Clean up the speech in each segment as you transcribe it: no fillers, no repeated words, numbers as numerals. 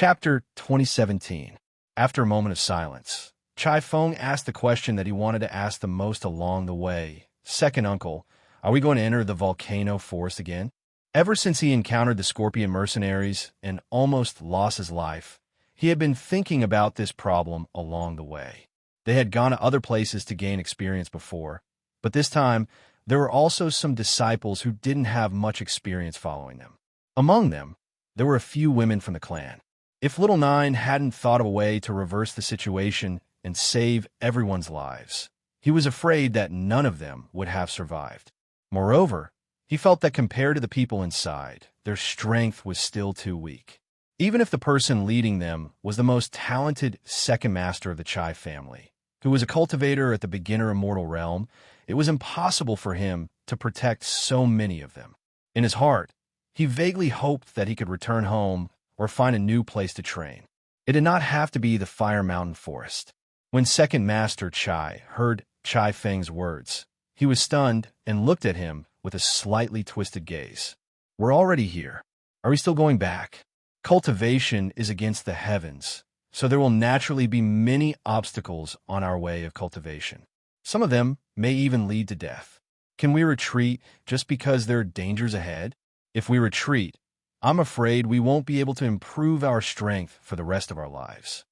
Chapter 2017. After a moment of silence, Chai Feng asked the question that he wanted to ask the most along the way. Second uncle, are we going to enter the volcano forest again? Ever since he encountered the scorpion mercenaries and almost lost his life, he had been thinking about this problem along the way. They had gone to other places to gain experience before, but this time there were also some disciples who didn't have much experience following them. Among them, there were a few women from the clan. If Little Nine hadn't thought of a way to reverse the situation and save everyone's lives, he was afraid that none of them would have survived. Moreover, he felt that compared to the people inside, their strength was still too weak. Even if the person leading them was the most talented second master of the Chai family, who was a cultivator at the beginner immortal realm, it was impossible for him to protect so many of them. In his heart, he vaguely hoped that he could return home or find a new place to train. It did not have to be the Fire Mountain Forest. When Second Master Chai heard Chai Feng's words, he was stunned and looked at him with a slightly twisted gaze. We're already here. Are we still going back? Cultivation is against the heavens, so there will naturally be many obstacles on our way of cultivation. Some of them may even lead to death. Can we retreat just because there are dangers ahead? If we retreat, I'm afraid we won't be able to improve our strength for the rest of our lives.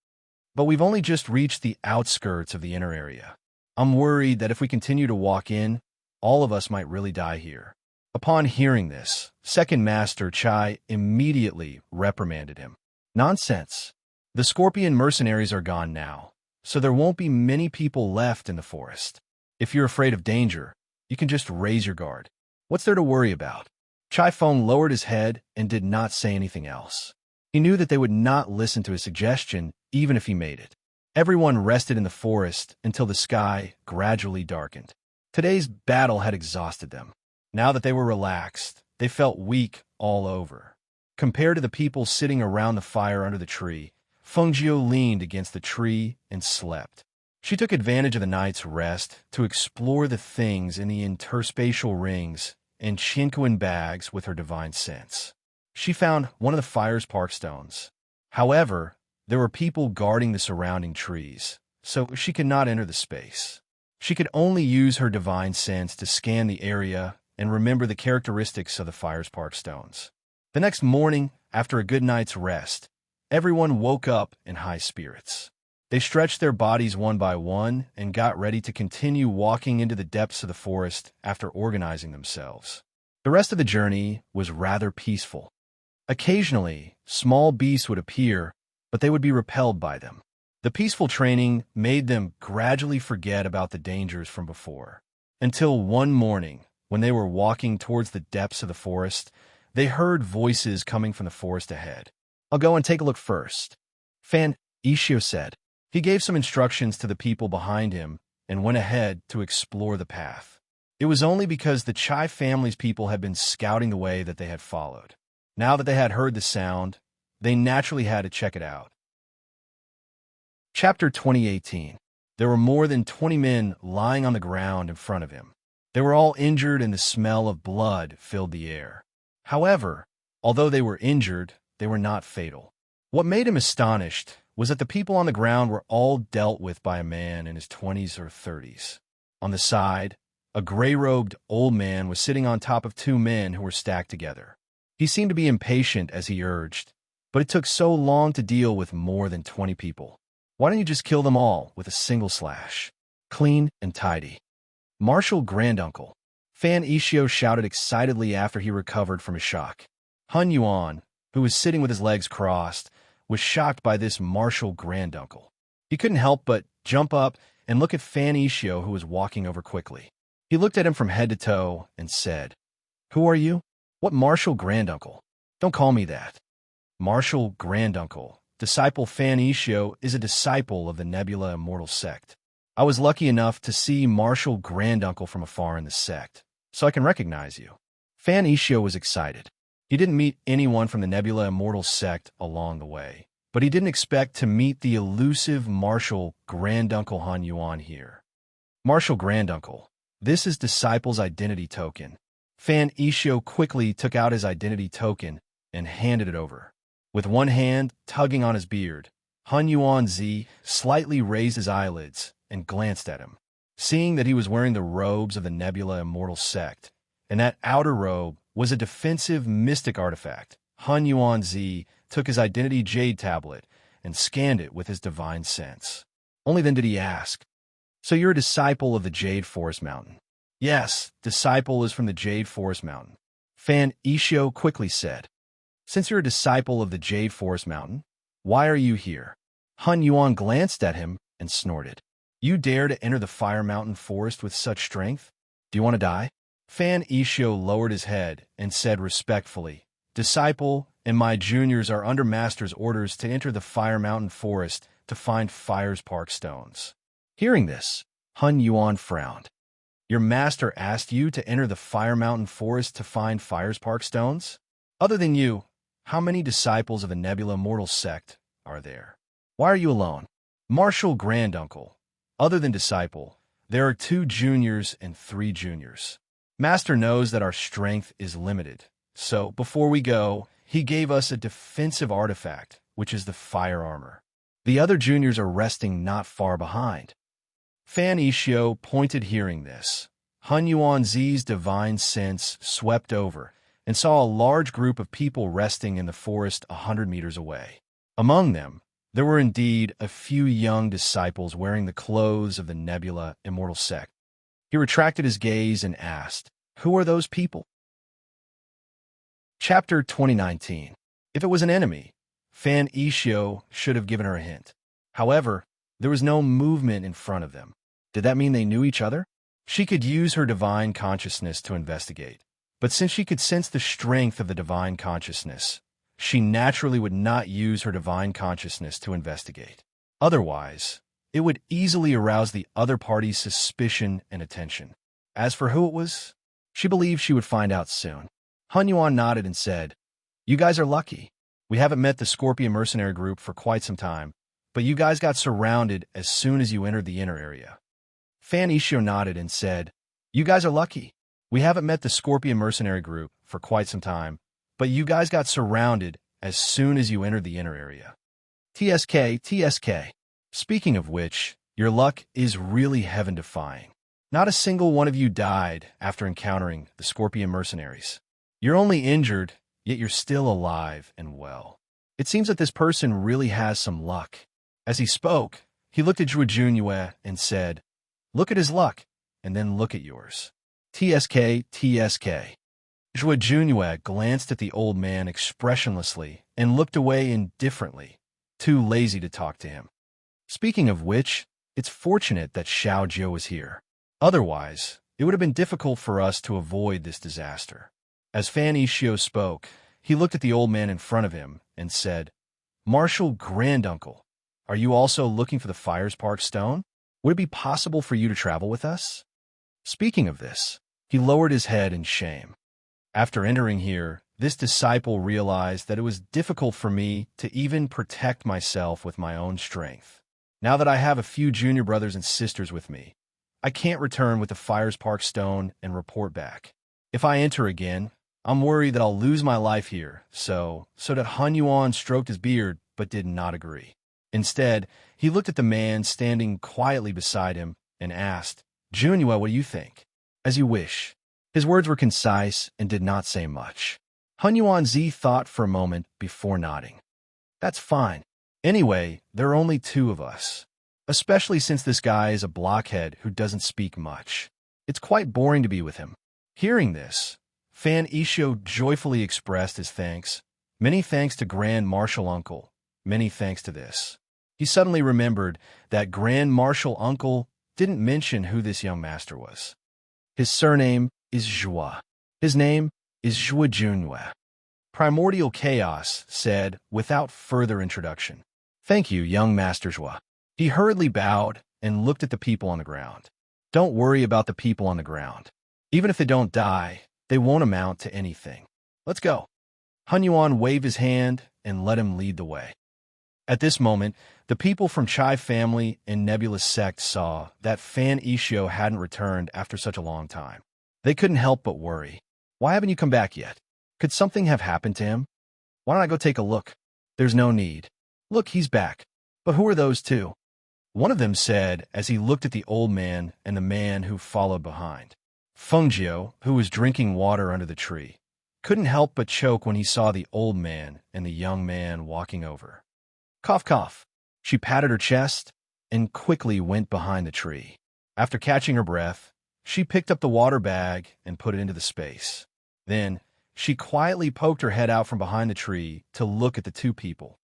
But we've only just reached the outskirts of the inner area. I'm worried that if we continue to walk in, all of us might really die here. Upon hearing this, Second Master Chai immediately reprimanded him. Nonsense. The scorpion mercenaries are gone now, so there won't be many people left in the forest. If you're afraid of danger, you can just raise your guard. What's there to worry about? Chai Feng lowered his head and did not say anything else. He knew that they would not listen to his suggestion, even if he made it. Everyone rested in the forest until the sky gradually darkened. Today's battle had exhausted them. Now that they were relaxed, they felt weak all over. Compared to the people sitting around the fire under the tree, Fengjiu leaned against the tree and slept. She took advantage of the night's rest to explore the things in the interspatial rings and Chinquan bags with her divine sense. She found one of the fire's park stones. However, there were people guarding the surrounding trees, so she could not enter the space. She could only use her divine sense to scan the area and remember the characteristics of the fire's park stones. The next morning, after a good night's rest, everyone woke up in high spirits. They stretched their bodies one by one and got ready to continue walking into the depths of the forest after organizing themselves. The rest of the journey was rather peaceful. Occasionally, small beasts would appear, but they would be repelled by them. The peaceful training made them gradually forget about the dangers from before. Until one morning, when they were walking towards the depths of the forest, they heard voices coming from the forest ahead. I'll go and take a look first, Fan Ishio said. He gave some instructions to the people behind him and went ahead to explore the path. It was only because the Chai family's people had been scouting the way that they had followed. Now that they had heard the sound, they naturally had to check it out. Chapter 2018. There were more than 20 men lying on the ground in front of him. They were all injured and the smell of blood filled the air. However, although they were injured, they were not fatal. What made him astonished was that the people on the ground were all dealt with by a man in his 20s or 30s. On the side, a gray-robed old man was sitting on top of two men who were stacked together. He seemed to be impatient as he urged, but it took so long to deal with more than 20 people. Why don't you just kill them all with a single slash? Clean and tidy. Martial Granduncle. Fan Ishio shouted excitedly after he recovered from his shock. Hun Yuan, who was sitting with his legs crossed, was shocked by this martial granduncle. He couldn't help but jump up and look at Fan Ishio, who was walking over quickly. He looked at him from head to toe and said, Who are you? What martial granduncle? Don't call me that. Martial Granduncle, disciple Fan Ishio, is a disciple of the Nebula Immortal sect. I was lucky enough to see Martial Granduncle from afar in the sect, so I can recognize you. Fan Ishio was excited. He didn't meet anyone from the Nebula Immortal sect along the way, but he didn't expect to meet the elusive Martial Granduncle Han Yuan here. Martial Granduncle, this is Disciple's identity token. Fan Ishio quickly took out his identity token and handed it over. With one hand tugging on his beard, Hun Yuan-zi slightly raised his eyelids and glanced at him. Seeing that he was wearing the robes of the Nebula Immortal Sect, and that outer robe was a defensive mystic artifact, Hun Yuan-zi took his identity jade tablet and scanned it with his divine sense. Only then did he ask, "So you're a disciple of the Jade Forest Mountain?" "Yes, disciple is from the Jade Forest Mountain," Fan Ishio quickly said. "Since you're a disciple of the Jade Forest Mountain, why are you here?" Hun Yuan glanced at him and snorted. "You dare to enter the Fire Mountain Forest with such strength? Do you want to die?" Fan Ishio lowered his head and said respectfully, "Disciple and my juniors are under Master's orders to enter the Fire Mountain Forest to find Fire's Park stones." Hearing this, Hun Yuan frowned. "Your master asked you to enter the Fire Mountain Forest to find Fire's Park stones? Other than you, how many disciples of the Nebula Immortal Sect are there? Why are you alone?" "Martial Granduncle. Other than disciple, there are 2 juniors and 3 juniors. Master knows that our strength is limited, so before we go, he gave us a defensive artifact, which is the fire armor. The other juniors are resting not far behind." Fan Ishio pointed. Hearing this, Hun Yuan-zi's divine sense swept over and saw a large group of people resting in the forest 100 meters away. Among them, there were indeed a few young disciples wearing the clothes of the Nebula Immortal Sect. He retracted his gaze and asked, "Who are those people?" Chapter 2019. If it was an enemy, Fan Ishio should have given her a hint. However, there was no movement in front of them. Did that mean they knew each other? She could use her divine consciousness to investigate, but since she could sense the strength of the divine consciousness, she naturally would not use her divine consciousness to investigate. Otherwise, it would easily arouse the other party's suspicion and attention. As for who it was, she believed she would find out soon. Hun Yuan nodded and said, "You guys are lucky. We haven't met the Scorpion mercenary group for quite some time, but you guys got surrounded as soon as you entered the inner area." Fan Ishio nodded and said, "You guys are lucky. We haven't met the Scorpion mercenary group for quite some time, but you guys got surrounded as soon as you entered the inner area. TSK. Speaking of which, your luck is really heaven-defying. Not a single one of you died after encountering the Scorpion mercenaries. You're only injured, yet you're still alive and well. It seems that this person really has some luck." As he spoke, he looked at Zhuo Junyue and said, "Look at his luck, and then look at yours." TSK. Zhuo Junyue glanced at the old man expressionlessly and looked away indifferently, too lazy to talk to him. Speaking of which, it's fortunate that Xiao Jiu is here. Otherwise, it would have been difficult for us to avoid this disaster. As Fan Ishio spoke, he looked at the old man in front of him and said, "Martial Granduncle, are you also looking for the Fire's Park stone? Would it be possible for you to travel with us?" Speaking of this, he lowered his head in shame. After entering here, this disciple realized that it was difficult for me to even protect myself with my own strength. Now that I have a few junior brothers and sisters with me, I can't return with the Fire's Park stone and report back. If I enter again, I'm worried that I'll lose my life here, so that Hun Yuan stroked his beard but did not agree. Instead, he looked at the man standing quietly beside him and asked, "Junyue, what do you think?" "As you wish." His words were concise and did not say much. Hun Yuan-zi thought for a moment before nodding. "That's fine. Anyway, there are only 2 of us, especially since this guy is a blockhead who doesn't speak much. It's quite boring to be with him." Hearing this, Fan Ishio joyfully expressed his thanks. "Many thanks to Grand Marshal Uncle. Many thanks to this." He suddenly remembered that Grand Marshal Uncle didn't mention who this young master was. His surname is Zhuo. His name is Zhuo Junyue. Primordial Chaos said without further introduction, "Thank you, young Master Zhuo." He hurriedly bowed and looked at the people on the ground. "Don't worry about the people on the ground. Even if they don't die, they won't amount to anything. Let's go." Hun Yuan waved his hand and let him lead the way. At this moment, the people from Chai family and Nebula sect saw that Fan Ishio hadn't returned after such a long time. They couldn't help but worry. "Why haven't you come back yet? Could something have happened to him? Why don't I go take a look?" There's no need. Look, he's back. But who are those two? One of them said as he looked at the old man and the man who followed behind. Fengjiu, who was drinking water under the tree, couldn't help but choke when he saw the old man and the young man walking over. Cough, cough. She patted her chest and quickly went behind the tree. After catching her breath, she picked up the water bag and put it into the space. Then, she quietly poked her head out from behind the tree to look at the two people.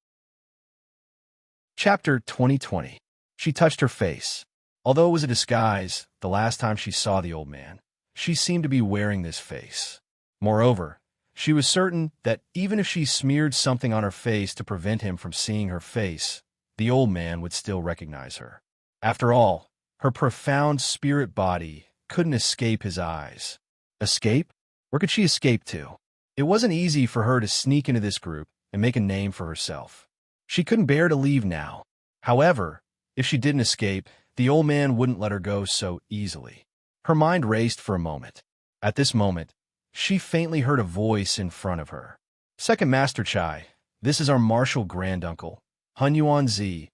Chapter 2020. She touched her face. Although it was a disguise, the last time she saw the old man, she seemed to be wearing this face. Moreover, she was certain that even if she smeared something on her face to prevent him from seeing her face, the old man would still recognize her. After all, her profound spirit body couldn't escape his eyes. Escape? Where could she escape to? It wasn't easy for her to sneak into this group and make a name for herself. She couldn't bear to leave now. However, if she didn't escape, the old man wouldn't let her go so easily. Her mind raced for a moment. At this moment, she faintly heard a voice in front of her. Second Master Chai, this is our martial granduncle, Han Yuanzi,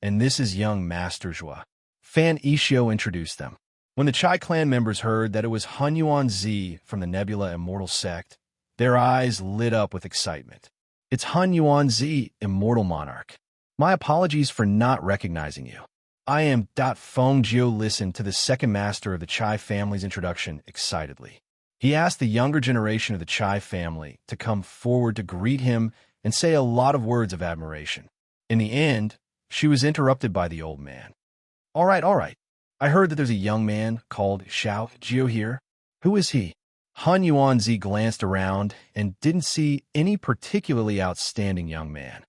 and this is young Master Zhua. Fan Ishio introduced them. When the Chai clan members heard that it was Han Yuanzi from the Nebula Immortal Sect, their eyes lit up with excitement. It's Han Yuanzi, Immortal Monarch. My apologies for not recognizing you. I am Fengjiu listened to the second master of the Chai family's introduction excitedly. He asked the younger generation of the Chai family to come forward to greet him and say a lot of words of admiration. In the end, she was interrupted by the old man. All right. I heard that there's a young man called Xiao Jiu here. Who is he? Han Yuanzi glanced around and didn't see any particularly outstanding young man.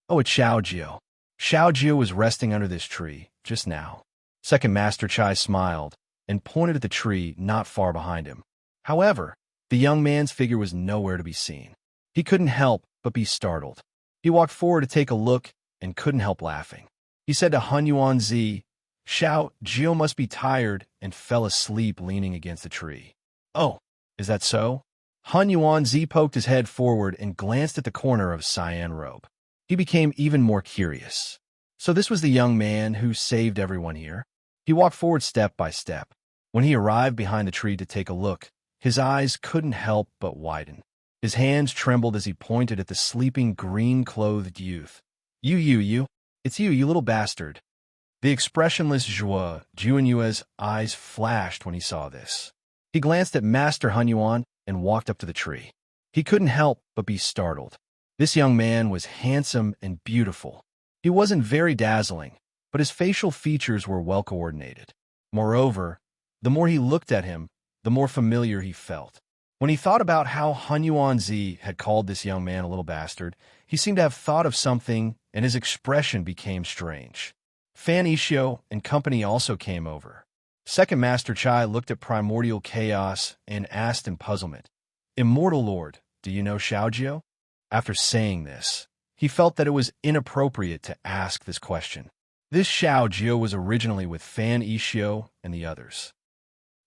Oh, it's Xiao Jiu. Xiao Jiu was resting under this tree just now. Second Master Chai smiled and pointed at the tree not far behind him. However, the young man's figure was nowhere to be seen. He couldn't help but be startled. He walked forward to take a look and couldn't help laughing. He said to Han Yuanzi, Xiao Jiu must be tired, and fell asleep leaning against the tree. Oh, is that so? Han Yuanzi poked his head forward and glanced at the corner of cyan robe. He became even more curious. So this was the young man who saved everyone here? He walked forward step by step. When he arrived behind the tree to take a look, his eyes couldn't help but widen. His hands trembled as he pointed at the sleeping green-clothed youth. You. It's you little bastard. The expressionless Zhua Juanyue's eyes flashed when he saw this. He glanced at Master Hunyuan and walked up to the tree. He couldn't help but be startled. This young man was handsome and beautiful. He wasn't very dazzling, but his facial features were well coordinated. Moreover, the more he looked at him, the more familiar he felt. When he thought about how Han Yuanzi had called this young man a little bastard, he seemed to have thought of something, and his expression became strange. Fan Ishio and company also came over. Second Master Chai looked at primordial chaos and asked in puzzlement, Immortal Lord, do you know Xiaojio? After saying this, he felt that it was inappropriate to ask this question. This Xiaojio was originally with Fan Ishio and the others.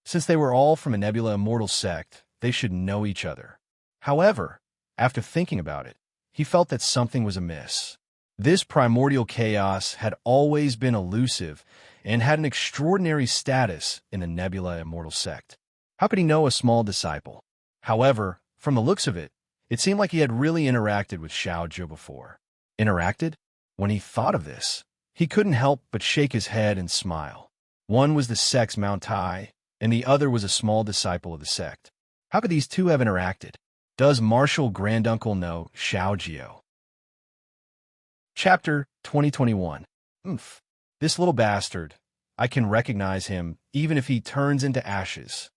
Since they were all from a Nebula Immortal Sect, they should know each other. However, after thinking about it, he felt that something was amiss. This primordial chaos had always been elusive and had an extraordinary status in the Nebula Immortal Sect. How could he know a small disciple? However, from the looks of it, it seemed like he had really interacted with Xiaojio before. Interacted? When he thought of this, he couldn't help but shake his head and smile. One was the sect's Mount Tai, and the other was a small disciple of the sect. How could these two have interacted? Does Martial Granduncle know Xiaojio? Chapter 2021. This little bastard. I can recognize him even if he turns into ashes.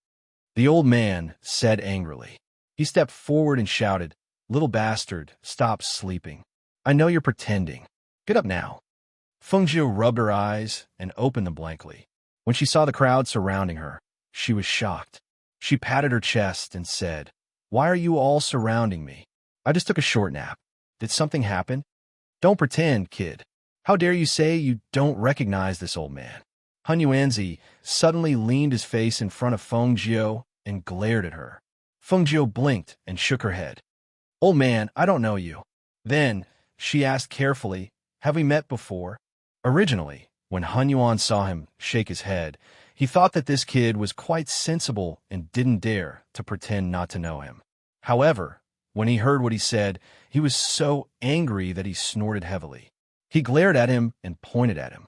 The old man said angrily. He stepped forward and shouted, Little bastard, stop sleeping. I know you're pretending. Get up now. Fengjiu rubbed her eyes and opened them blankly. When she saw the crowd surrounding her, she was shocked. She patted her chest and said, Why are you all surrounding me? I just took a short nap. Did something happen? Don't pretend, kid. How dare you say you don't recognize this old man? Han Yuanzi suddenly leaned his face in front of Fengjiu and glared at her. Fengjiu blinked and shook her head. Old man, I don't know you. Then, She asked carefully, "Have we met before?" Originally, when Han Yuan saw him shake his head, he thought that this kid was quite sensible and didn't dare to pretend not to know him. However, when he heard what he said, he was so angry that he snorted heavily. He glared at him and pointed at him.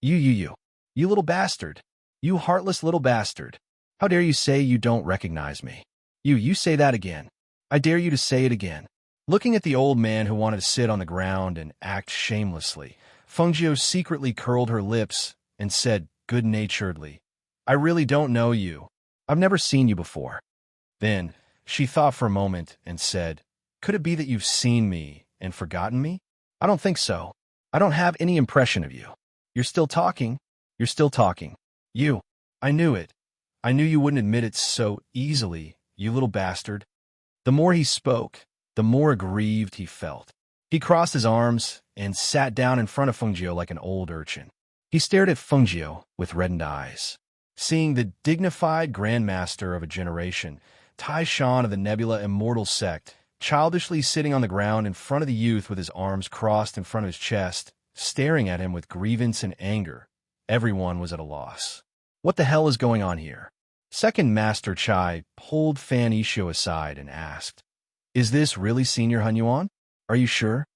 You little bastard. You heartless little bastard. How dare you say you don't recognize me? You say that again. I dare you to say it again." Looking at the old man who wanted to sit on the ground and act shamelessly, Fengjiu secretly curled her lips and said good-naturedly, "I really don't know you. I've never seen you before." Then she thought for a moment and said, "Could it be that you've seen me and forgotten me? I don't think so. I don't have any impression of you. You're still talking. You're still talking. I knew it. I knew you wouldn't admit it so easily, you little bastard." The more he spoke, the more aggrieved he felt. He crossed his arms and sat down in front of Fengjiu like an old urchin. He stared at Fengjiu with reddened eyes. Seeing the dignified grandmaster of a generation, Tai Shan of the Nebula Immortal Sect, childishly sitting on the ground in front of the youth with his arms crossed in front of his chest, staring at him with grievance and anger, everyone was at a loss. What the hell is going on here? Second Master Chai pulled Fan Yishuo aside and asked, "Is this really Senior Han Yuan? Are you sure?"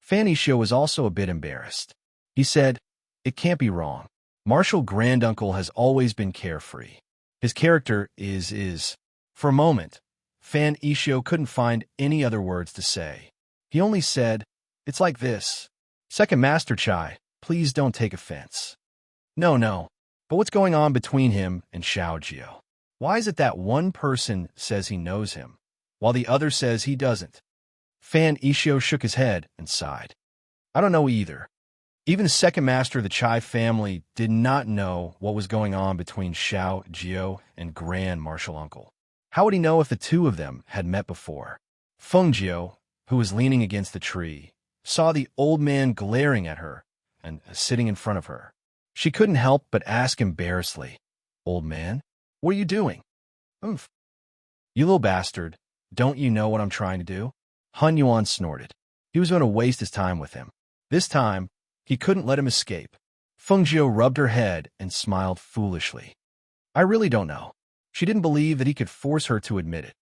Fan Yishuo was also a bit embarrassed. He said, "It can't be wrong. Martial Granduncle has always been carefree. His character is." For a moment, Fan Yishuo couldn't find any other words to say. He only said, "It's like this. Second Master Chai, please don't take offense." No. But what's going on between him and Xiao Jiao? Why is it that one person says he knows him, while the other says he doesn't? Fan Yishuo shook his head and sighed. "I don't know either." Even the second master of the Chai family did not know what was going on between Xiao Jiao and Grand Martial Uncle. How would he know if the two of them had met before? Fengjiu, who was leaning against the tree, saw the old man glaring at her and sitting in front of her. She couldn't help but ask embarrassedly, "Old man, what are you doing?" "Oomph. You little bastard, don't you know what I'm trying to do?" Han Yuan snorted. He was going to waste his time with him. This time, he couldn't let him escape. Fengjiu rubbed her head and smiled foolishly. "I really don't know." She didn't believe that he could force her to admit it.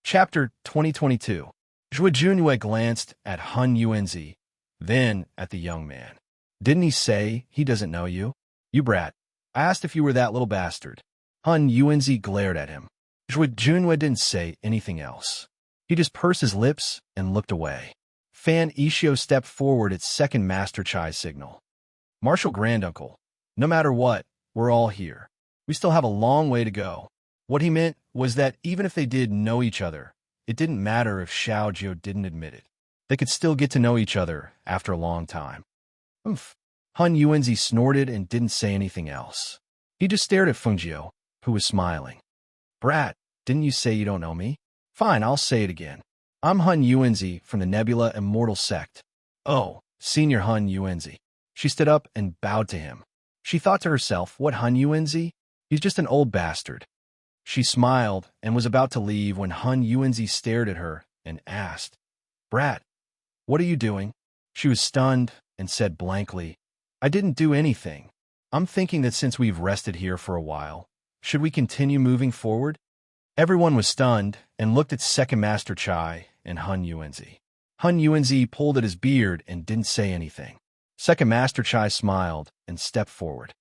Chapter 2022. Zhui Junwei glanced at Han Yuanzi, then at the young man. "Didn't he say he doesn't know you? You brat. I asked if you were that little bastard." Han Yuanzi glared at him. Zhui Junwei didn't say anything else. He just pursed his lips and looked away. Fan Yishuo stepped forward at second Master Chai's signal. "Martial Granduncle, no matter what, we're all here. We still have a long way to go." What he meant was that even if they did know each other, it didn't matter if Xiao Jiao didn't admit it. They could still get to know each other after a long time. "Oomph." Han Yuanzi snorted and didn't say anything else. He just stared at Fengjiu, who was smiling. "Brat, didn't you say you don't know me? Fine, I'll say it again. I'm Han Yuanzi from the Nebula Immortal Sect." "Oh, Senior Han Yuanzi." She stood up and bowed to him. She thought to herself, "What Han Yuanzi? He's just an old bastard." She smiled and was about to leave when Han Yuanzi stared at her and asked, "Brat, what are you doing?" She was stunned and said blankly, "I didn't do anything. I'm thinking that since we've rested here for a while, should we continue moving forward?" Everyone was stunned and looked at Second Master Chai and Han Yuanzi. Han Yuanzi pulled at his beard and didn't say anything. Second Master Chai smiled and stepped forward.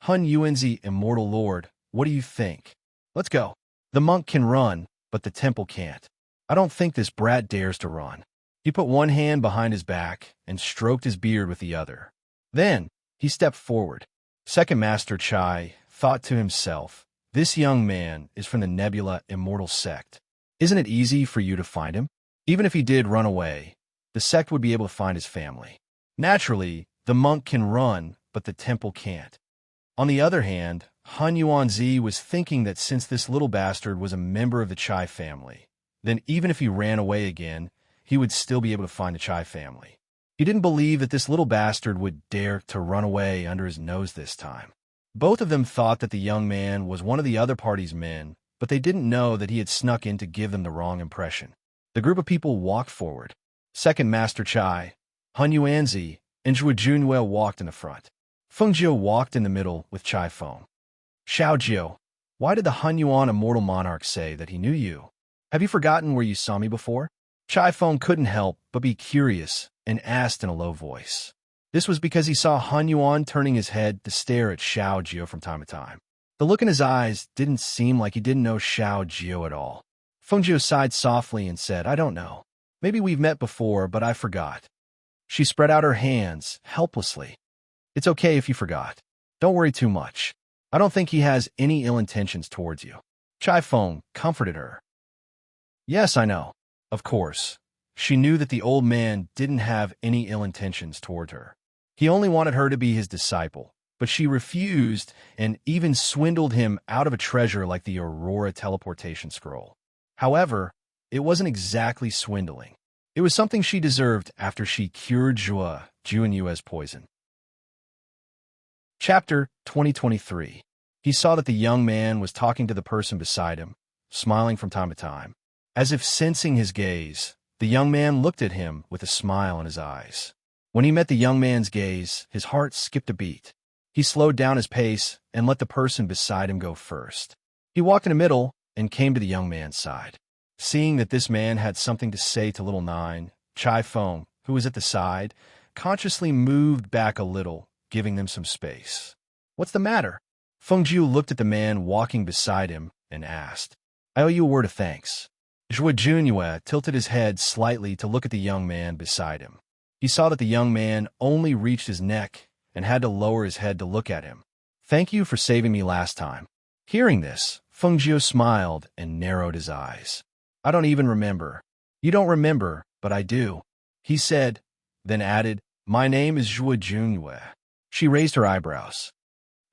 "Han Yuanzi, Immortal Lord, what do you think? Let's go. The monk can run, but the temple can't. I don't think this brat dares to run." He put one hand behind his back and stroked his beard with the other. Then he stepped forward. Second Master Chai thought to himself, "This young man is from the Nebula Immortal Sect. Isn't it easy for you to find him? Even if he did run away, the sect would be able to find his family. Naturally, the monk can run, but the temple can't." On the other hand, Han Yuanzi was thinking that since this little bastard was a member of the Chai family, then even if he ran away again, he would still be able to find the Chai family. He didn't believe that this little bastard would dare to run away under his nose this time. Both of them thought that the young man was one of the other party's men, but they didn't know that he had snuck in to give them the wrong impression. The group of people walked forward. Second Master Chai, Han Yuanzi, and Zhuo Junhue walked in the front. Feng Jiu walked in the middle with Chai Feng. Xiao Jiu, why did the Han Yuan Immortal Monarch say that he knew you? Have you forgotten where you saw me before? Chai Feng couldn't help but be curious and asked in a low voice. This was because he saw Han Yuan turning his head to stare at Xiao Jiu from time to time. The look in his eyes didn't seem like he didn't know Xiao Jiu at all. Feng Jiu sighed softly and said, I don't know. Maybe we've met before, but I forgot. She spread out her hands, helplessly. It's okay if you forgot. Don't worry too much. I don't think he has any ill intentions towards you. Chai Feng comforted her. Yes, I know. Of course. She knew that the old man didn't have any ill intentions toward her. He only wanted her to be his disciple, but she refused and even swindled him out of a treasure like the Aurora teleportation scroll. However, it wasn't exactly swindling. It was something she deserved after she cured Zhuo Junyue's poison. Chapter 2023. He saw that the young man was talking to the person beside him, smiling from time to time. As if sensing his gaze, the young man looked at him with a smile in his eyes. When he met the young man's gaze, his heart skipped a beat. He slowed down his pace and let the person beside him go first. He walked in the middle and came to the young man's side. Seeing that this man had something to say to little Nine, Chai Feng, who was at the side, consciously moved back a little, giving them some space. What's the matter? Feng Jiu looked at the man walking beside him and asked, I owe you a word of thanks. Zhuo Junyue tilted his head slightly to look at the young man beside him. He saw that the young man only reached his neck and had to lower his head to look at him. Thank you for saving me last time. Hearing this, Feng Jiu smiled and narrowed his eyes. I don't even remember. You don't remember, but I do. He said, then added, My name is Zhuo Junyue. She raised her eyebrows.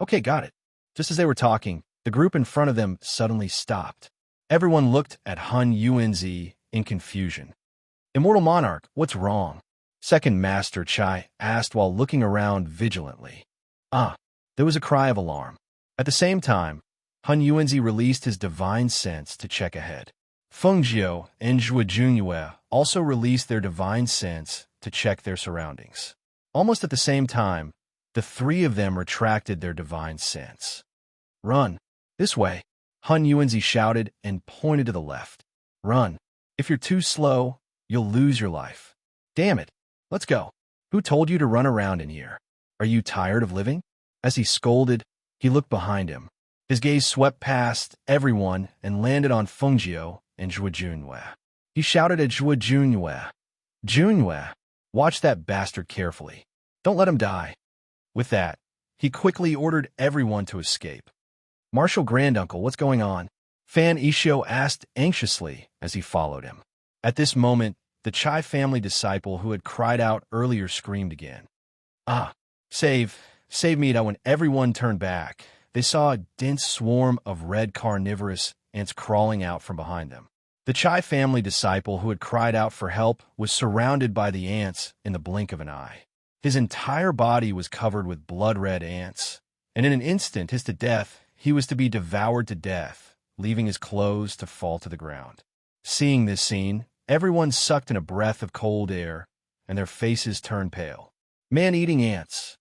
Okay, got it. Just as they were talking, the group in front of them suddenly stopped. Everyone looked at Han Yuanzi in confusion. Immortal Monarch, what's wrong? Second Master Chai asked while looking around vigilantly. There was a cry of alarm. At the same time, Han Yuanzi released his divine sense to check ahead. Feng Jiu and Zhuo Junyue also released their divine sense to check their surroundings. Almost at the same time, the three of them retracted their divine sense. Run. This way. Han Yuanzi shouted and pointed to the left. Run. If you're too slow, you'll lose your life. Damn it. Let's go. Who told you to run around in here? Are you tired of living? As he scolded, he looked behind him. His gaze swept past everyone and landed on Feng Jiu and Zhuo Junyue. He shouted at Zhuo Junyue. Junyue, watch that bastard carefully. Don't let him die. With that, he quickly ordered everyone to escape. Martial Granduncle, what's going on? Fan Ishio asked anxiously as he followed him. At this moment, the Chai family disciple who had cried out earlier screamed again. Save me. When everyone turned back, they saw a dense swarm of red carnivorous ants crawling out from behind them. The Chai family disciple who had cried out for help was surrounded by the ants in the blink of an eye. His entire body was covered with blood-red ants, and in an instant, his to death, he was to be devoured to death, leaving his clothes to fall to the ground. Seeing this scene, everyone sucked in a breath of cold air, and their faces turned pale. Man-eating ants.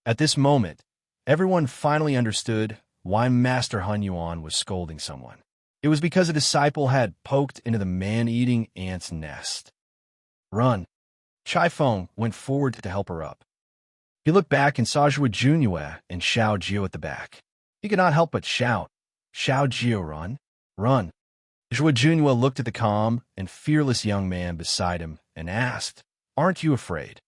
At this moment, everyone finally understood why Master Han Yuan was scolding someone. It was because a disciple had poked into the man-eating ant's nest. Run. Chai Feng went forward to help her up. He looked back and saw Zhuo Junyue and Xiao Jiu at the back. He could not help but shout, Xiao Jiu, run, run. Zhuo Junyue looked at the calm and fearless young man beside him and asked, Aren't you afraid?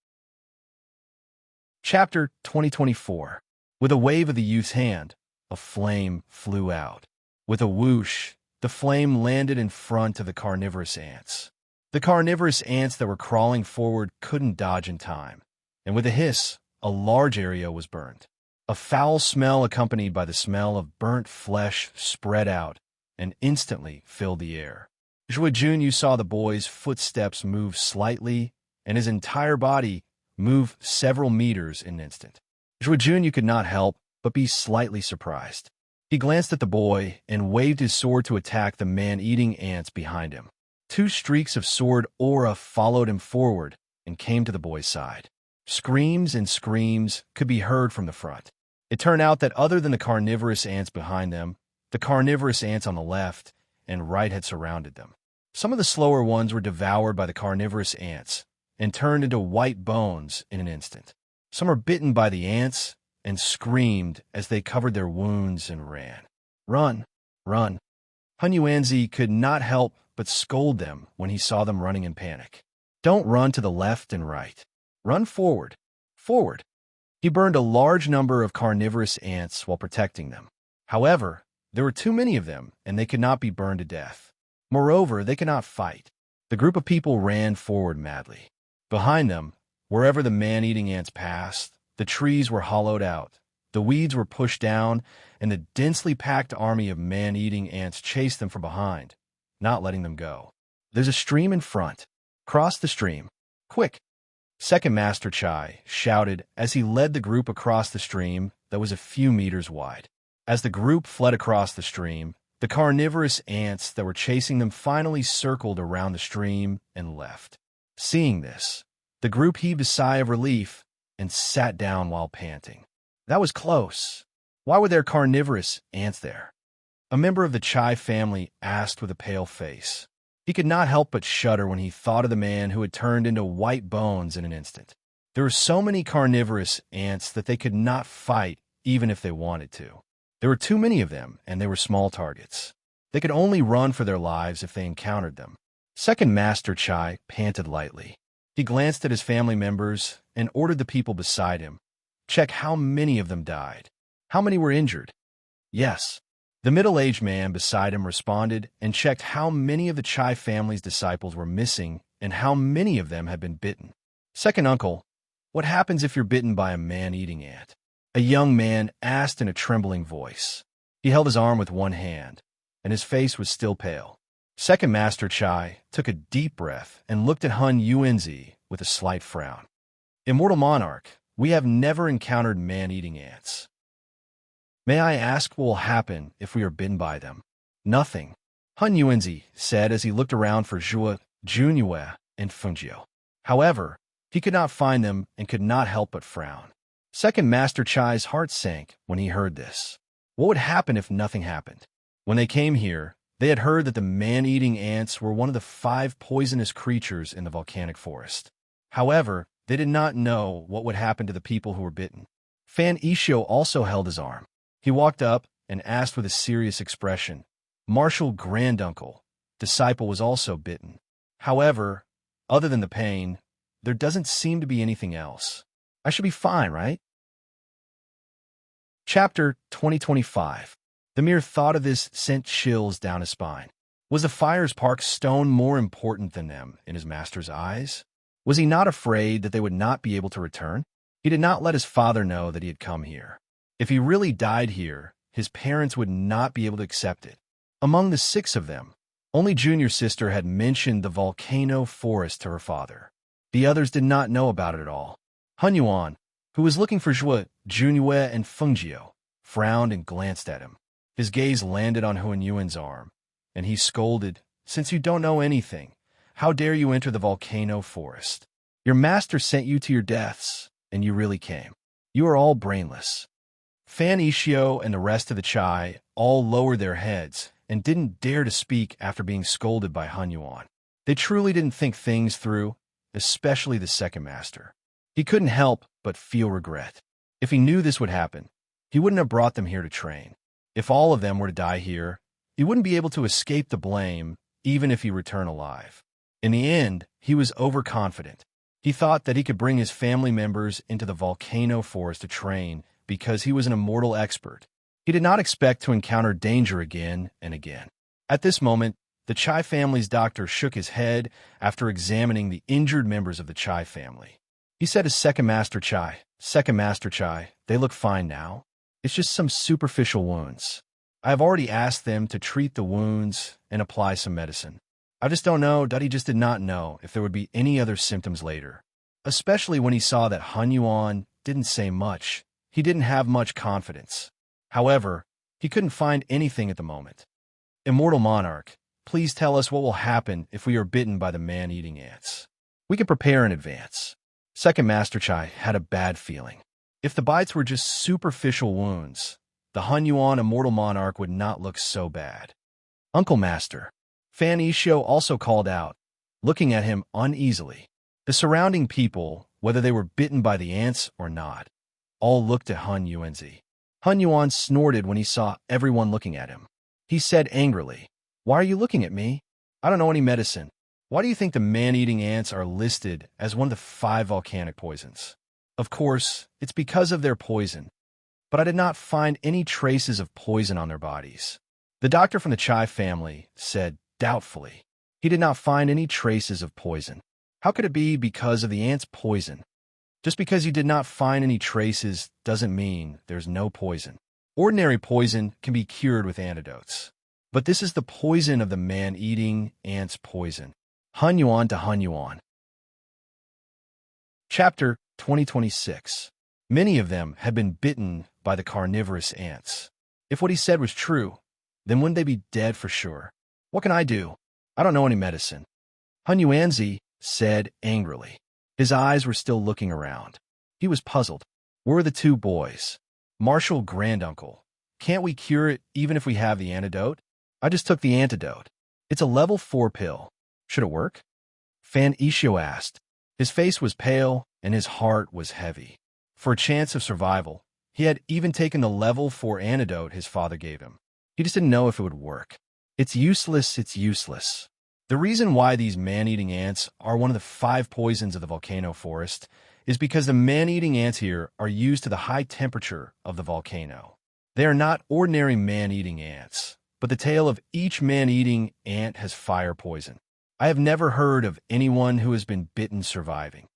Chapter 2024. With a wave of the youth's hand, a flame flew out. With a whoosh, the flame landed in front of the carnivorous ants. The carnivorous ants that were crawling forward couldn't dodge in time, and with a hiss, a large area was burned. A foul smell accompanied by the smell of burnt flesh spread out and instantly filled the air. Zhuo Junyu saw the boy's footsteps move slightly, and his entire body move several meters in an instant. Zhuo Junyu could not help but be slightly surprised. He glanced at the boy and waved his sword to attack the man-eating ants behind him. Two streaks of sword aura followed him forward and came to the boy's side. Screams and screams could be heard from the front. It turned out that other than the carnivorous ants behind them, the carnivorous ants on the left and right had surrounded them. Some of the slower ones were devoured by the carnivorous ants and turned into white bones in an instant. Some were bitten by the ants and screamed as they covered their wounds and ran. Run, run. Hun Yuanzi could not help but scold them when he saw them running in panic. Don't run to the left and right. Run forward, forward. He burned a large number of carnivorous ants while protecting them. However, there were too many of them, and they could not be burned to death. Moreover, they could not fight. The group of people ran forward madly. Behind them, wherever the man-eating ants passed, the trees were hollowed out, the weeds were pushed down, and the densely packed army of man-eating ants chased them from behind, not letting them go. There's a stream in front. Cross the stream. Quick! Second Master Chai shouted as he led the group across the stream that was a few meters wide. As the group fled across the stream, the carnivorous ants that were chasing them finally circled around the stream and left. Seeing this, the group heaved a sigh of relief and sat down while panting. That was close. Why were there carnivorous ants there? A member of the Chai family asked with a pale face. He could not help but shudder when he thought of the man who had turned into white bones in an instant. There were so many carnivorous ants that they could not fight even if they wanted to. There were too many of them, and they were small targets. They could only run for their lives if they encountered them. Second Master Chai panted lightly. He glanced at his family members and ordered the people beside him. Check how many of them died. How many were injured? Yes. The middle-aged man beside him responded and checked how many of the Chai family's disciples were missing and how many of them had been bitten. Second uncle, what happens if you're bitten by a man-eating ant? A young man asked in a trembling voice. He held his arm with one hand, and his face was still pale. Second Master Chai took a deep breath and looked at Hun Yuanzi with a slight frown. Immortal Monarch, we have never encountered man-eating ants. May I ask what will happen if we are bitten by them? Nothing, Hun Yuanzi said as he looked around for Zhua, Junyue, and Fengjiu. However, he could not find them and could not help but frown. Second Master Chai's heart sank when he heard this. What would happen if nothing happened? When they came here, they had heard that the man-eating ants were one of the 5 poisonous creatures in the volcanic forest. However, they did not know what would happen to the people who were bitten. Fan Ishio also held his arm. He walked up and asked with a serious expression, Marshal Granduncle, disciple was also bitten. However, other than the pain, there doesn't seem to be anything else. I should be fine, right? Chapter 2025. The mere thought of this sent chills down his spine. Was the Fires Park stone more important than them in his master's eyes? Was he not afraid that they would not be able to return? He did not let his father know that he had come here. If he really died here, his parents would not be able to accept it. Among the 6 of them, only Junior Sister had mentioned the volcano forest to her father. The others did not know about it at all. Hun Yuan, who was looking for Zhua, Junyue, and Fengjiu, frowned and glanced at him. His gaze landed on Hun Yuan's arm, and he scolded, Since you don't know anything, how dare you enter the volcano forest? Your master sent you to your deaths, and you really came. You are all brainless. Fan Ishio and the rest of the Chai all lowered their heads and didn't dare to speak after being scolded by Hun Yuan. They truly didn't think things through, especially the second master. He couldn't help but feel regret. If he knew this would happen, he wouldn't have brought them here to train. If all of them were to die here, he wouldn't be able to escape the blame, even if he returned alive. In the end, he was overconfident. He thought that he could bring his family members into the volcano forest to train because he was an immortal expert. He did not expect to encounter danger again and again. At this moment, the Chai family's doctor shook his head after examining the injured members of the Chai family. He said to Second Master Chai, they look fine now. It's just some superficial wounds. I have already asked them to treat the wounds and apply some medicine. I just don't know that he just did not know if there would be any other symptoms later, especially when he saw that Hun Yuan didn't say much. He didn't have much confidence. However, he couldn't find anything at the moment. Immortal Monarch, please tell us what will happen if we are bitten by the man-eating ants. We can prepare in advance. Second Master Chai had a bad feeling. If the bites were just superficial wounds, the Hun Yuan Immortal Monarch would not look so bad. Uncle Master. Fan Yishio also called out, looking at him uneasily. The surrounding people, whether they were bitten by the ants or not, all looked at Hun Yuanzi. Hun Yuan snorted when he saw everyone looking at him. He said angrily, "Why are you looking at me? I don't know any medicine. Why do you think the man-eating ants are listed as one of the 5 volcanic poisons? Of course, it's because of their poison, but I did not find any traces of poison on their bodies." The doctor from the Chai family said doubtfully, he did not find any traces of poison. How could it be because of the ant's poison? Just because you did not find any traces doesn't mean there's no poison. Ordinary poison can be cured with antidotes. But this is the poison of the man-eating ant's poison. Hun Yuan to Hun Yuan. Chapter 2026. Many of them had been bitten by the carnivorous ants. If what he said was true, then wouldn't they be dead for sure? What can I do? I don't know any medicine. Hun Yuanzi said angrily. His eyes were still looking around. He was puzzled. Where are the 2 boys? Marshal Granduncle, can't we cure it even if we have the antidote? I just took the antidote. It's a level 4 pill. Should it work? Fan Yishio asked. His face was pale and his heart was heavy. For a chance of survival, he had even taken the level 4 antidote his father gave him. He just didn't know if it would work. It's useless, it's useless. The reason why these man-eating ants are one of the 5 poisons of the volcano forest is because the man-eating ants here are used to the high temperature of the volcano. They are not ordinary man-eating ants, but the tail of each man-eating ant has fire poison. I have never heard of anyone who has been bitten surviving.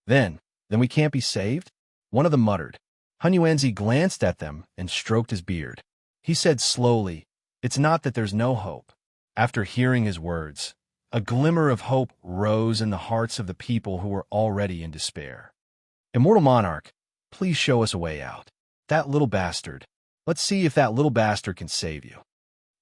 Then we can't be saved? One of them muttered. Hun Yuanzi glanced at them and stroked his beard. He said slowly, "It's not that there's no hope." After hearing his words, a glimmer of hope rose in the hearts of the people who were already in despair. Immortal Monarch, please show us a way out. That little bastard. Let's see if that little bastard can save you.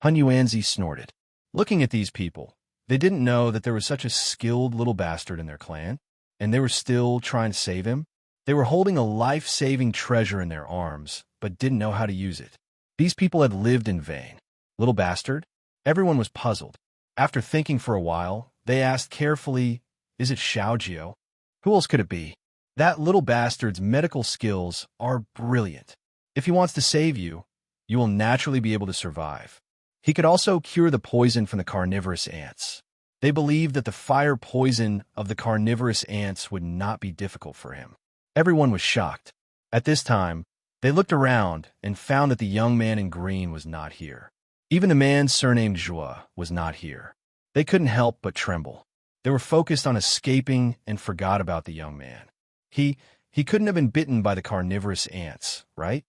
Hun Yuanzi snorted. Looking at these people, they didn't know that there was such a skilled little bastard in their clan, and they were still trying to save him. They were holding a life-saving treasure in their arms, but didn't know how to use it. These people had lived in vain. Little bastard? Everyone was puzzled. After thinking for a while, they asked carefully, "Is it Xiaojio? Who else could it be? That little bastard's medical skills are brilliant. If he wants to save you, you will naturally be able to survive." He could also cure the poison from the carnivorous ants. They believed that the fire poison of the carnivorous ants would not be difficult for him. Everyone was shocked. At this time, they looked around and found that the young man in green was not here. Even the man surnamed Zhua was not here. They couldn't help but tremble. They were focused on escaping and forgot about the young man. He couldn't have been bitten by the carnivorous ants, right?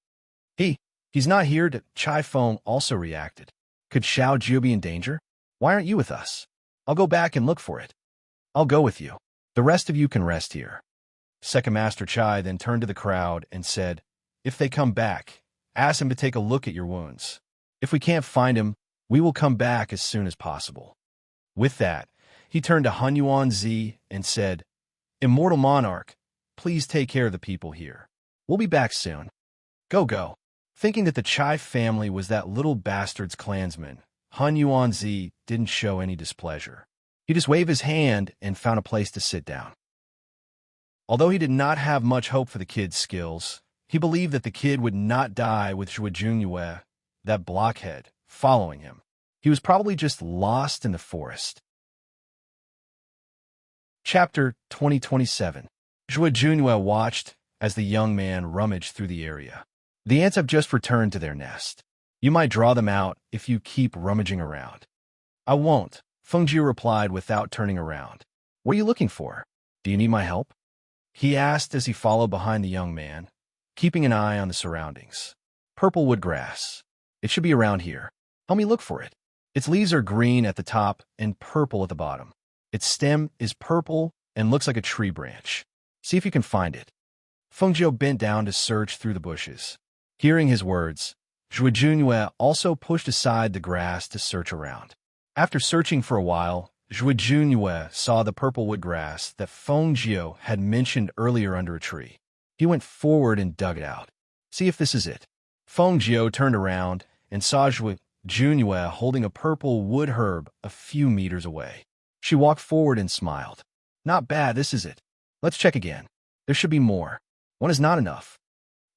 He's not here to... Chai Feng also reacted. Could Xiao Jiu be in danger? Why aren't you with us? I'll go back and look for it. I'll go with you. The rest of you can rest here. Second Master Chai then turned to the crowd and said, "If they come back, ask them to take a look at your wounds. If we can't find him, we will come back as soon as possible." With that, he turned to Hun Yuanzi and said, "Immortal Monarch, please take care of the people here. We'll be back soon. Go." Thinking that the Chai family was that little bastard's clansman, Hun Yuanzi didn't show any displeasure. He just waved his hand and found a place to sit down. Although he did not have much hope for the kid's skills, he believed that the kid would not die with Zhuo Junyue, that blockhead, following him. He was probably just lost in the forest. Chapter 2027. Zhuo Junyue watched as the young man rummaged through the area. The ants have just returned to their nest. You might draw them out if you keep rummaging around. I won't, Fengjiu replied without turning around. What are you looking for? Do you need my help? He asked as he followed behind the young man, keeping an eye on the surroundings. Purple wood grass. It should be around here. Help me look for it. Its leaves are green at the top and purple at the bottom. Its stem is purple and looks like a tree branch. See if you can find it. Fengjiu bent down to search through the bushes. Hearing his words, Zhuo Junyue also pushed aside the grass to search around. After searching for a while, Zhuijunyue saw the purple woodgrass that Feng Jiu had mentioned earlier under a tree. He went forward and dug it out. See if this is it. Feng Jiu turned around and saw Zhuijunyue holding a purple wood herb a few meters away. She walked forward and smiled. Not bad, this is it. Let's check again. There should be more. One is not enough.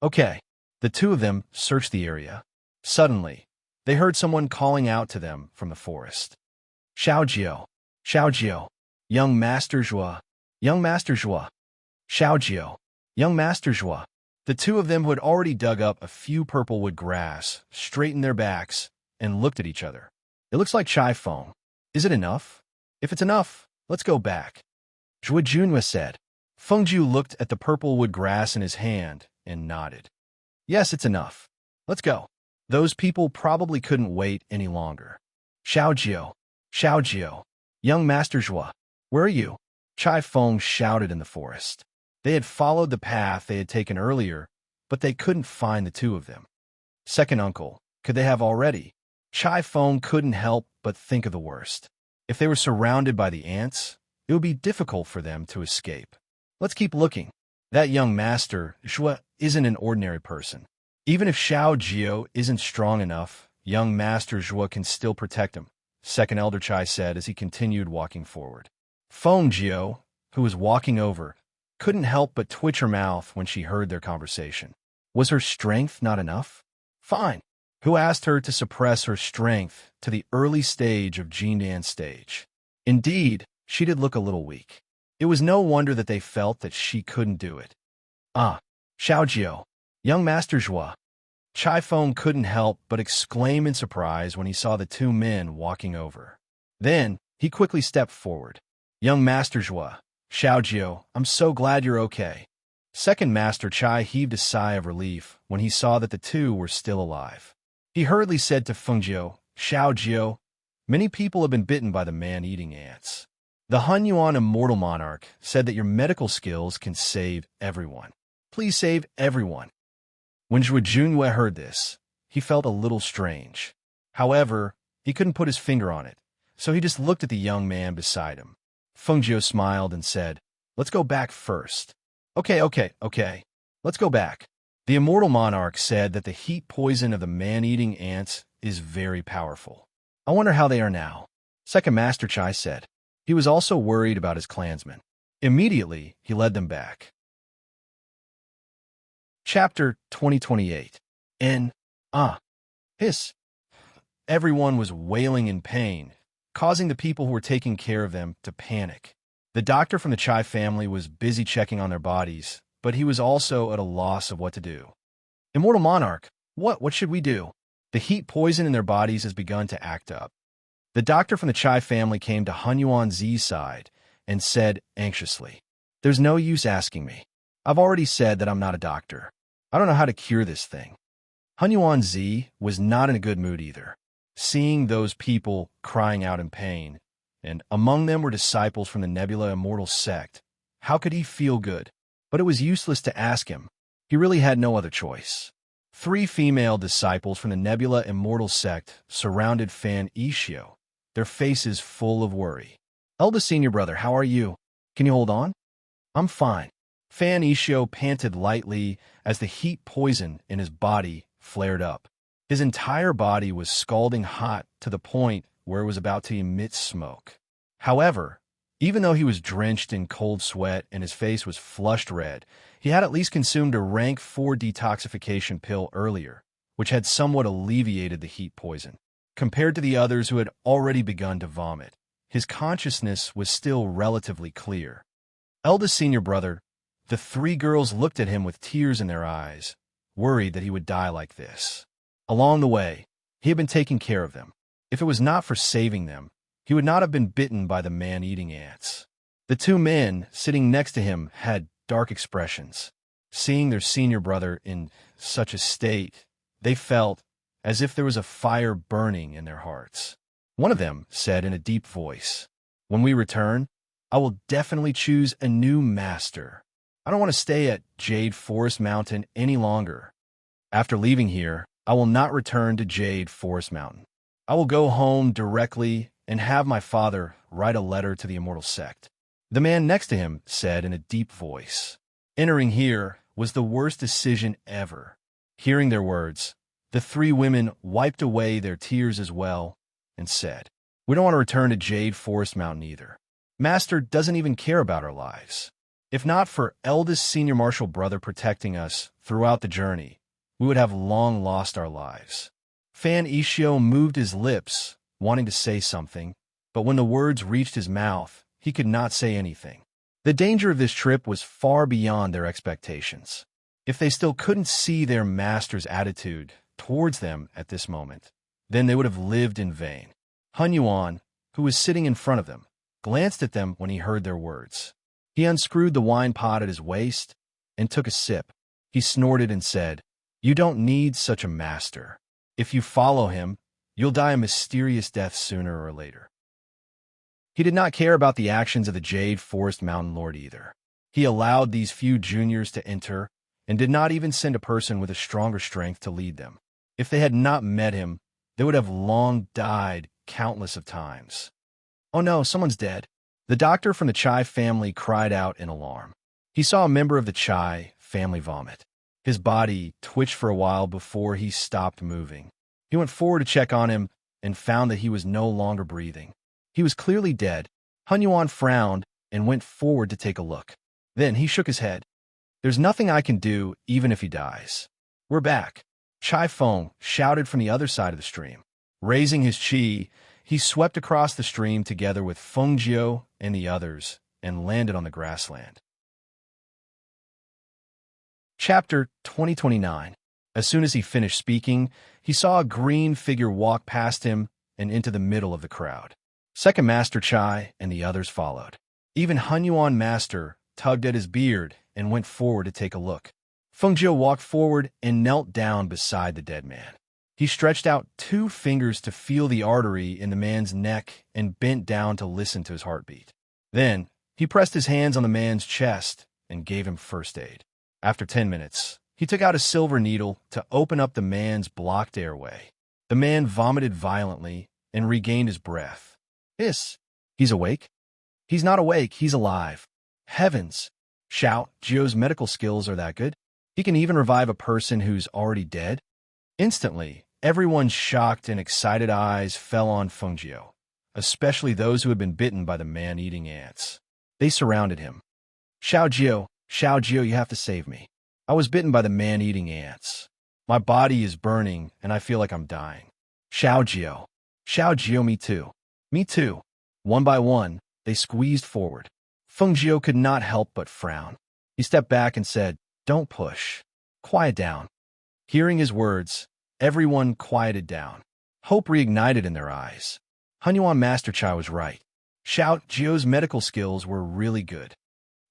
Okay. The two of them searched the area. Suddenly, they heard someone calling out to them from the forest. Xiao Jiao, young Master Zhua, young Master Zhua. Xiao Jiao, young Master Zhua. The two of them who had already dug up a few purple wood grass straightened their backs and looked at each other. It looks like Chai Feng. Is it enough? If it's enough, let's go back. Zhuijunhua said. Feng Jiu looked at the purple wood grass in his hand and nodded. Yes, it's enough. Let's go. Those people probably couldn't wait any longer. Xiao Jiao, young Master Zhua, where are you? Chai Feng shouted in the forest. They had followed the path they had taken earlier, but they couldn't find the two of them. Second uncle, could they have already? Chai Feng couldn't help but think of the worst. If they were surrounded by the ants, it would be difficult for them to escape. Let's keep looking. That young Master Zhua isn't an ordinary person. Even if Xiao Jiao isn't strong enough, young Master Zhua can still protect him, Second Elder Chai said as he continued walking forward. Feng Jiao, who was walking over, couldn't help but twitch her mouth when she heard their conversation. Was her strength not enough? Fine. Who asked her to suppress her strength to the early stage of Jindan stage? Indeed, she did look a little weak. It was no wonder that they felt that she couldn't do it. Xiao Jiao, young Master Zhua. Chai Feng couldn't help but exclaim in surprise when he saw the two men walking over. Then, he quickly stepped forward. Young Master Zhua, Xiao Jiao, I'm so glad you're okay. Second Master Chai heaved a sigh of relief when he saw that the two were still alive. He hurriedly said to Feng Jiao, Xiao Jiao, many people have been bitten by the man-eating ants. The Hunyuan Immortal Monarch said that your medical skills can save everyone. Please save everyone. When Zhuijunhua heard this, he felt a little strange. However, he couldn't put his finger on it, so he just looked at the young man beside him. Feng Jiao smiled and said, Let's go back first. Okay. Let's go back. The Immortal Monarch said that the heat poison of the man-eating ants is very powerful. I wonder how they are now. Second Master Chai said. He was also worried about his clansmen. Immediately, he led them back. Chapter 2028. Hiss. Everyone was wailing in pain, causing the people who were taking care of them to panic. The doctor from the Chai family was busy checking on their bodies, but he was also at a loss of what to do. Immortal Monarch, what should we do? The heat poison in their bodies has begun to act up. The doctor from the Chai family came to Hunyuan Zi's side and said anxiously, There's no use asking me. I've already said that I'm not a doctor. I don't know how to cure this thing. Hunyuan Zi was not in a good mood either. Seeing those people crying out in pain, and among them were disciples from the Nebula Immortal sect, how could he feel good? But it was useless to ask him. He really had no other choice. 3 female disciples from the Nebula Immortal sect surrounded Fan Ishio, their faces full of worry. Eldest senior brother, how are you? Can you hold on? I'm fine. Fan Ishio panted lightly as the heat poison in his body flared up. His entire body was scalding hot to the point where it was about to emit smoke. However, even though he was drenched in cold sweat and his face was flushed red, he had at least consumed a rank 4 detoxification pill earlier, which had somewhat alleviated the heat poison. Compared to the others who had already begun to vomit, his consciousness was still relatively clear. Eldest senior brother, the 3 girls looked at him with tears in their eyes, worried that he would die like this. Along the way, he had been taking care of them. If it was not for saving them, he would not have been bitten by the man-eating ants. The 2 men sitting next to him had dark expressions. Seeing their senior brother in such a state, they felt as if there was a fire burning in their hearts. One of them said in a deep voice, When we return, I will definitely choose a new master. I don't want to stay at Jade Forest Mountain any longer. After leaving here, I will not return to Jade Forest Mountain. I will go home directly and have my father write a letter to the immortal sect." The man next to him said in a deep voice. Entering here was the worst decision ever. Hearing their words, the three women wiped away their tears as well and said, "We don't want to return to Jade Forest Mountain either. Master doesn't even care about our lives. If not for eldest senior marshal brother protecting us throughout the journey, we would have long lost our lives." Fan Ishio moved his lips, wanting to say something, but when the words reached his mouth, he could not say anything. The danger of this trip was far beyond their expectations. If they still couldn't see their master's attitude towards them at this moment, then they would have lived in vain. Hun Yuan, who was sitting in front of them, glanced at them when he heard their words. He unscrewed the wine pot at his waist and took a sip. He snorted and said, "You don't need such a master. If you follow him, you'll die a mysterious death sooner or later." He did not care about the actions of the Jade Forest Mountain Lord either. He allowed these few juniors to enter and did not even send a person with a stronger strength to lead them. If they had not met him, they would have long died countless of times. "Oh no, someone's dead." The doctor from the Chai family cried out in alarm. He saw a member of the Chai family vomit. His body twitched for a while before he stopped moving. He went forward to check on him and found that he was no longer breathing. He was clearly dead. Hun Yuan frowned and went forward to take a look. Then he shook his head. "There's nothing I can do, even if he dies." "We're back," Chai Feng shouted from the other side of the stream. Raising his chi, he swept across the stream together with Feng Jiu and the others and landed on the grassland. Chapter 2029. As soon as he finished speaking, he saw a green figure walk past him and into the middle of the crowd. Second Master Chai and the others followed. Even Hun Yuan Master tugged at his beard and went forward to take a look. Feng Jiu walked forward and knelt down beside the dead man. He stretched out 2 fingers to feel the artery in the man's neck and bent down to listen to his heartbeat. Then, he pressed his hands on the man's chest and gave him first aid. After 10 minutes, he took out a silver needle to open up the man's blocked airway. The man vomited violently and regained his breath. He's awake?" "He's not awake, he's alive." "Heavens!" Shout, Gio's medical skills are that good? He can even revive a person who's already dead? Instantly, everyone's shocked and excited eyes fell on Feng Jiu, especially those who had been bitten by the man-eating ants. They surrounded him. Xiao Jiu, you have to save me. I was bitten by the man-eating ants. My body is burning, and I feel like I'm dying." Xiao Jiu, me too. Me too. One by one, they squeezed forward. Feng Jiu could not help but frown. He stepped back and said, "Don't push. Quiet down." Hearing his words, everyone quieted down. Hope reignited in their eyes. Hun Yuan Master Chai was right. Xiao Jiu's medical skills were really good.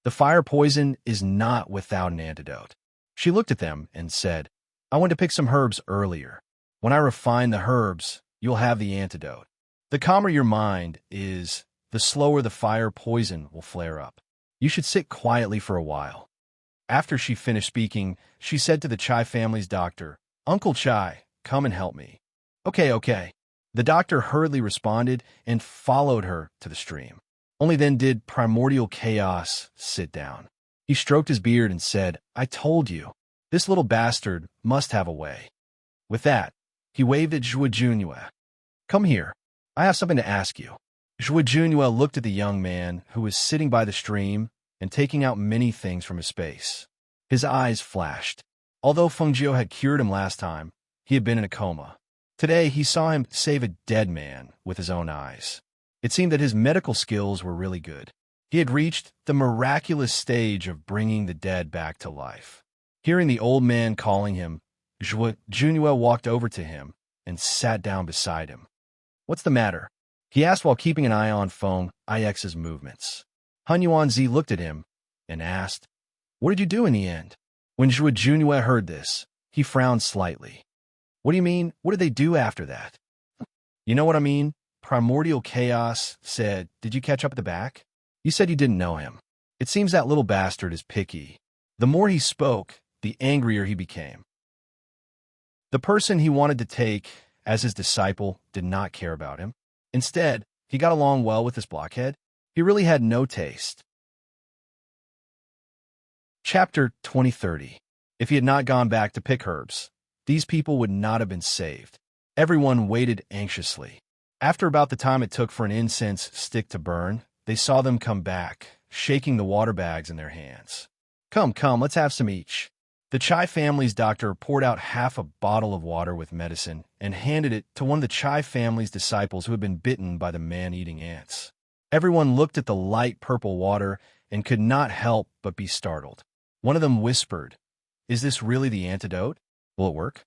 The fire poison is not without an antidote. She looked at them and said, "I went to pick some herbs earlier. When I refine the herbs, you'll have the antidote. The calmer your mind is, the slower the fire poison will flare up. You should sit quietly for a while." After she finished speaking, she said to the Chai family's doctor, "Uncle Chai, come and help me." Okay. The doctor hurriedly responded and followed her to the stream. Only then did Primordial Chaos sit down. He stroked his beard and said, "I told you, this little bastard must have a way." With that, he waved at Zhuo Junue. "Come here. I have something to ask you." Zhuo Junue looked at the young man who was sitting by the stream and taking out many things from his space. His eyes flashed. Although Feng Jiu had cured him last time, he had been in a coma. Today, he saw him save a dead man with his own eyes. It seemed that his medical skills were really good. He had reached the miraculous stage of bringing the dead back to life. Hearing the old man calling him, Zhuo Junue walked over to him and sat down beside him. "What's the matter?" he asked while keeping an eye on Feng Ix's movements. Hun Yuanzi looked at him and asked, "What did you do in the end?" When Zhuo Junue heard this, he frowned slightly. "What do you mean? What did they do after that?" "You know what I mean?" Primordial Chaos said, "Did you catch up at the back? You said you didn't know him. It seems that little bastard is picky." The more he spoke, the angrier he became. The person he wanted to take as his disciple did not care about him. Instead, He got along well with this blockhead. He really had no taste. Chapter 2030. If he had not gone back to pick herbs, these people would not have been saved. Everyone waited anxiously. After about the time it took for an incense stick to burn, they saw them come back, shaking the water bags in their hands. Come, let's have some each. The Chai family's doctor poured out half a bottle of water with medicine and handed it to one of the Chai family's disciples who had been bitten by the man-eating ants. Everyone looked at the light purple water and could not help but be startled. One of them whispered, "Is this really the antidote? Will it work?"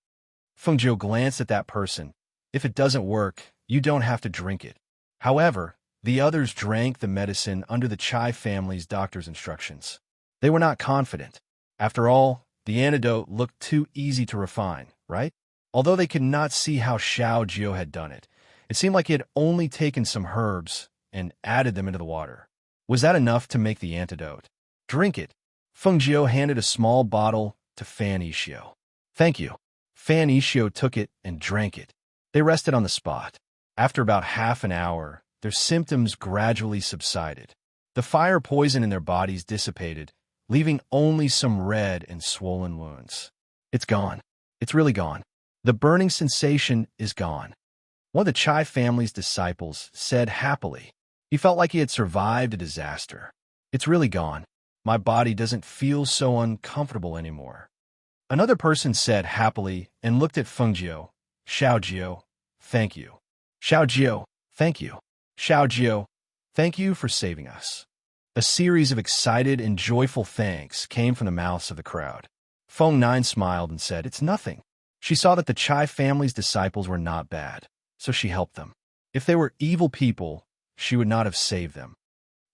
Feng Jiu glanced at that person. If it doesn't work, you don't have to drink it. However, the others drank the medicine under the Chai family's doctor's instructions. They were not confident. After all, the antidote looked too easy to refine, right? Although they could not see how Xiao Jiu had done it, it seemed like he had only taken some herbs and added them into the water. Was that enough to make the antidote? Drink it. Feng Jiu handed a small bottle to Fan Yixio. Thank you. Fan Yixio took it and drank it. They rested on the spot. After about half an hour, their symptoms gradually subsided. The fire poison in their bodies dissipated, leaving only some red and swollen wounds. It's gone. It's really gone. The burning sensation is gone. One of the Chai family's disciples said happily. He felt like he had survived a disaster. It's really gone. My body doesn't feel so uncomfortable anymore. Another person said happily and looked at Feng Jiu. Xiao Jiu, thank you. Xiao Jiu, thank you. Xiao Jiu, thank you for saving us. A series of excited and joyful thanks came from the mouths of the crowd. Feng Nine smiled and said, "It's nothing." She saw that the Chai family's disciples were not bad, so she helped them. If they were evil people, she would not have saved them.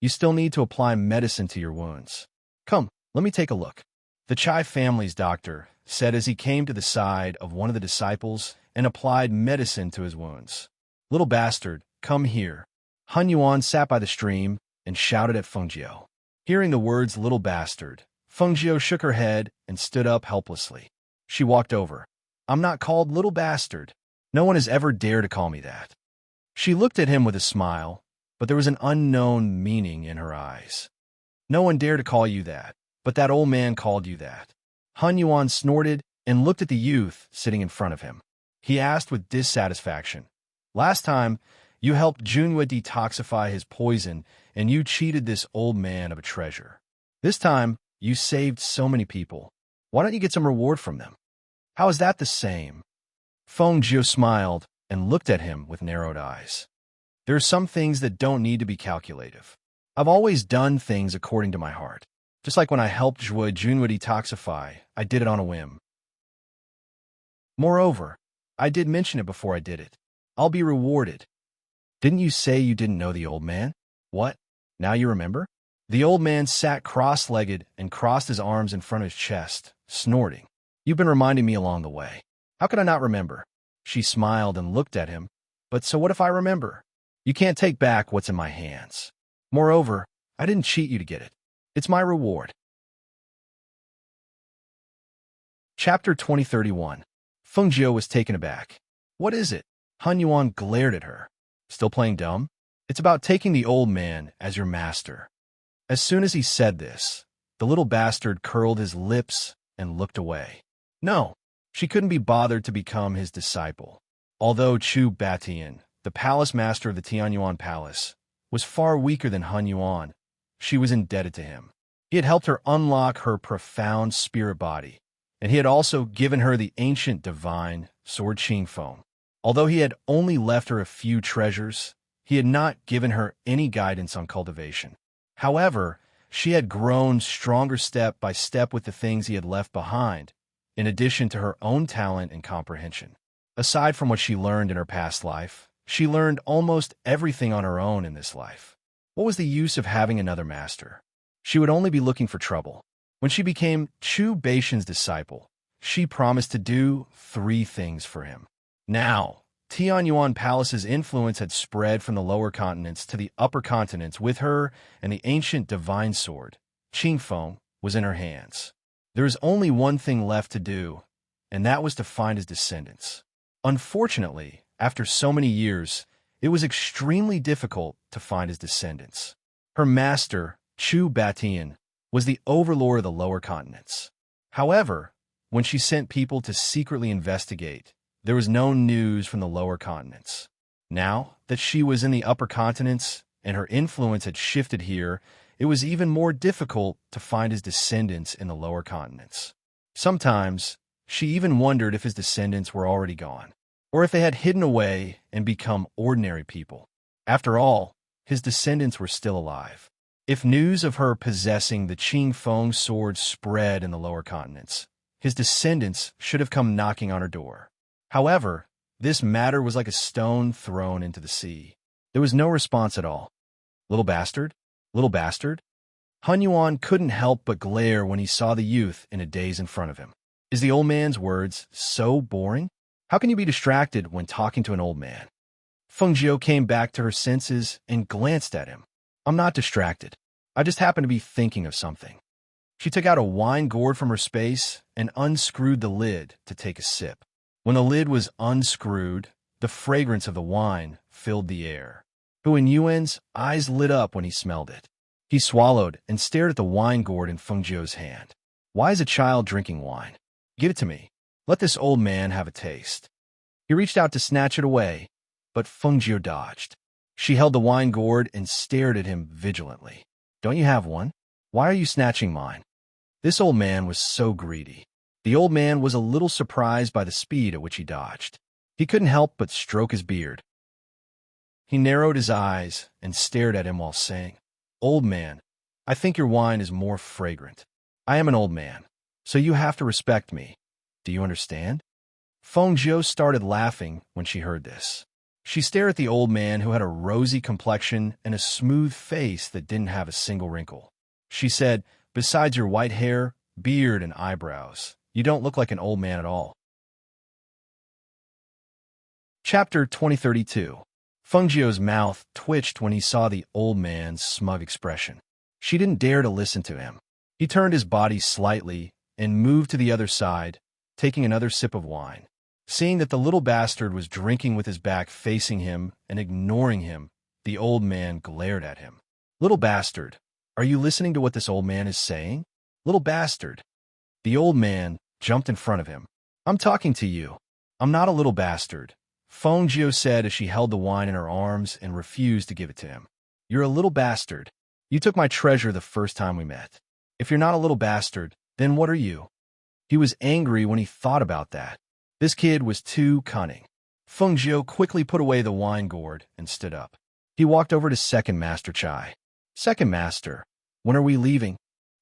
You still need to apply medicine to your wounds. Come, let me take a look. The Chai family's doctor said as he came to the side of one of the disciples and applied medicine to his wounds. Little bastard, come here. Han Yuan sat by the stream and shouted at Feng Jiu. Hearing the words little bastard, Feng Jiu shook her head and stood up helplessly. She walked over. I'm not called little bastard. No one has ever dared to call me that. She looked at him with a smile, but there was an unknown meaning in her eyes. No one dared to call you that, but that old man called you that. Han Yuan snorted and looked at the youth sitting in front of him. He asked with dissatisfaction, Last time, you helped Junhua detoxify his poison, and you cheated this old man of a treasure. This time, you saved so many people. Why don't you get some reward from them? How is that the same? Feng Jiu smiled and looked at him with narrowed eyes. There are some things that don't need to be calculative. I've always done things according to my heart. Just like when I helped Junhua detoxify, I did it on a whim. Moreover, I did mention it before I did it. I'll be rewarded. Didn't you say you didn't know the old man? What? Now you remember? The old man sat cross-legged and crossed his arms in front of his chest, snorting. You've been reminding me along the way. How could I not remember? She smiled and looked at him. But so what if I remember? You can't take back what's in my hands. Moreover, I didn't cheat you to get it. It's my reward. Chapter 2031. Feng Jiu was taken aback. What is it? Han Yuan glared at her. Still playing dumb? It's about taking the old man as your master. As soon as he said this, the little bastard curled his lips and looked away. No, she couldn't be bothered to become his disciple. Although Chu Batian, the palace master of the Tianyuan Palace, was far weaker than Han Yuan, she was indebted to him. He had helped her unlock her profound spirit body, and he had also given her the ancient divine sword Qingfeng. Although he had only left her a few treasures, he had not given her any guidance on cultivation. However, she had grown stronger step by step with the things he had left behind, in addition to her own talent and comprehension. Aside from what she learned in her past life, she learned almost everything on her own in this life. What was the use of having another master? She would only be looking for trouble. When she became Chu Baishan's disciple, she promised to do 3 things for him. Now, Tianyuan Palace's influence had spread from the lower continents to the upper continents with her, and the ancient divine sword, Qingfeng, was in her hands. There was only one thing left to do, and that was to find his descendants. Unfortunately, after so many years, it was extremely difficult to find his descendants. Her master, Chu Batian, was the overlord of the lower continents. However, when she sent people to secretly investigate, there was no news from the lower continents. Now that she was in the upper continents and her influence had shifted here, it was even more difficult to find his descendants in the lower continents. Sometimes, she even wondered if his descendants were already gone, or if they had hidden away and become ordinary people. After all, his descendants were still alive. If news of her possessing the Qing Feng sword spread in the lower continents, his descendants should have come knocking on her door. However, this matter was like a stone thrown into the sea. There was no response at all. Little bastard? Little bastard? Hun Yuan couldn't help but glare when he saw the youth in a daze in front of him. Is the old man's words so boring? How can you be distracted when talking to an old man? Feng Jiu came back to her senses and glanced at him. I'm not distracted. I just happen to be thinking of something. She took out a wine gourd from her space and unscrewed the lid to take a sip. When the lid was unscrewed, the fragrance of the wine filled the air. Hu Yuan's eyes lit up when he smelled it. He swallowed and stared at the wine gourd in Feng Jiu's hand. Why is a child drinking wine? Give it to me. Let this old man have a taste. He reached out to snatch it away, but Feng Jiu dodged. She held the wine gourd and stared at him vigilantly. Don't you have one? Why are you snatching mine? This old man was so greedy. The old man was a little surprised by the speed at which he dodged. He couldn't help but stroke his beard. He narrowed his eyes and stared at him while saying, Old man, I think your wine is more fragrant. I am an old man, so you have to respect me. Do you understand? Feng Jiu started laughing when she heard this. She stared at the old man who had a rosy complexion and a smooth face that didn't have a single wrinkle. She said, Besides your white hair, beard, and eyebrows, you don't look like an old man at all. Chapter 2032. Feng Jiu's mouth twitched when he saw the old man's smug expression. She didn't dare to listen to him. He turned his body slightly and moved to the other side, taking another sip of wine. Seeing that the little bastard was drinking with his back facing him and ignoring him, the old man glared at him. Little bastard, are you listening to what this old man is saying? Little bastard. The old man jumped in front of him. I'm talking to you. I'm not a little bastard, Feng Jiu said as she held the wine in her arms and refused to give it to him. You're a little bastard. You took my treasure the first time we met. If you're not a little bastard, then what are you? He was angry when he thought about that. This kid was too cunning. Feng Jiu quickly put away the wine gourd and stood up. He walked over to Second Master Chai. Second Master, when are we leaving?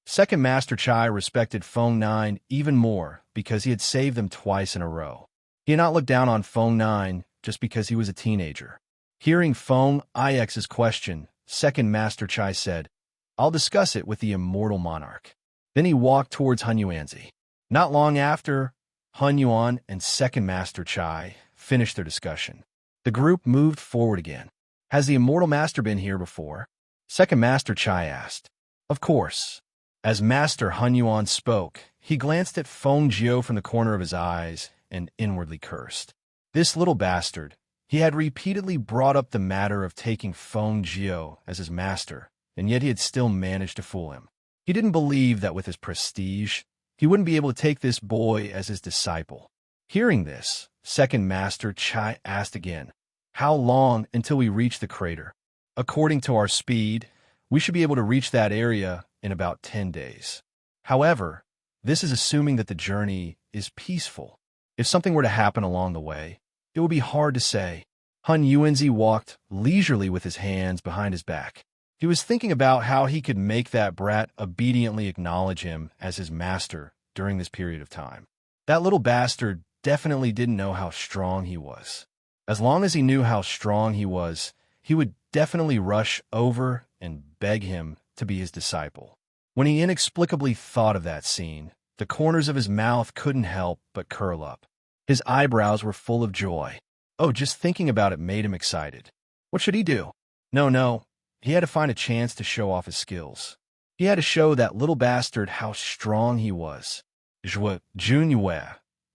Second Master Chai respected Feng Nine even more because he had saved them twice in a row. He had not looked down on Feng Nine just because he was a teenager. Hearing Feng Ix's question, Second Master Chai said, I'll discuss it with the immortal monarch. Then he walked towards Hun Yuanzi. Not long after, Hun Yuan and Second Master Chai finished their discussion. The group moved forward again. Has the immortal master been here before? Second Master Chai asked. Of course. As Master Hun Yuan spoke, he glanced at Feng Jiu from the corner of his eyes and inwardly cursed. This little bastard. He had repeatedly brought up the matter of taking Feng Jiu as his master, and yet he had still managed to fool him. He didn't believe that with his prestige, he wouldn't be able to take this boy as his disciple. Hearing this, Second Master Chai asked again, How long until we reach the crater? According to our speed, we should be able to reach that area in about 10 days. However, this is assuming that the journey is peaceful. If something were to happen along the way, it would be hard to say. Hun Yuanzi walked leisurely with his hands behind his back. He was thinking about how he could make that brat obediently acknowledge him as his master during this period of time. That little bastard definitely didn't know how strong he was. As long as he knew how strong he was, he would definitely rush over and beg him to be his disciple. When he inexplicably thought of that scene, the corners of his mouth couldn't help but curl up. His eyebrows were full of joy. Oh, just thinking about it made him excited. What should he do? No. He had to find a chance to show off his skills. He had to show that little bastard how strong he was. Jun Yue,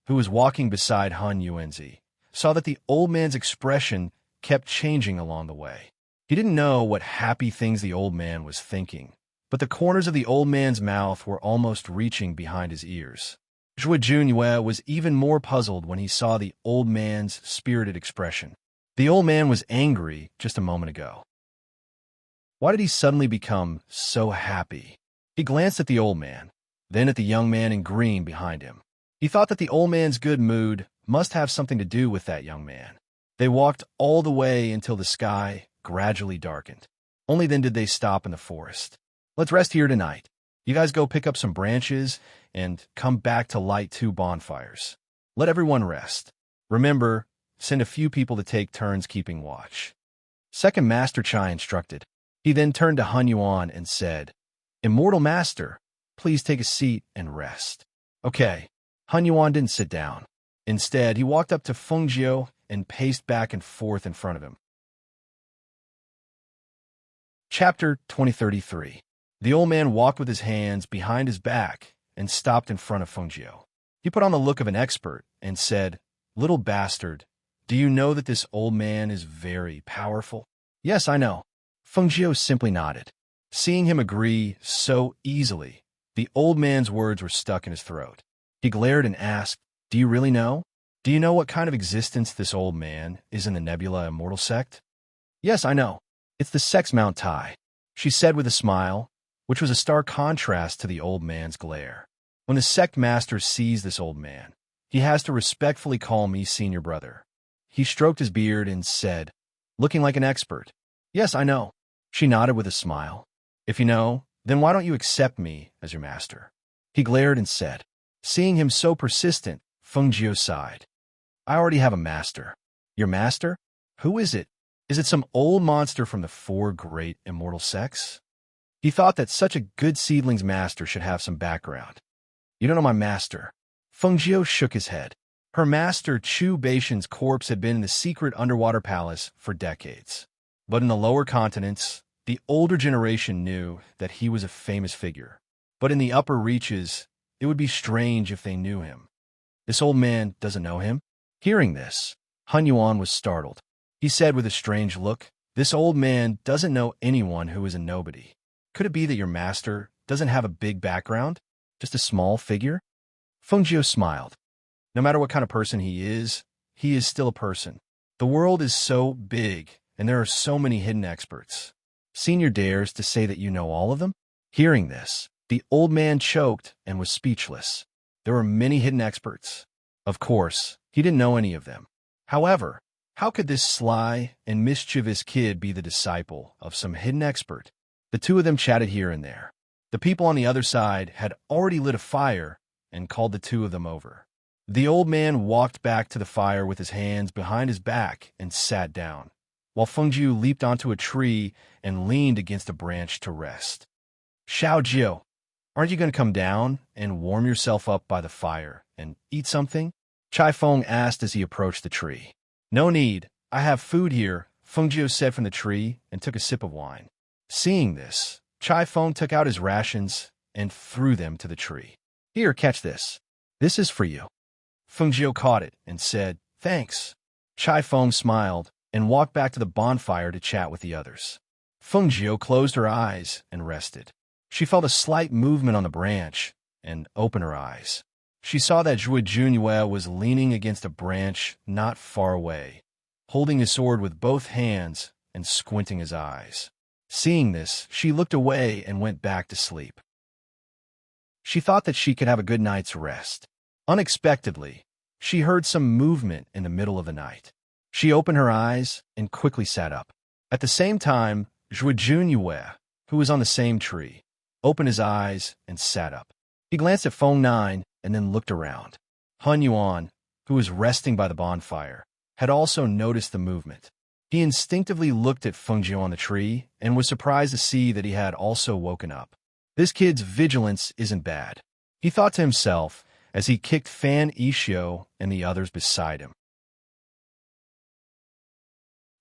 who was walking beside Hun Yuanzi, saw that the old man's expression kept changing along the way. He didn't know what happy things the old man was thinking, but the corners of the old man's mouth were almost reaching behind his ears. Zhuo Junyue was even more puzzled when he saw the old man's spirited expression. The old man was angry just a moment ago. Why did he suddenly become so happy? He glanced at the old man, then at the young man in green behind him. He thought that the old man's good mood must have something to do with that young man. They walked all the way until the sky gradually darkened. Only then did they stop in the forest. Let's rest here tonight. You guys go pick up some branches and come back to light 2 bonfires. Let everyone rest. Remember, send a few people to take turns keeping watch. Second Master Chai instructed. He then turned to Han Yuan and said, Immortal Master, please take a seat and rest. Okay. Han Yuan didn't sit down. Instead, he walked up to Feng Jiu and paced back and forth in front of him. Chapter 2033. The old man walked with his hands behind his back and stopped in front of Feng Jiu. He put on the look of an expert and said, Little bastard, do you know that this old man is very powerful? Yes, I know. Feng Jiu simply nodded. Seeing him agree so easily, the old man's words were stuck in his throat. He glared and asked, Do you really know? Do you know what kind of existence this old man is in the Nebula Immortal Sect? Yes, I know. It's the Sex Mount Tai, she said with a smile, which was a stark contrast to the old man's glare. When the sect master sees this old man, he has to respectfully call me senior brother. He stroked his beard and said, looking like an expert, Yes, I know. She nodded with a smile. If you know, then why don't you accept me as your master? He glared and said. Seeing him so persistent, Feng Jiu sighed. I already have a master. Your master? Who is it? Is it some old monster from the 4 great immortal sects? He thought that such a good seedling's master should have some background. You don't know my master. Feng Jiu shook his head. Her master Chu Baishan's corpse had been in the secret underwater palace for decades. But in the lower continents, the older generation knew that he was a famous figure. But in the upper reaches, it would be strange if they knew him. This old man doesn't know him? Hearing this, Han Yuan was startled. He said with a strange look, This old man doesn't know anyone who is a nobody. Could it be that your master doesn't have a big background? Just a small figure? Feng Jiu smiled. No matter what kind of person he is still a person. The world is so big, and there are so many hidden experts. Senior dares to say that you know all of them? Hearing this, the old man choked and was speechless. There were many hidden experts. Of course, he didn't know any of them. However, how could this sly and mischievous kid be the disciple of some hidden expert? The two of them chatted here and there. The people on the other side had already lit a fire and called the two of them over. The old man walked back to the fire with his hands behind his back and sat down, while Feng Jiu leaped onto a tree and leaned against a branch to rest. Xiao Jiu, aren't you going to come down and warm yourself up by the fire and eat something? Chai Feng asked as he approached the tree. No need. I have food here, Feng Jiu said from the tree and took a sip of wine. Seeing this, Chai Feng took out his rations and threw them to the tree. Here, catch this. This is for you. Feng Jiu caught it and said, Thanks. Chai Feng smiled and walked back to the bonfire to chat with the others. Feng Jiu closed her eyes and rested. She felt a slight movement on the branch and opened her eyes. She saw that Zhuo Junyue was leaning against a branch not far away, holding his sword with both hands and squinting his eyes. Seeing this, she looked away and went back to sleep. She thought that she could have a good night's rest. Unexpectedly, she heard some movement in the middle of the night. She opened her eyes and quickly sat up. At the same time, Zhuo Junyue, who was on the same tree, opened his eyes and sat up. He glanced at Feng Nine and then looked around. Han Yuan, who was resting by the bonfire, had also noticed the movement. He instinctively looked at Feng Jiu on the tree and was surprised to see that he had also woken up. This kid's vigilance isn't bad, he thought to himself as he kicked Fan Ishio and the others beside him.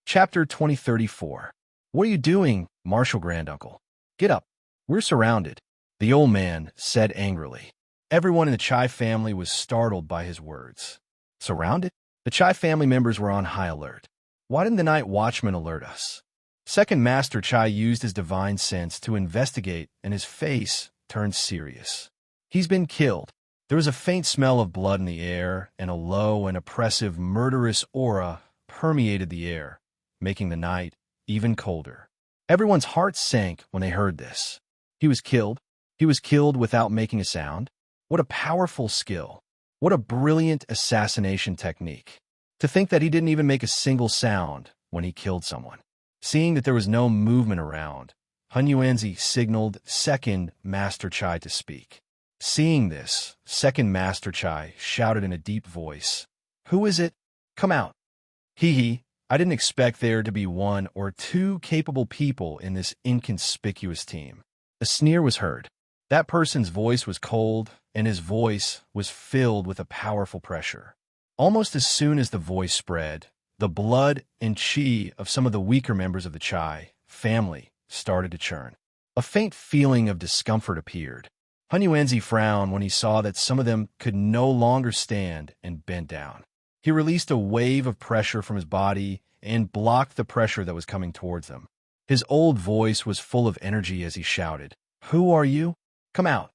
Chapter 2034. What are you doing, Marshal Granduncle? Get up. We're surrounded, the old man said angrily. Everyone in the Chai family was startled by his words. Surrounded? The Chai family members were on high alert. Why didn't the night watchman alert us? Second Master Chai used his divine sense to investigate, and his face turned serious. He's been killed. There was a faint smell of blood in the air, and a low and oppressive murderous aura permeated the air, making the night even colder. Everyone's hearts sank when they heard this. He was killed. He was killed without making a sound. What a powerful skill. What a brilliant assassination technique. To think that he didn't even make a single sound when he killed someone. Seeing that there was no movement around, Hun Yuanzi signaled Second Master Chai to speak. Seeing this, Second Master Chai shouted in a deep voice, "Who is it? Come out." Hee, I didn't expect there to be one or two capable people in this inconspicuous team. A sneer was heard. That person's voice was cold, and his voice was filled with a powerful pressure. Almost as soon as the voice spread, the blood and chi of some of the weaker members of the Chai family started to churn. A faint feeling of discomfort appeared. Hun Yuanzi frowned when he saw that some of them could no longer stand and bent down. He released a wave of pressure from his body and blocked the pressure that was coming towards them. His old voice was full of energy as he shouted, "Who are you? Come out."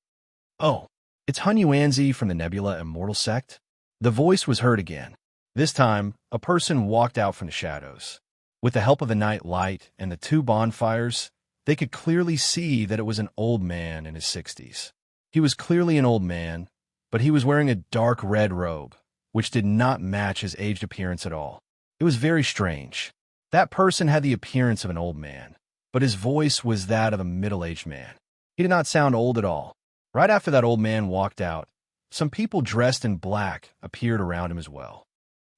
"Oh, it's Hun Yuanzi from the Nebula Immortal Sect." The voice was heard again. This time, a person walked out from the shadows. With the help of the night light and the two bonfires, they could clearly see that it was an old man in his 60s. He was clearly an old man, but he was wearing a dark red robe, which did not match his aged appearance at all. It was very strange. That person had the appearance of an old man, but his voice was that of a middle-aged man. He did not sound old at all. Right after that old man walked out, some people dressed in black appeared around him as well.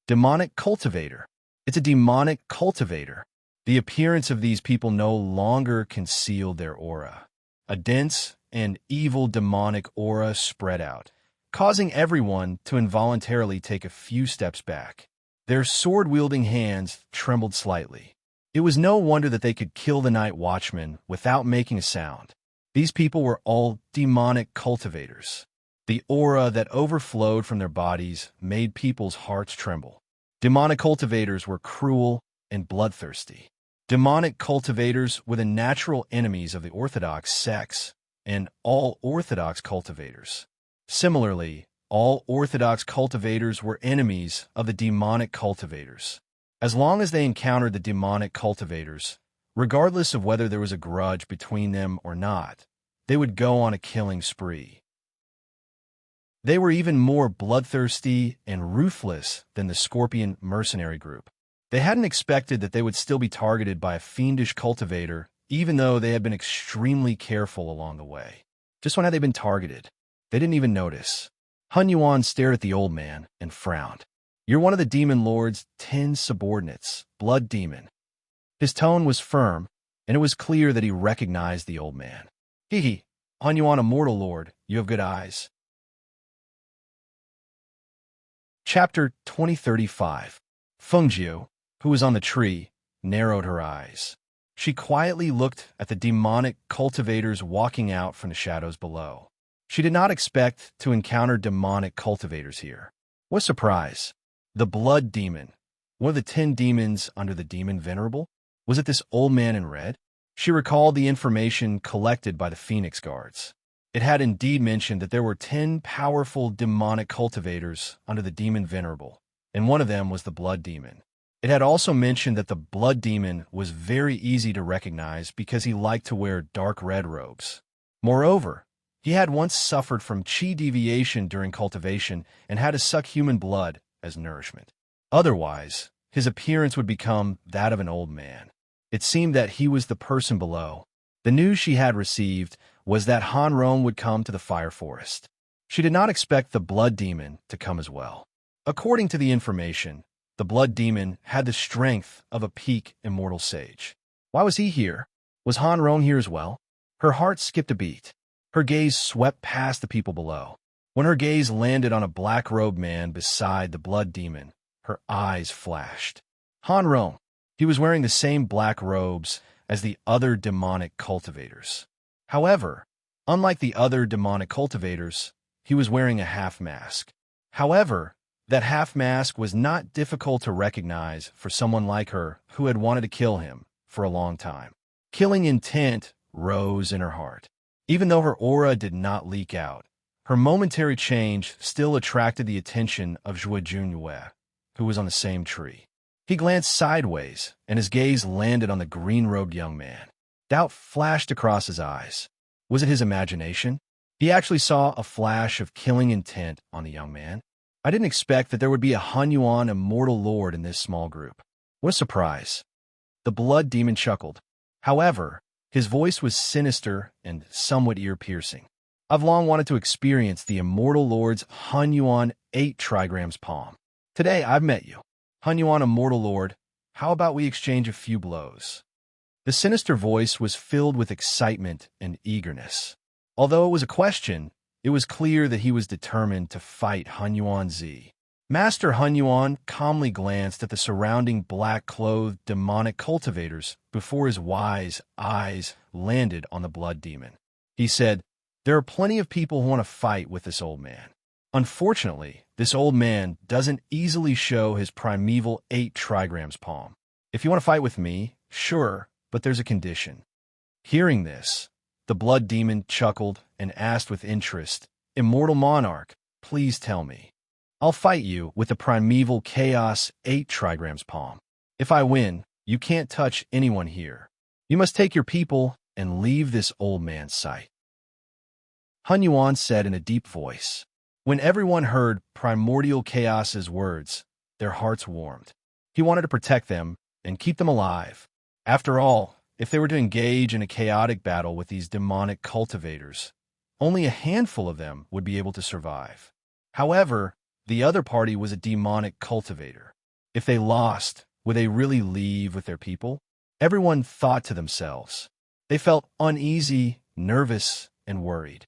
Demonic cultivator. It's a demonic cultivator. The appearance of these people no longer concealed their aura. A dense and evil demonic aura spread out, causing everyone to involuntarily take a few steps back. Their sword-wielding hands trembled slightly. It was no wonder that they could kill the night watchman without making a sound. These people were all demonic cultivators. The aura that overflowed from their bodies made people's hearts tremble. Demonic cultivators were cruel and bloodthirsty. Demonic cultivators were the natural enemies of the Orthodox sects and all Orthodox cultivators. Similarly, all Orthodox cultivators were enemies of the demonic cultivators. As long as they encountered the demonic cultivators, regardless of whether there was a grudge between them or not, they would go on a killing spree. They were even more bloodthirsty and ruthless than the Scorpion mercenary group. They hadn't expected that they would still be targeted by a fiendish cultivator, even though they had been extremely careful along the way. Just when had they been targeted? They didn't even notice. Hun Yuan stared at the old man and frowned. "You're one of the Demon Lord's 10 subordinates, Blood Demon." His tone was firm, and it was clear that he recognized the old man. "Hee, Hun Yuan, Immortal Lord, you have good eyes." Chapter 2035. Fengjiu, who was on the tree, narrowed her eyes. She quietly looked at the demonic cultivators walking out from the shadows below. She did not expect to encounter demonic cultivators here. What surprise! The Blood Demon, one of the 10 demons under the Demon Venerable? Was it this old man in red? She recalled the information collected by the Phoenix Guards. It had indeed mentioned that there were 10 powerful demonic cultivators under the Demon Venerable, and one of them was the Blood Demon. It had also mentioned that the Blood Demon was very easy to recognize because he liked to wear dark red robes. Moreover, he had once suffered from chi deviation during cultivation and had to suck human blood as nourishment. Otherwise, his appearance would become that of an old man. It seemed that he was the person below. The news she had received was that Han Rong would come to the Fire Forest. She did not expect the Blood Demon to come as well. According to the information, the Blood Demon had the strength of a peak immortal sage. Why was he here? Was Han Rong here as well? Her heart skipped a beat. Her gaze swept past the people below. When her gaze landed on a black-robed man beside the Blood Demon, her eyes flashed. Han Rong. He was wearing the same black robes as the other demonic cultivators. However, unlike the other demonic cultivators, he was wearing a half mask. However, That half-mask was not difficult to recognize for someone like her who had wanted to kill him for a long time. Killing intent rose in her heart. Even though her aura did not leak out, her momentary change still attracted the attention of Zhuo Junyue, who was on the same tree. He glanced sideways, and his gaze landed on the green-robed young man. Doubt flashed across his eyes. Was it his imagination? He actually saw a flash of killing intent on the young man. I didn't expect that there would be a Han Yuan immortal lord in this small group. What a surprise. The blood demon chuckled. However, his voice was sinister and somewhat ear-piercing. I've long wanted to experience the immortal lord's Han Yuan 8 trigrams palm. Today, I've met you. Han Yuan immortal lord, how about we exchange a few blows? The sinister voice was filled with excitement and eagerness. Although it was a question, it was clear that he was determined to fight Han Yuan Z. Master Han Yuan calmly glanced at the surrounding black-clothed demonic cultivators before his wise eyes landed on the blood demon. He said, "There are plenty of people who want to fight with this old man. Unfortunately, this old man doesn't easily show his primeval 8 trigrams palm. If you want to fight with me, sure, but there's a condition." Hearing this, the blood demon chuckled and asked with interest, "Immortal monarch, please tell me. I'll fight you with the primeval chaos 8 trigrams palm. If I win, you can't touch anyone here. You must take your people and leave this old man's sight." Han Yuan said in a deep voice. When everyone heard Primordial Chaos's words, their hearts warmed. He wanted to protect them and keep them alive. After all, if they were to engage in a chaotic battle with these demonic cultivators, only a handful of them would be able to survive. However, the other party was a demonic cultivator. If they lost, would they really leave with their people? Everyone thought to themselves. They felt uneasy, nervous, and worried.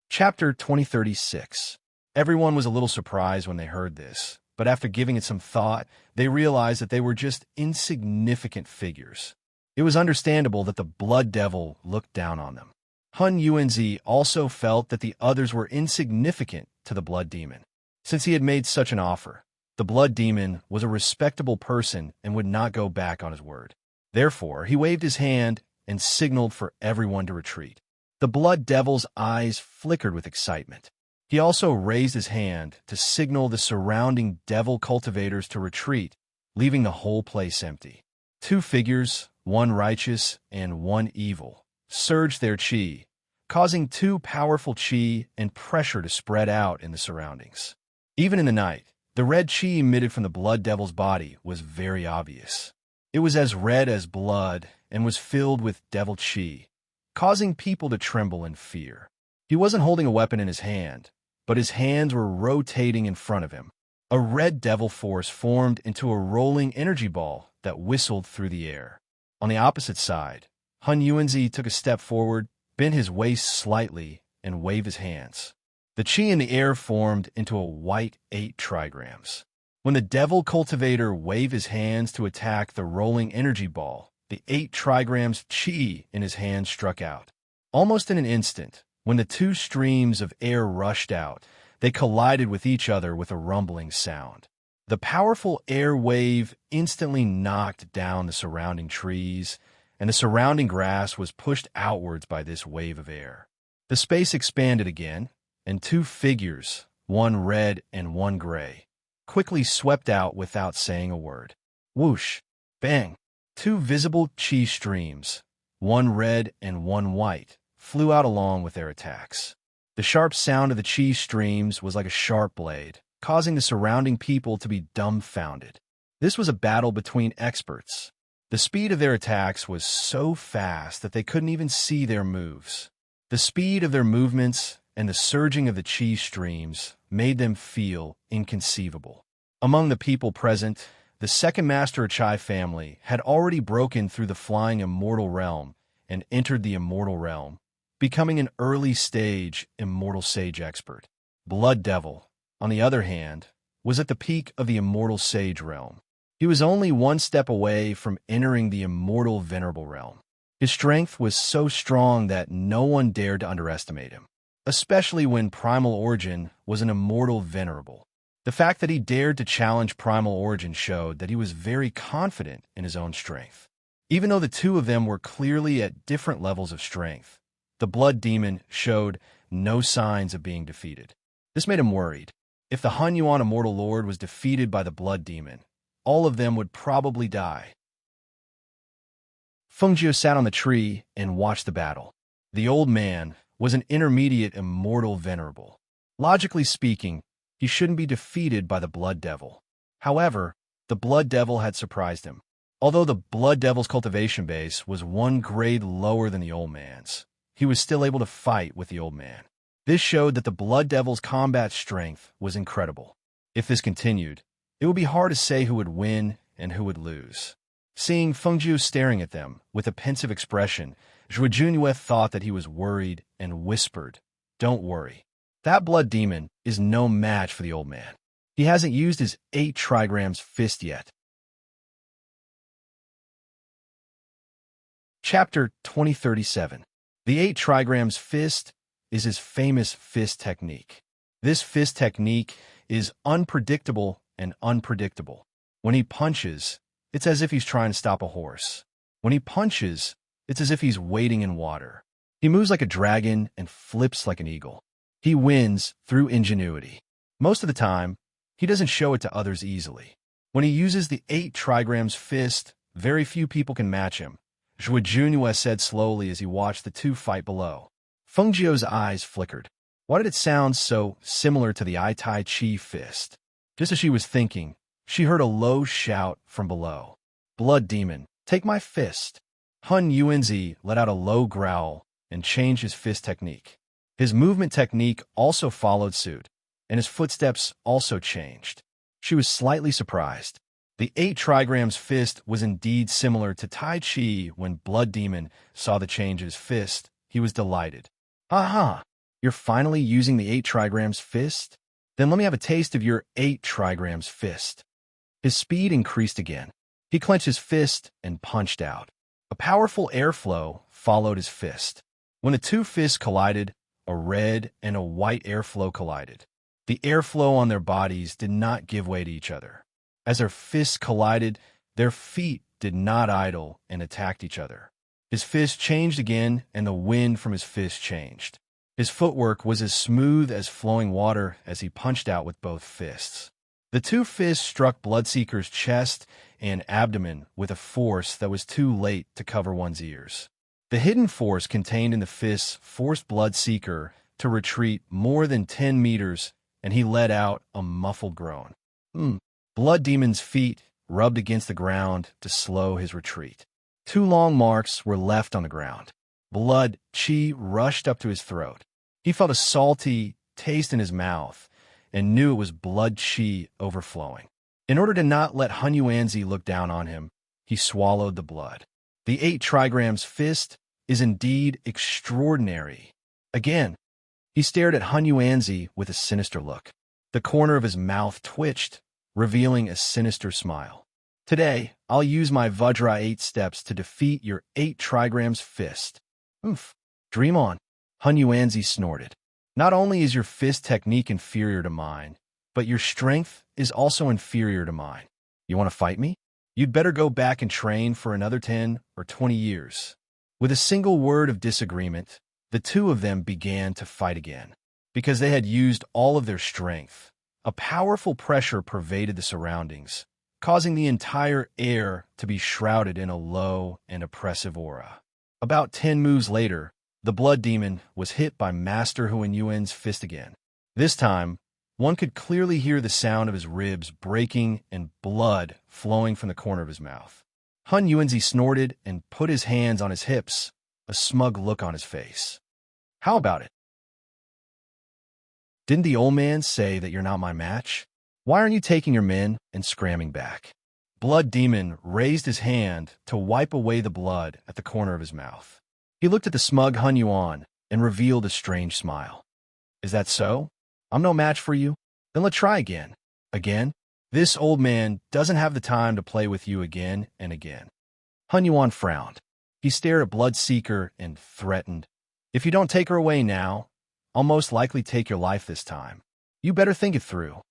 Chapter 2036. Everyone was a little surprised when they heard this, but after giving it some thought, they realized that they were just insignificant figures. It was understandable that the blood devil looked down on them. Han Yuanzi also felt that the others were insignificant to the blood demon. Since he had made such an offer, the blood demon was a respectable person and would not go back on his word. Therefore, he waved his hand and signaled for everyone to retreat. The blood devil's eyes flickered with excitement. He also raised his hand to signal the surrounding devil cultivators to retreat, leaving the whole place empty. 2 figures, one righteous and one evil, surged their chi, causing 2 powerful chi and pressure to spread out in the surroundings. Even in the night, the red chi emitted from the blood devil's body was very obvious. It was as red as blood and was filled with devil chi, causing people to tremble in fear. He wasn't holding a weapon in his hand, but his hands were rotating in front of him. A red devil force formed into a rolling energy ball that whistled through the air. On the opposite side, Han Yuanzi took a step forward, bent his waist slightly, and waved his hands. The chi in the air formed into a white 8 trigrams. When the devil cultivator waved his hands to attack the rolling energy ball, the 8 trigrams chi in his hand struck out. Almost in an instant, when the 2 streams of air rushed out, they collided with each other with a rumbling sound. The powerful air wave instantly knocked down the surrounding trees, and the surrounding grass was pushed outwards by this wave of air. The space expanded again, and 2 figures, one red and one gray, quickly swept out without saying a word. Whoosh! Bang! 2 visible chi streams, one red and one white, flew out along with their attacks. The sharp sound of the chi streams was like a sharp blade, causing the surrounding people to be dumbfounded. This was a battle between experts. The speed of their attacks was so fast that they couldn't even see their moves. The speed of their movements and the surging of the chi streams made them feel inconceivable. Among the people present, the second Master Achai family had already broken through the flying immortal realm and entered the immortal realm, becoming an early-stage immortal sage expert. Blood Devil, on the other hand, was at the peak of the immortal sage realm. He was only 1 step away from entering the immortal venerable realm. His strength was so strong that no one dared to underestimate him. especially when Primal Origin was an immortal venerable. The fact that he dared to challenge Primal Origin showed that he was very confident in his own strength. Even though the two of them were clearly at different levels of strength, the Blood Demon showed no signs of being defeated. This made him worried. If the Han Yuan Immortal Lord was defeated by the Blood Demon, all of them would probably die. Feng Jiu sat on the tree and watched the battle. The old man was an intermediate immortal venerable. Logically speaking, he shouldn't be defeated by the Blood Devil. However, the Blood Devil had surprised him. Although the Blood Devil's cultivation base was one grade lower than the old man's, he was still able to fight with the old man. This showed that the Blood Devil's combat strength was incredible. If this continued, it would be hard to say who would win and who would lose. Seeing Feng Jiu staring at them with a pensive expression, Zhuo Junyue thought that he was worried and whispered, "Don't worry. That Blood Demon is no match for the old man. He hasn't used his 8 trigrams fist yet." Chapter 2037. The 8 trigrams fist is his famous fist technique. This fist technique is unpredictable and unpredictable. When he punches, it's as if he's trying to stop a horse. When he punches, it's as if he's wading in water. He moves like a dragon and flips like an eagle. He wins through ingenuity. Most of the time, he doesn't show it to others easily. When he uses the 8 trigrams fist, very few people can match him, Zhuo Junyue said slowly as he watched the two fight below. Feng Jiu's eyes flickered. Why did it sound so similar to the I Tai Chi fist? Just as she was thinking, she heard a low shout from below. "Blood Demon, take my fist." Han Yuanzi let out a low growl and changed his fist technique. His movement technique also followed suit, and his footsteps also changed. She was slightly surprised. The 8 trigrams fist was indeed similar to Tai Chi. When Blood Demon saw the change in his fist, he was delighted. "Aha! You're finally using the 8 trigrams fist? Then let me have a taste of your 8 trigrams fist." His speed increased again. He clenched his fist and punched out. A powerful airflow followed his fist. When the two fists collided, a red and a white airflow collided. The airflow on their bodies did not give way to each other. As their fists collided, their feet did not idle and attacked each other. His fist changed again, and the wind from his fist changed. His footwork was as smooth as flowing water as he punched out with both fists. The two fists struck Bloodseeker's chest and abdomen with a force that was too late to cover one's ears. The hidden force contained in the fists forced Bloodseeker to retreat more than 10 meters, and he let out a muffled groan. Blood Demon's feet rubbed against the ground to slow his retreat. 2 long marks were left on the ground. Blood chi rushed up to his throat. He felt a salty taste in his mouth and knew it was blood chi overflowing. In order to not let Han Yuanzi look down on him, he swallowed the blood. The 8 trigrams fist is indeed extraordinary. Again, he stared at Han Yuanzi with a sinister look. The corner of his mouth twitched, revealing a sinister smile. "Today, I'll use my Vajra 8 steps to defeat your 8 trigrams fist." Dream on, Han Yuanzi snorted. "Not only is your fist technique inferior to mine, but your strength is also inferior to mine. You want to fight me? You'd better go back and train for another 10 or 20 years. With a single word of disagreement, the two of them began to fight again. Because they had used all of their strength, a powerful pressure pervaded the surroundings, causing the entire air to be shrouded in a low and oppressive aura. About 10 moves later, the Blood Demon was hit by Master Huan Yuan's fist again. This time, one could clearly hear the sound of his ribs breaking and blood flowing from the corner of his mouth. Han Yuanzi snorted and put his hands on his hips, a smug look on his face. "How about it? Didn't the old man say that you're not my match? Why aren't you taking your men and scramming back?" Blood Demon raised his hand to wipe away the blood at the corner of his mouth. He looked at the smug Han Yuan and revealed a strange smile. "Is that so? I'm no match for you? Then let's try again." "Again? This old man doesn't have the time to play with you again and again." Han Yuan frowned. He stared at Bloodseeker and threatened, "If you don't take her away now, I'll most likely take your life this time. You better think it through.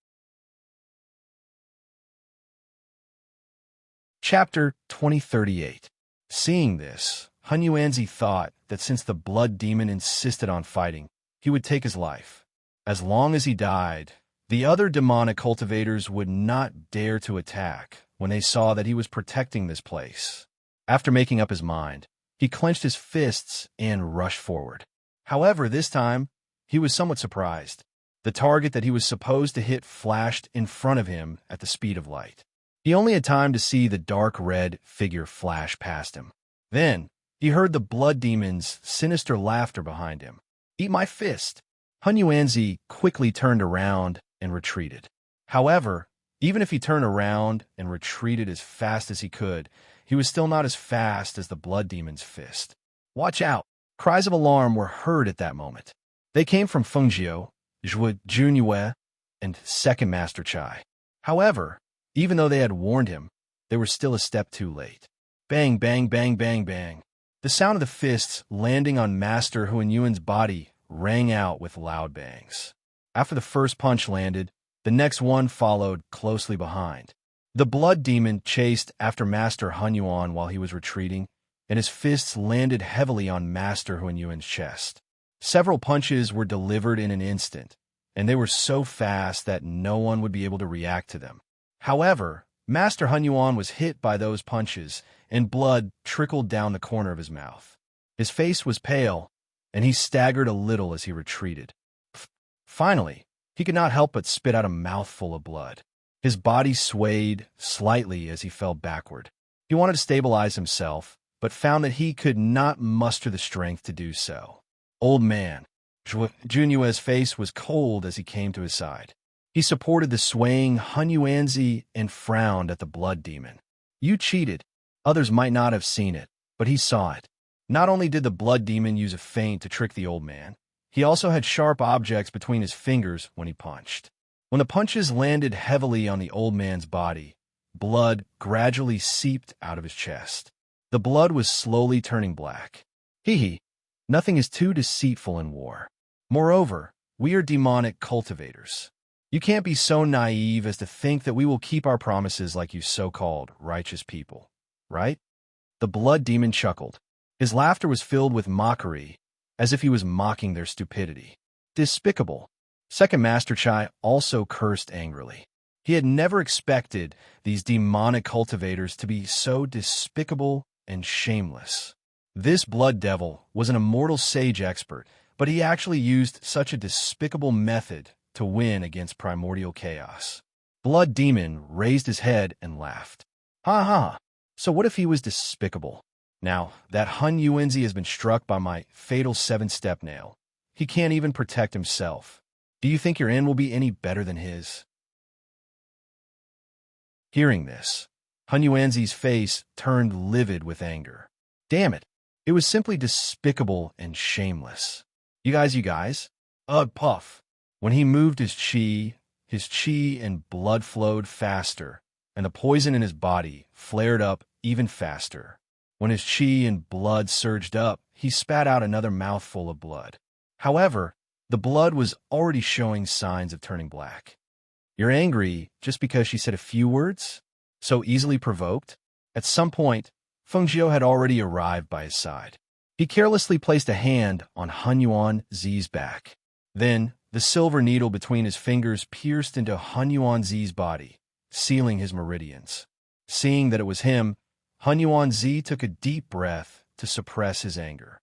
Chapter 2038. Seeing this, Hunyuanzi thought that since the blood demon insisted on fighting, he would take his life. As long as he died, the other demonic cultivators would not dare to attack when they saw that he was protecting this place. After making up his mind, he clenched his fists and rushed forward. However, this time, he was somewhat surprised. The target that he was supposed to hit flashed in front of him at the speed of light. He only had time to see the dark red figure flash past him. Then, he heard the blood demon's sinister laughter behind him. "Eat my fist!" Hunyuanzi quickly turned around and retreated. However, even if he turned around and retreated as fast as he could, he was still not as fast as the blood demon's fist. "Watch out!" Cries of alarm were heard at that moment. They came from Fengjiu, Zhuo Junyue, and Second Master Chai. However, even though they had warned him, they were still a step too late. Bang, bang, bang, bang, bang. The sound of the fists landing on Master Hunyuan's body rang out with loud bangs. After the first punch landed, the next one followed closely behind. The blood demon chased after Master Hunyuan while he was retreating, and his fists landed heavily on Master Hunyuan's chest. Several punches were delivered in an instant, and they were so fast that no one would be able to react to them. However, Master Hunyuan was hit by those punches, and blood trickled down the corner of his mouth. His face was pale, and he staggered a little as he retreated. Finally, he could not help but spit out a mouthful of blood. His body swayed slightly as he fell backward. He wanted to stabilize himself, but found that he could not muster the strength to do so. "Old man." Junyue's face was cold as he came to his side. He supported the swaying Hunyuanzi and frowned at the blood demon. "You cheated." Others might not have seen it, but he saw it. Not only did the blood demon use a feint to trick the old man, he also had sharp objects between his fingers when he punched. When the punches landed heavily on the old man's body, blood gradually seeped out of his chest. The blood was slowly turning black. Hee. Nothing is too deceitful in war. Moreover, we are demonic cultivators. You can't be so naive as to think that we will keep our promises like you so-called righteous people, right? The blood demon chuckled. His laughter was filled with mockery, as if he was mocking their stupidity. Despicable. Second Master Chai also cursed angrily. He had never expected these demonic cultivators to be so despicable and shameless. This blood devil was an immortal sage expert, but he actually used such a despicable method to win against primordial chaos. Blood Demon raised his head and laughed. "Ha ha! So what if he was despicable? Now that Hunyuanzi has been struck by my fatal 7-step nail, he can't even protect himself. Do you think your end will be any better than his?" Hearing this, Hunyuanzi's face turned livid with anger. Damn it! It was simply despicable and shameless. You guys, puff. When he moved his chi and blood flowed faster, and the poison in his body flared up even faster. When his chi and blood surged up, he spat out another mouthful of blood. However, the blood was already showing signs of turning black. You're angry just because she said a few words? So easily provoked? At some point, Fengjiu had already arrived by his side. He carelessly placed a hand on Hunyuanzi's back. Then, the silver needle between his fingers pierced into Hunyuanzi's body, sealing his meridians. Seeing that it was him, Hunyuanzi took a deep breath to suppress his anger.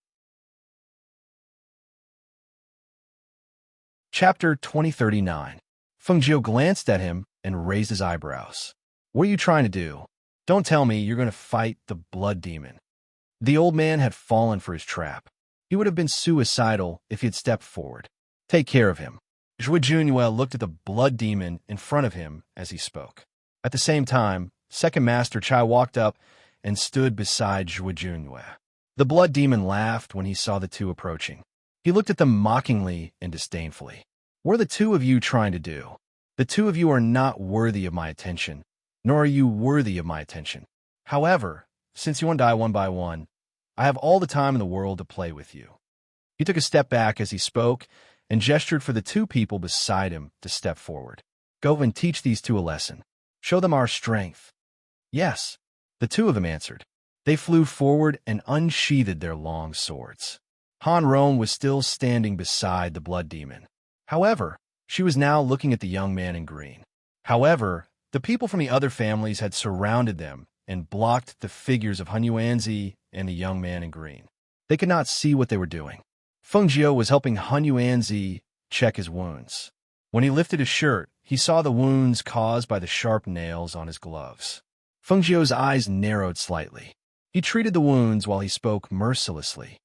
Chapter 2039. Fengjiu glanced at him and raised his eyebrows. "What are you trying to do? Don't tell me you're going to fight the blood demon." The old man had fallen for his trap. He would have been suicidal if he had stepped forward. "Take care of him." Zhuo Junyue looked at the blood demon in front of him as he spoke. At the same time, Second Master Chai walked up and stood beside Zhuo Junyue. The blood demon laughed when he saw the two approaching. He looked at them mockingly and disdainfully. "What are the two of you trying to do? The two of you are not worthy of my attention, nor are you worthy of my attention. However, since you want to die one by one, I have all the time in the world to play with you." He took a step back as he spoke, and gestured for the two people beside him to step forward. Go and teach these two a lesson. Show them our strength. Yes, the two of them answered. They flew forward and unsheathed their long swords. Han Rong was still standing beside the blood demon. However, she was now looking at the young man in green. However, the people from the other families had surrounded them and blocked the figures of Han Yuanzi and the young man in green. They could not see what they were doing. Feng Jiao was helping Han Yuanzi check his wounds. When he lifted his shirt, he saw the wounds caused by the sharp nails on his gloves. Feng Jiao's eyes narrowed slightly. He treated the wounds while he spoke mercilessly.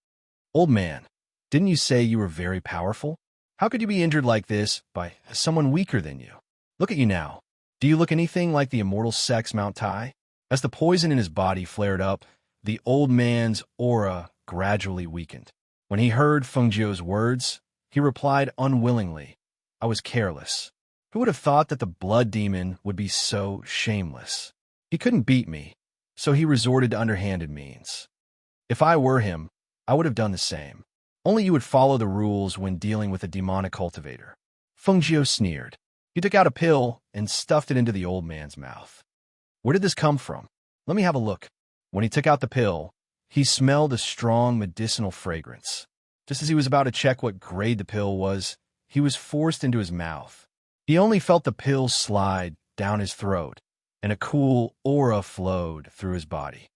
Old man, didn't you say you were very powerful? How could you be injured like this by someone weaker than you? Look at you now. Do you look anything like the immortal sex Mount Tai? As the poison in his body flared up, the old man's aura gradually weakened. When he heard Feng Jiao's words, he replied unwillingly, I was careless. Who would have thought that the blood demon would be so shameless? He couldn't beat me, so he resorted to underhanded means. If I were him, I would have done the same. Only you would follow the rules when dealing with a demonic cultivator. Feng Jiao sneered. He took out a pill and stuffed it into the old man's mouth. Where did this come from? Let me have a look. When he took out the pill, he smelled a strong medicinal fragrance. Just as he was about to check what grade the pill was, he was forced into his mouth. He only felt the pill slide down his throat, and a cool aura flowed through his body.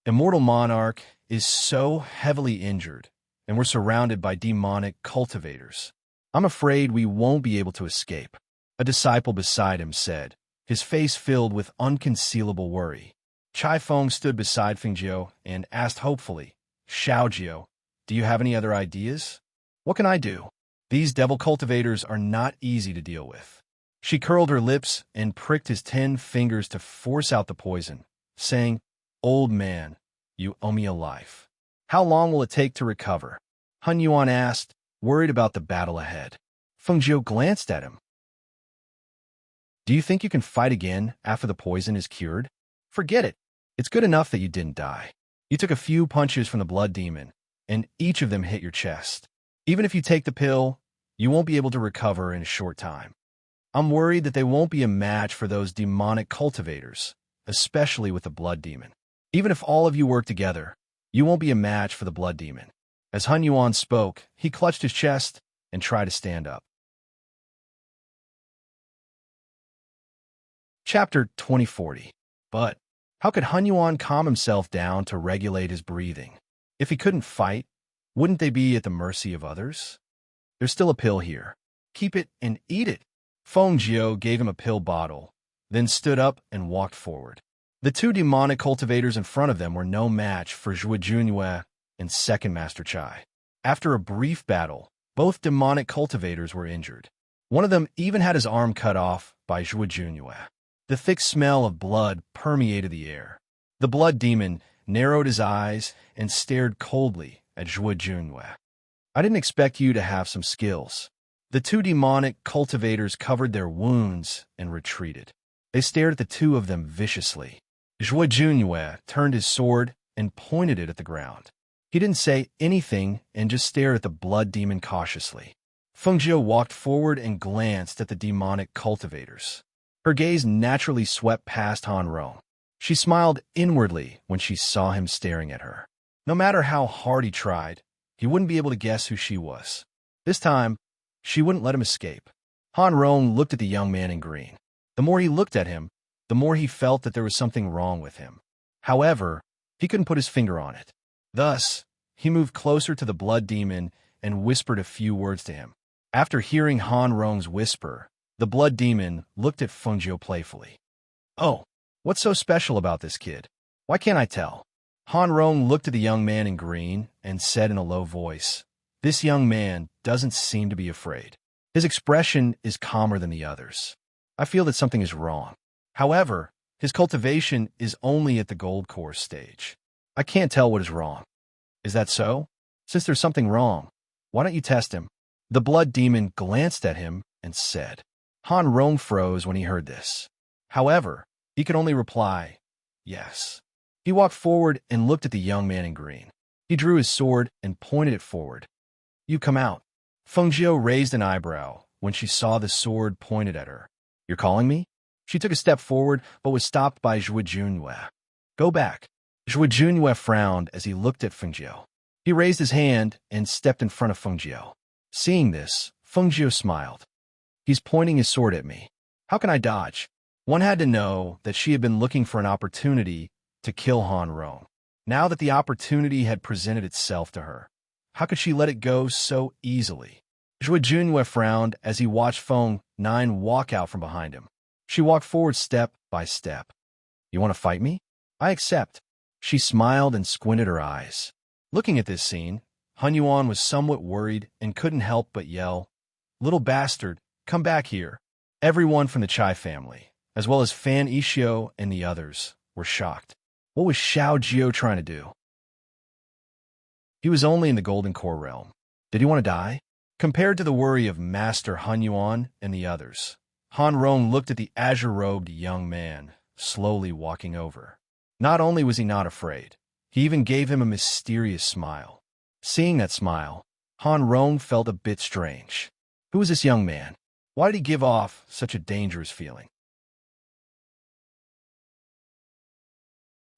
Immortal Monarch is so heavily injured, and we're surrounded by demonic cultivators. I'm afraid we won't be able to escape, a disciple beside him said, his face filled with unconcealable worry. Chai Feng stood beside Feng Jiao and asked hopefully, Xiao Jiao, do you have any other ideas? What can I do? These devil cultivators are not easy to deal with. She curled her lips and pricked his 10 fingers to force out the poison, saying, Old man, you owe me a life. How long will it take to recover? Han Yuan asked, worried about the battle ahead. Feng Jiao glanced at him. Do you think you can fight again after the poison is cured? Forget it. It's good enough that you didn't die. You took a few punches from the blood demon, and each of them hit your chest. Even if you take the pill, you won't be able to recover in a short time. I'm worried that they won't be a match for those demonic cultivators, especially with the blood demon. Even if all of you work together, you won't be a match for the blood demon. As Han Yuan spoke, he clutched his chest and tried to stand up. Chapter 2040. But how could Han Yuan calm himself down to regulate his breathing? If he couldn't fight, wouldn't they be at the mercy of others? There's still a pill here. Keep it and eat it. Feng Jiao gave him a pill bottle, then stood up and walked forward. The two demonic cultivators in front of them were no match for Zhuo Junyue and Second Master Chai. After a brief battle, both demonic cultivators were injured. One of them even had his arm cut off by Zhuo Junyue. The thick smell of blood permeated the air. The blood demon narrowed his eyes and stared coldly at Zhuo Junyue. I didn't expect you to have some skills. The two demonic cultivators covered their wounds and retreated. They stared at the two of them viciously. Zhuo Junyue turned his sword and pointed it at the ground. He didn't say anything and just stared at the blood demon cautiously. Feng Jiao walked forward and glanced at the demonic cultivators. Her gaze naturally swept past Han Rong. She smiled inwardly when she saw him staring at her. No matter how hard he tried, he wouldn't be able to guess who she was. This time, she wouldn't let him escape. Han Rong looked at the young man in green. The more he looked at him, the more he felt that there was something wrong with him. However, he couldn't put his finger on it. Thus, he moved closer to the blood demon and whispered a few words to him. After hearing Han Rong's whisper, the blood demon looked at Feng Jiao playfully. Oh, what's so special about this kid? Why can't I tell? Han Rong looked at the young man in green and said in a low voice, This young man doesn't seem to be afraid. His expression is calmer than the others. I feel that something is wrong. However, his cultivation is only at the gold course stage. I can't tell what is wrong. Is that so? Since there's something wrong, why don't you test him? The blood demon glanced at him and said. Han Rong froze when he heard this. However, he could only reply, yes. He walked forward and looked at the young man in green. He drew his sword and pointed it forward. You come out. Feng Jiu raised an eyebrow when she saw the sword pointed at her. You're calling me? She took a step forward, but was stopped by Zhuo Junyue. Go back. Zhuo Junyue frowned as he looked at Feng Jiu. He raised his hand and stepped in front of Feng Jiu. Seeing this, Feng Jiu smiled. He's pointing his sword at me. How can I dodge? One had to know that she had been looking for an opportunity to kill Han Rong. Now that the opportunity had presented itself to her, how could she let it go so easily? Zhuo Junyue frowned as he watched Feng Nine walk out from behind him. She walked forward step by step. You want to fight me? I accept. She smiled and squinted her eyes. Looking at this scene, Han Yuan was somewhat worried and couldn't help but yell, Little bastard, come back here. Everyone from the Chai family, as well as Fan Ishio and the others, were shocked. What was Xiao Jio trying to do? He was only in the Golden Core realm. Did he want to die? Compared to the worry of Master Han Yuan and the others, Han Rong looked at the azure-robed young man, slowly walking over. Not only was he not afraid, he even gave him a mysterious smile. Seeing that smile, Han Rong felt a bit strange. Who was this young man? Why did he give off such a dangerous feeling?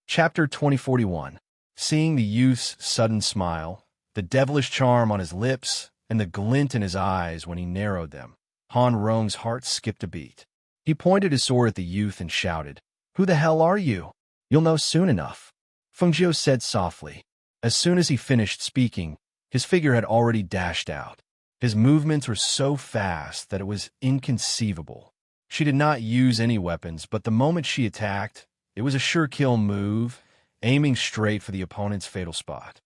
Chapter 2041. Seeing the youth's sudden smile, the devilish charm on his lips, and the glint in his eyes when he narrowed them, Han Rong's heart skipped a beat. He pointed his sword at the youth and shouted, Who the hell are you? You'll know soon enough. Feng Jiu said softly. As soon as he finished speaking, his figure had already dashed out. His movements were so fast that it was inconceivable. She did not use any weapons, but the moment she attacked, it was a sure-kill move, aiming straight for the opponent's fatal spot.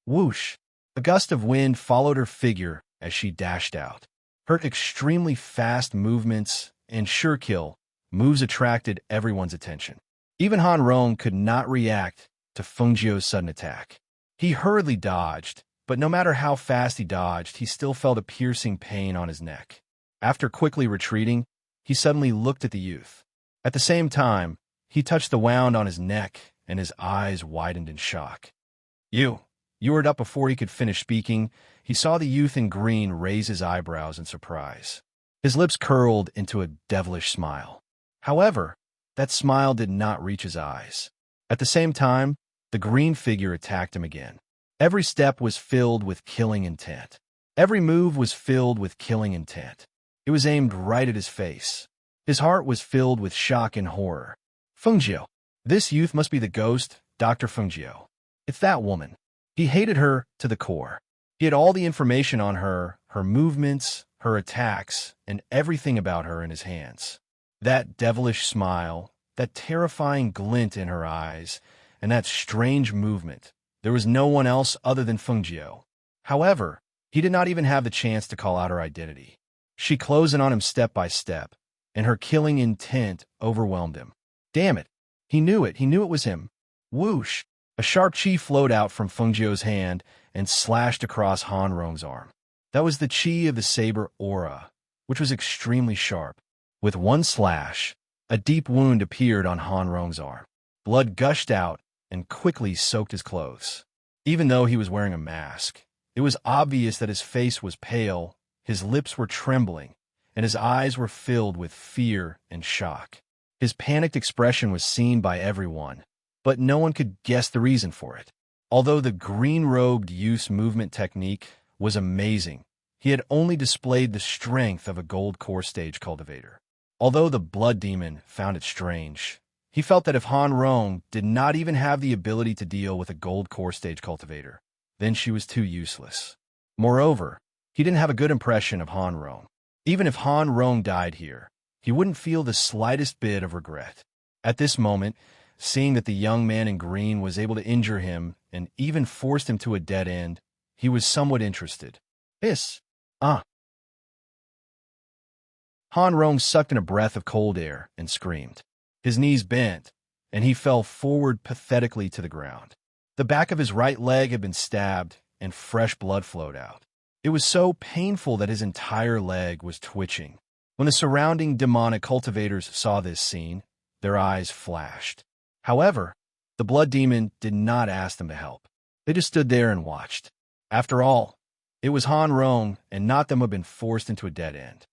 Whoosh! A gust of wind followed her figure as she dashed out. Her extremely fast movements and sure-kill moves attracted everyone's attention. Even Han Rong could not react to Feng Jiu's sudden attack. He hurriedly dodged, but no matter how fast he dodged, he still felt a piercing pain on his neck. After quickly retreating, he suddenly looked at the youth. At the same time, he touched the wound on his neck, and his eyes widened in shock. You were up before he could finish speaking. He saw the youth in green raise his eyebrows in surprise. His lips curled into a devilish smile. However, that smile did not reach his eyes. At the same time, the green figure attacked him again. Every step was filled with killing intent. Every move was filled with killing intent. It was aimed right at his face. His heart was filled with shock and horror. Feng Jiu. This youth must be the ghost, Dr. Feng Jiu. It's that woman. He hated her to the core. He had all the information on her, her movements, her attacks, and everything about her in his hands. That devilish smile, that terrifying glint in her eyes, and that strange movement. There was no one else other than Feng Jiu. However, he did not even have the chance to call out her identity. She closed in on him step by step, and her killing intent overwhelmed him. Damn it! He knew it. He knew it was him. Whoosh! A sharp chi flowed out from Feng Jiu's hand and slashed across Han Rong's arm. That was the chi of the saber aura, which was extremely sharp. With one slash, a deep wound appeared on Han Rong's arm. Blood gushed out and quickly soaked his clothes. Even though he was wearing a mask, it was obvious that his face was pale, his lips were trembling, and his eyes were filled with fear and shock. His panicked expression was seen by everyone, but no one could guess the reason for it. Although the green-robed youth's movement technique was amazing, he had only displayed the strength of a gold core stage cultivator. Although the blood demon found it strange, he felt that if Han Rong did not even have the ability to deal with a gold core stage cultivator, then she was too useless. Moreover, he didn't have a good impression of Han Rong. Even if Han Rong died here, he wouldn't feel the slightest bit of regret. At this moment, seeing that the young man in green was able to injure him and even forced him to a dead end, he was somewhat interested. Han Rong sucked in a breath of cold air and screamed. His knees bent, and he fell forward pathetically to the ground. The back of his right leg had been stabbed, and fresh blood flowed out. It was so painful that his entire leg was twitching. When the surrounding demonic cultivators saw this scene, their eyes flashed. However, the blood demon did not ask them to help. They just stood there and watched. After all, It was Han Rong, and not them who had been forced into a dead end.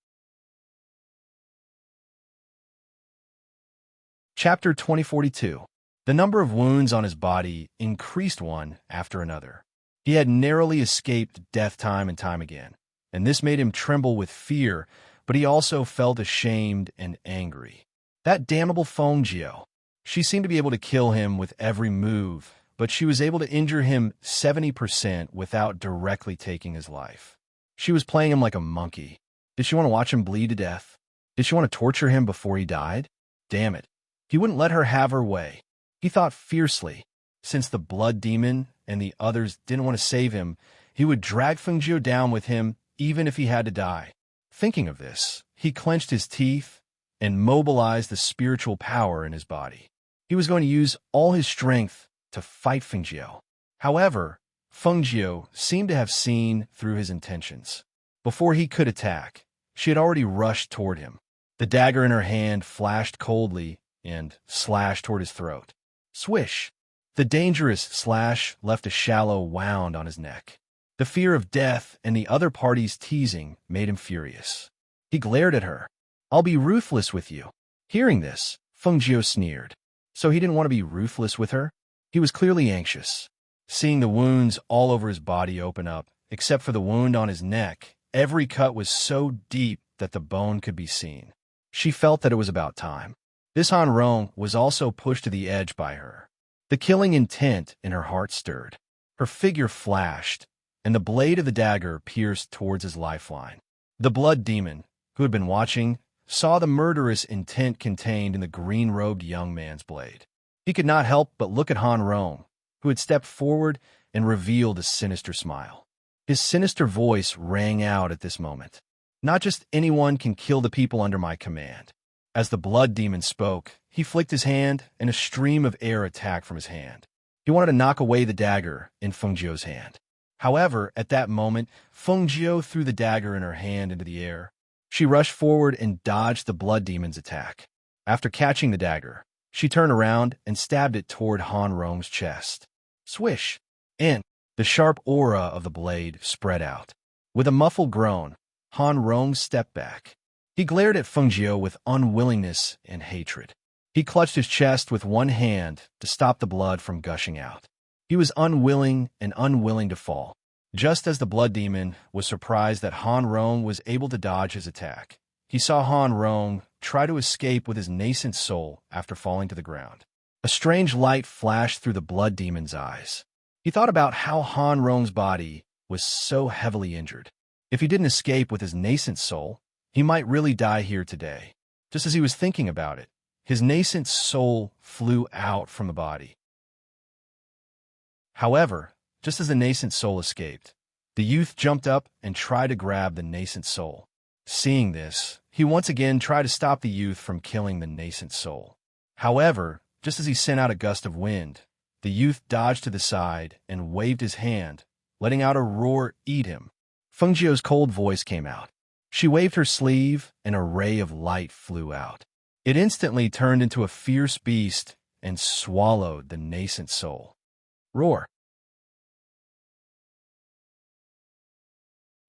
Chapter 2042. The number of wounds on his body increased one after another. He had narrowly escaped death time and time again, and this made him tremble with fear, but he also felt ashamed and angry. That damnable Feng Jiao. She seemed to be able to kill him with every move, but she was able to injure him 70% without directly taking his life. She was playing him like a monkey. Did she want to watch him bleed to death? Did she want to torture him before he died? Damn it. He wouldn't let her have her way. He thought fiercely. Since the blood demon and the others didn't want to save him, he would drag Feng Jiao down with him even if he had to die. Thinking of this, he clenched his teeth and mobilized the spiritual power in his body. He was going to use all his strength to fight Feng Jiao. However, Feng Jiao seemed to have seen through his intentions. Before he could attack, she had already rushed toward him. The dagger in her hand flashed coldly and slashed toward his throat. Swish! The dangerous slash left a shallow wound on his neck. The fear of death and the other party's teasing made him furious. He glared at her. "I'll be ruthless with you." Hearing this, Feng Jiao sneered. So he didn't want to be ruthless with her? He was clearly anxious. Seeing the wounds all over his body open up, except for the wound on his neck, every cut was so deep that the bone could be seen. She felt that it was about time. This Han Rong was also pushed to the edge by her. The killing intent in her heart stirred. Her figure flashed, and the blade of the dagger pierced towards his lifeline. The blood demon, who had been watching, saw the murderous intent contained in the green-robed young man's blade. He could not help but look at Han Rong, who had stepped forward and revealed a sinister smile. His sinister voice rang out at this moment. "Not just anyone can kill the people under my command." As the blood demon spoke, he flicked his hand, and a stream of air attacked from his hand. He wanted to knock away the dagger in Feng Jiao's hand. However, at that moment, Feng Jiao threw the dagger in her hand into the air. She rushed forward and dodged the blood demon's attack. After catching the dagger, she turned around and stabbed it toward Han Rong's chest. Swish! And the sharp aura of the blade spread out. With a muffled groan, Han Rong stepped back. He glared at Feng Jiao with unwillingness and hatred. He clutched his chest with one hand to stop the blood from gushing out. He was unwilling to fall. Just as the blood demon was surprised that Han Rong was able to dodge his attack, he saw Han Rong try to escape with his nascent soul after falling to the ground. A strange light flashed through the blood demon's eyes. He thought about how Han Rong's body was so heavily injured. If he didn't escape with his nascent soul, he might really die here today. Just as he was thinking about it, his nascent soul flew out from the body. However, just as the nascent soul escaped, the youth jumped up and tried to grab the nascent soul. Seeing this, he once again tried to stop the youth from killing the nascent soul. However, just as he sent out a gust of wind, the youth dodged to the side and waved his hand, letting out a roar, "Eat him." Feng Jiao's cold voice came out. She waved her sleeve, and a ray of light flew out. It instantly turned into a fierce beast and swallowed the nascent soul. Roar.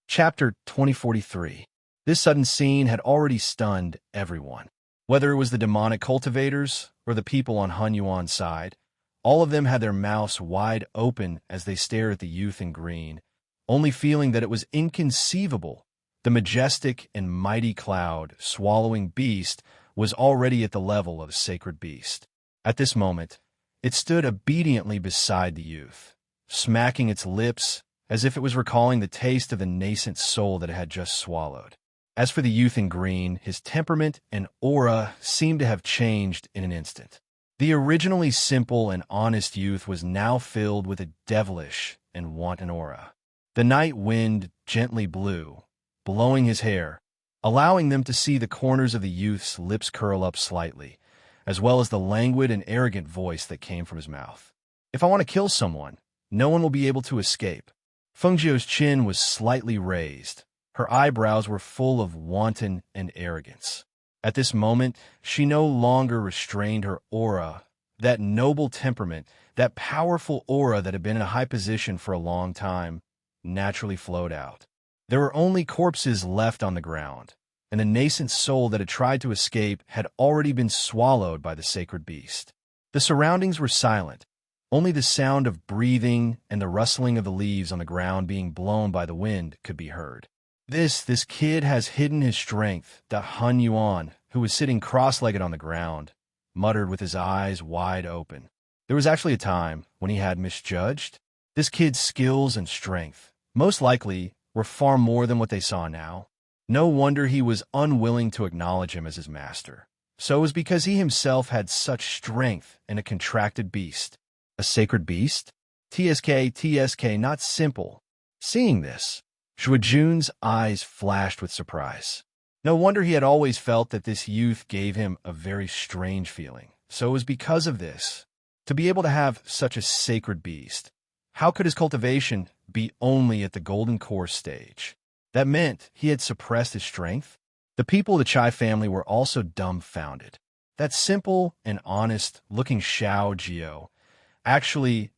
Chapter 2043. This sudden scene had already stunned everyone. Whether it was the demonic cultivators or the people on Hun Yuan's side, all of them had their mouths wide open as they stared at the youth in green, only feeling that it was inconceivable. The majestic and mighty cloud swallowing beast was already at the level of a sacred beast. At this moment, it stood obediently beside the youth, smacking its lips as if it was recalling the taste of the nascent soul that it had just swallowed. As for the youth in green, his temperament and aura seemed to have changed in an instant. The originally simple and honest youth was now filled with a devilish and wanton aura. The night wind gently blew, blowing his hair, allowing them to see the corners of the youth's lips curl up slightly, as well as the languid and arrogant voice that came from his mouth. "If I want to kill someone, no one will be able to escape." Feng Jiao's chin was slightly raised. Her eyebrows were full of wanton and arrogance. At this moment, she no longer restrained her aura, that noble temperament, that powerful aura that had been in a high position for a long time. naturally flowed out. There were only corpses left on the ground, and the nascent soul that had tried to escape had already been swallowed by the sacred beast. The surroundings were silent. Only the sound of breathing and the rustling of the leaves on the ground being blown by the wind could be heard. This kid has hidden his strength, the Hun Yuan, who was sitting cross-legged on the ground, muttered with his eyes wide open. There was actually a time when he had misjudged. This kid's skills and strength, most likely, were far more than what they saw now. No wonder he was unwilling to acknowledge him as his master. So it was because he himself had such strength in a contracted beast. A sacred beast? TSK, not simple. Seeing this, Shuijun's eyes flashed with surprise. No wonder he had always felt that this youth gave him a very strange feeling. So it was because of this. To be able to have such a sacred beast, how could his cultivation be only at the golden core stage? That meant he had suppressed his strength. The people of the Chai family were also dumbfounded. That simple and honest-looking Xiao Jiao actually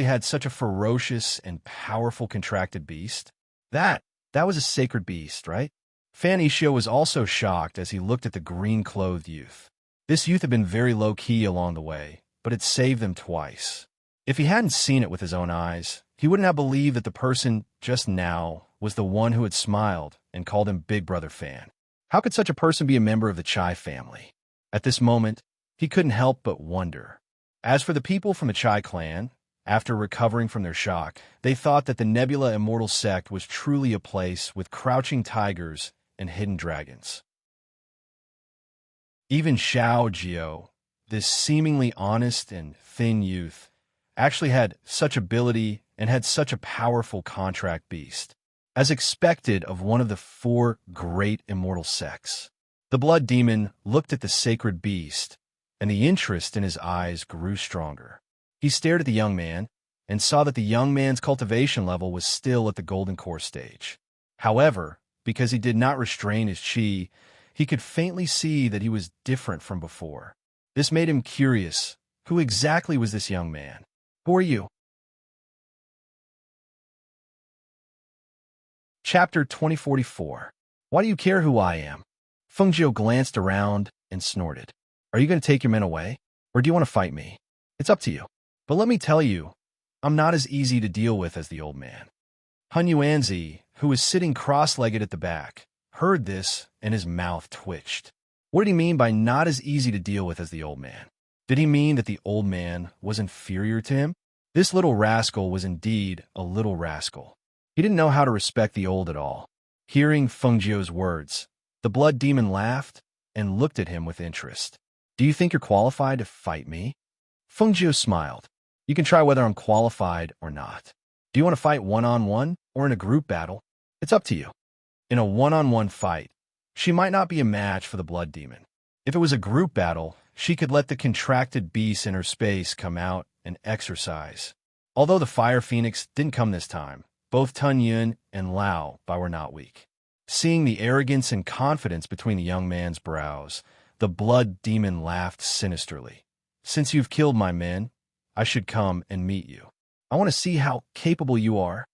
had such a ferocious and powerful contracted beast. That was a sacred beast, right? Fan Ishio was also shocked as he looked at the green-clothed youth. This youth had been very low-key along the way, but it saved them twice. If he hadn't seen it with his own eyes, he wouldn't have believed that the person just now was the one who had smiled and called him Big Brother Fan. How could such a person be a member of the Chai family? At this moment, he couldn't help but wonder. As for the people from the Chai clan, after recovering from their shock, they thought that the Nebula Immortal Sect was truly a place with crouching tigers and hidden dragons. Even Xiao Jiao, this seemingly honest and thin youth, actually had such ability and had such a powerful contract beast, as expected of one of the 4 great immortal sects. The blood demon looked at the sacred beast, and the interest in his eyes grew stronger. He stared at the young man and saw that the young man's cultivation level was still at the golden core stage. However, because he did not restrain his chi, he could faintly see that he was different from before. This made him curious. Who exactly was this young man? Who are you? Chapter 2044. Why do you care who I am? Fengjiu glanced around and snorted. Are you going to take your men away? Or do you want to fight me? It's up to you. But let me tell you, I'm not as easy to deal with as the old man. Hun Yuanzi, who was sitting cross-legged at the back, heard this and his mouth twitched. What did he mean by not as easy to deal with as the old man? Did he mean that the old man was inferior to him? This little rascal was indeed a little rascal. He didn't know how to respect the old at all. Hearing Fengjiu's words, the blood demon laughed and looked at him with interest. Do you think you're qualified to fight me? Fengjiu smiled. You can try whether I'm qualified or not. Do you want to fight one-on-one or in a group battle? It's up to you. In a one-on-one fight, she might not be a match for the blood demon. If it was a group battle, she could let the contracted beast in her space come out and exercise. Although the Fire Phoenix didn't come this time, both Tun Yun and Lao Bai were not weak. Seeing the arrogance and confidence between the young man's brows, the blood demon laughed sinisterly. Since you've killed my men, I should come and meet you. I want to see how capable you are.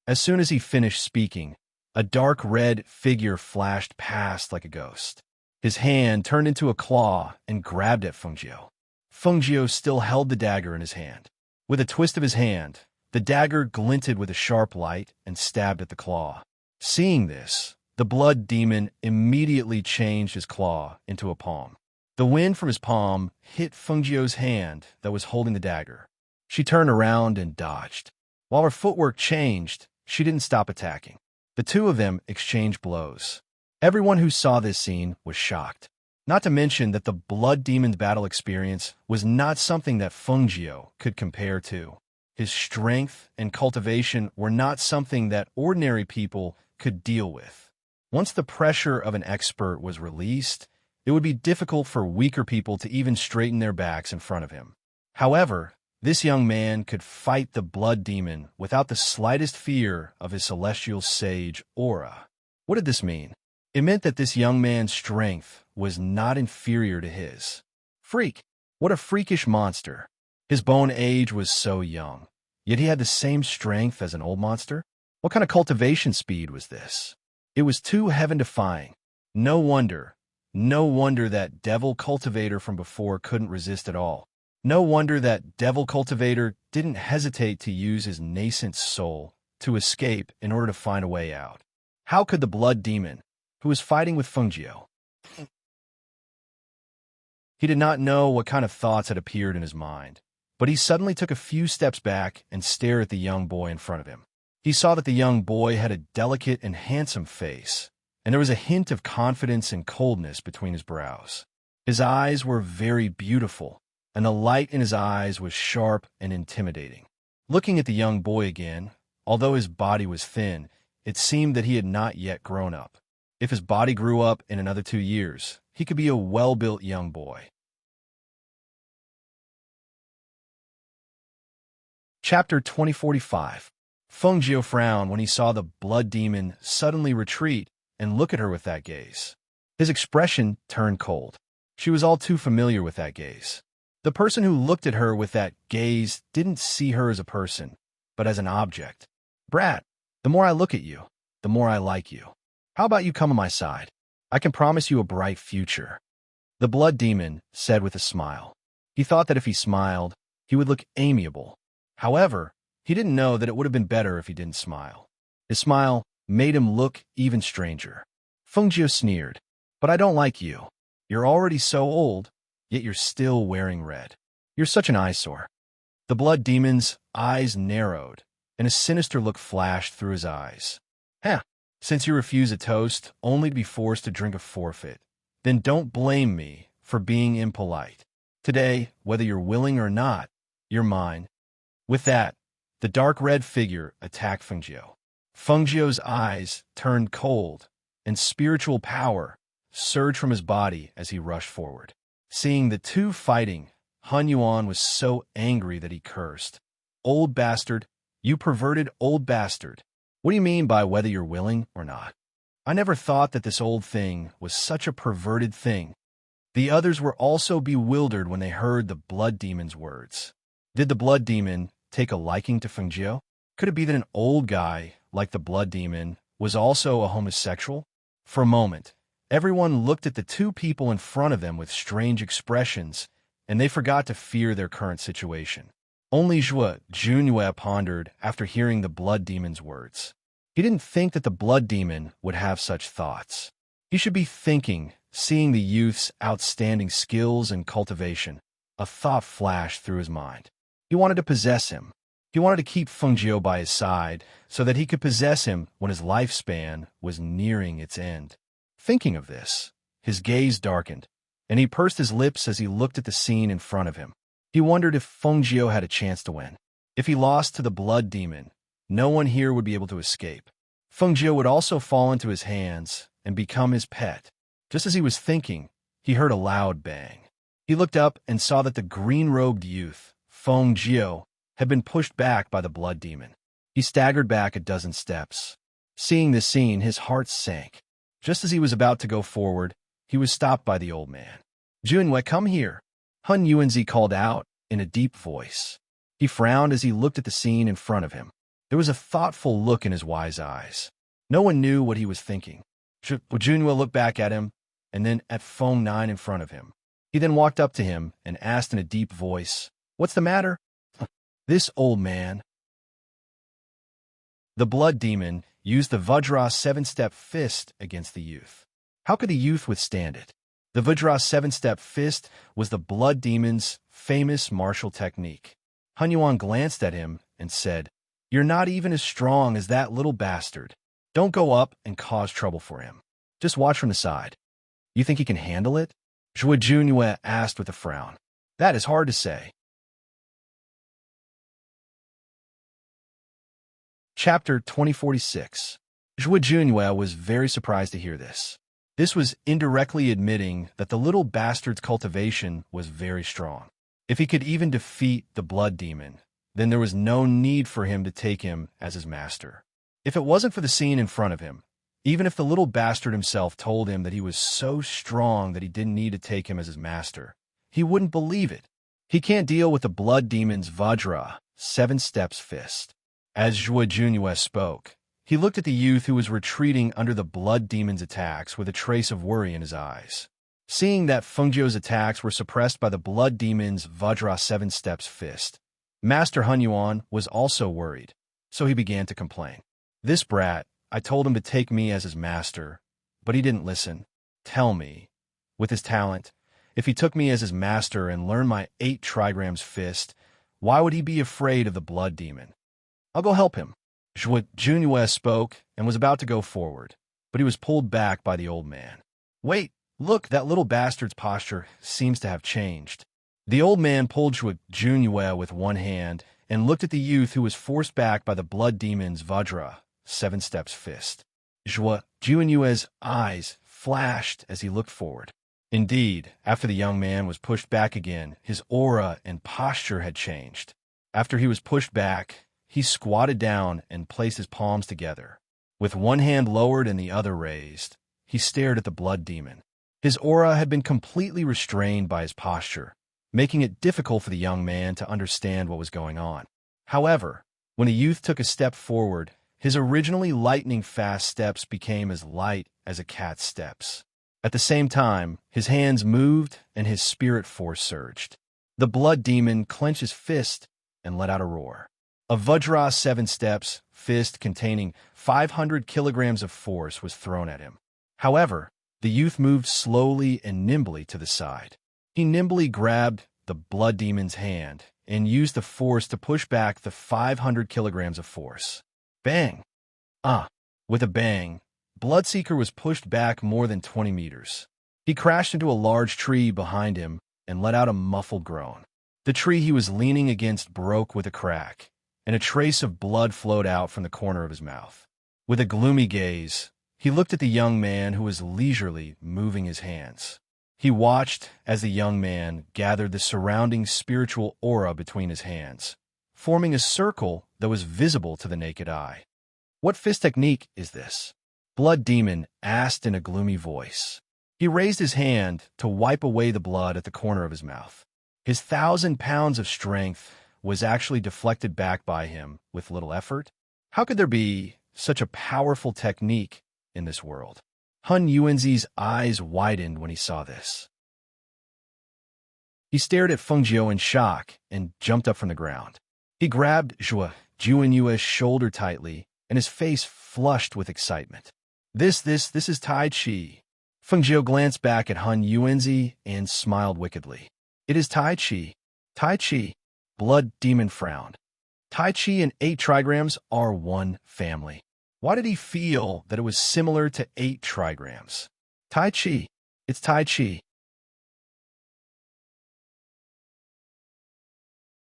As soon as he finished speaking, a dark red figure flashed past like a ghost. His hand turned into a claw and grabbed at Fengjiu. Fengjiu still held the dagger in his hand. With a twist of his hand, the dagger glinted with a sharp light and stabbed at the claw. Seeing this, the blood demon immediately changed his claw into a palm. The wind from his palm hit Fengjiu's hand that was holding the dagger. She turned around and dodged. While her footwork changed, she didn't stop attacking. The two of them exchanged blows. Everyone who saw this scene was shocked. Not to mention that the blood demon's battle experience was not something that Fengjiu could compare to. His strength and cultivation were not something that ordinary people could deal with. Once the pressure of an expert was released, it would be difficult for weaker people to even straighten their backs in front of him. However, this young man could fight the blood demon without the slightest fear of his celestial sage aura. What did this mean? It meant that this young man's strength was not inferior to his. Freak! What a freakish monster! His bone age was so young, yet he had the same strength as an old monster? What kind of cultivation speed was this? It was too heaven-defying. No wonder that devil cultivator from before couldn't resist at all. No wonder that devil cultivator didn't hesitate to use his nascent soul to escape in order to find a way out. How could the blood demon, who was fighting with Fengjiu? He did not know what kind of thoughts had appeared in his mind, but he suddenly took a few steps back and stared at the young boy in front of him. He saw that the young boy had a delicate and handsome face, and there was a hint of confidence and coldness between his brows. His eyes were very beautiful, and the light in his eyes was sharp and intimidating. Looking at the young boy again, although his body was thin, it seemed that he had not yet grown up. If his body grew up in another 2 years, he could be a well-built young boy. Chapter 2045. Fengjiu frowned when he saw the blood demon suddenly retreat and look at her with that gaze. His expression turned cold. She was all too familiar with that gaze. The person who looked at her with that gaze didn't see her as a person, but as an object. Brat, the more I look at you, the more I like you. How about you come on my side? I can promise you a bright future. The blood demon said with a smile. He thought that if he smiled, he would look amiable. However, he didn't know that it would have been better if he didn't smile. His smile made him look even stranger. Fengjiu sneered. But I don't like you. You're already so old, yet you're still wearing red. You're such an eyesore. The blood demon's eyes narrowed, and a sinister look flashed through his eyes. Since you refuse a toast only to be forced to drink a forfeit, then don't blame me for being impolite. Today, whether you're willing or not, you're mine. With that, the dark red figure attacked Fengjiu. Fengjiu's eyes turned cold, and spiritual power surged from his body as he rushed forward. Seeing the two fighting, Han Yuan was so angry that he cursed. Old bastard, you perverted old bastard. What do you mean by whether you're willing or not? I never thought that this old thing was such a perverted thing. The others were also bewildered when they heard the blood demon's words. Did the blood demon take a liking to Fengjiu? Could it be that an old guy, like the blood demon, was also a homosexual? For a moment, everyone looked at the two people in front of them with strange expressions, and they forgot to fear their current situation. Only Zhuo Junyue pondered after hearing the blood demon's words. He didn't think that the blood demon would have such thoughts. He should be thinking, seeing the youth's outstanding skills and cultivation. A thought flashed through his mind. He wanted to possess him. He wanted to keep Fengjiu by his side so that he could possess him when his lifespan was nearing its end. Thinking of this, his gaze darkened, and he pursed his lips as he looked at the scene in front of him. He wondered if Fengjiu had a chance to win. If he lost to the blood demon, no one here would be able to escape. Fengjiu would also fall into his hands and become his pet. Just as he was thinking, he heard a loud bang. He looked up and saw that the green-robed youth, Fengjiu, had been pushed back by the blood demon. He staggered back a dozen steps. Seeing this scene, his heart sank. Just as he was about to go forward, he was stopped by the old man. Junwei, come here. Han Yuanzi called out in a deep voice. He frowned as he looked at the scene in front of him. There was a thoughtful look in his wise eyes. No one knew what he was thinking. Junwei looked back at him, and then at Feng Nine in front of him. He then walked up to him and asked in a deep voice, "What's the matter?" This old man. The blood demon used the Vajra 7-step fist against the youth. How could the youth withstand it? The Vajra 7-step fist was the blood demon's famous martial technique. Han Yuan glanced at him and said, "You're not even as strong as that little bastard. Don't go up and cause trouble for him. Just watch from the side. You think he can handle it?" Zhuo Junyue asked with a frown. "That is hard to say." Chapter 2046. Zhuo Junyue was very surprised to hear this. This was indirectly admitting that the little bastard's cultivation was very strong. If he could even defeat the blood demon, then there was no need for him to take him as his master. If it wasn't for the scene in front of him, even if the little bastard himself told him that he was so strong that he didn't need to take him as his master, he wouldn't believe it. He can't deal with the blood demon's Vajra 7 steps fist. As Zhuo Junyue spoke, He looked at the youth who was retreating under the blood demon's attacks with a trace of worry in his eyes. Seeing that Fengjiu's attacks were suppressed by the blood demon's Vajra 7 steps fist, Master Hun Yuan was also worried, so he began to complain. This brat, I told him to take me as his master, but he didn't listen. Tell me, with his talent, if he took me as his master and learned my 8 trigrams fist, why would he be afraid of the blood demon? I'll go help him. Zhuo Junyue spoke and was about to go forward, but he was pulled back by the old man. Wait, look, that little bastard's posture seems to have changed. The old man pulled Zhuo Junyue with one hand and looked at the youth who was forced back by the blood demon's Vajra 7 steps fist. Zhuo Junyue's eyes flashed as he looked forward. Indeed, after the young man was pushed back again, his aura and posture had changed. After he was pushed back, he squatted down and placed his palms together. With one hand lowered and the other raised, he stared at the blood demon. His aura had been completely restrained by his posture, making it difficult for the young man to understand what was going on. However, when the youth took a step forward, his originally lightning-fast steps became as light as a cat's steps. At the same time, his hands moved and his spirit force surged. The blood demon clenched his fist and let out a roar. A Vajra 7 steps fist containing 500 kilograms of force was thrown at him. However, the youth moved slowly and nimbly to the side. He nimbly grabbed the blood demon's hand and used the force to push back the 500 kilograms of force. Bang! With a bang, Bloodseeker was pushed back more than 20 meters. He crashed into a large tree behind him and let out a muffled groan. The tree he was leaning against broke with a crack, and a trace of blood flowed out from the corner of his mouth. With a gloomy gaze, he looked at the young man who was leisurely moving his hands. He watched as the young man gathered the surrounding spiritual aura between his hands, forming a circle that was visible to the naked eye. What fist technique is this? Blood Demon asked in a gloomy voice. He raised his hand to wipe away the blood at the corner of his mouth. His 1,000 pounds of strength was actually deflected back by him with little effort. How could there be such a powerful technique in this world? Hun Yuanzi's eyes widened when he saw this. He stared at Feng Jiu in shock and jumped up from the ground. He grabbed Zhuo Juanyue's shoulder tightly, and his face flushed with excitement. This is Tai Chi. Feng Jiu glanced back at Hun Yuanzi and smiled wickedly. It is Tai Chi. Tai Chi. Blood Demon frowned. Tai Chi and 8 trigrams are one family. Why did he feel that it was similar to 8 trigrams? Tai Chi. It's Tai Chi.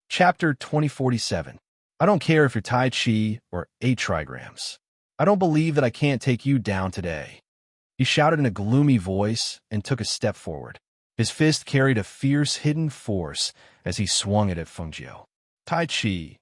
Chapter 2047. I don't care if you're Tai Chi or 8 trigrams. I don't believe that I can't take you down today. He shouted in a gloomy voice and took a step forward. His fist carried a fierce hidden force as he swung it at Feng Jiu. Tai Chi,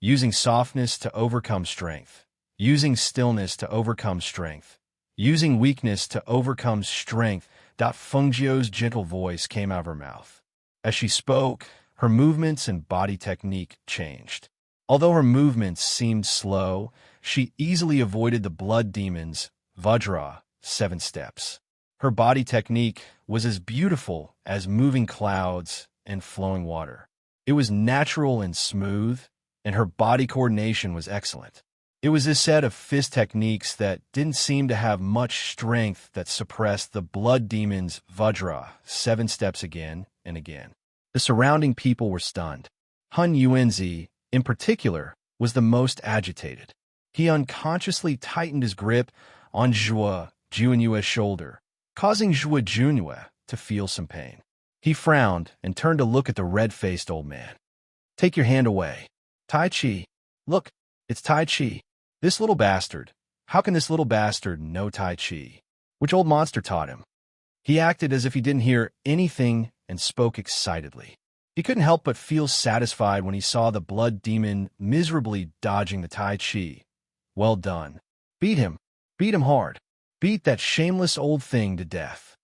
using softness to overcome strength, using stillness to overcome strength, using weakness to overcome strength. Feng Jiu's gentle voice came out of her mouth. As she spoke, her movements and body technique changed. Although her movements seemed slow, she easily avoided the blood demon's Vajra 7 steps. Her body technique was as beautiful as moving clouds and flowing water. It was natural and smooth, and her body coordination was excellent. It was this set of fist techniques that didn't seem to have much strength that suppressed the blood demon's Vajra 7 steps again and again. The surrounding people were stunned. Hun Yuanzi, in particular, was the most agitated. He unconsciously tightened his grip on Zhuo Juanyue's shoulder, causing Zhuo Junyue to feel some pain. He frowned and turned to look at the red-faced old man. Take your hand away. Tai Chi. Look, it's Tai Chi. This little bastard. How can this little bastard know Tai Chi? Which old monster taught him? He acted as if he didn't hear anything and spoke excitedly. He couldn't help but feel satisfied when he saw the blood demon miserably dodging the Tai Chi. Well done. Beat him. Beat him hard. Beat that shameless old thing to death.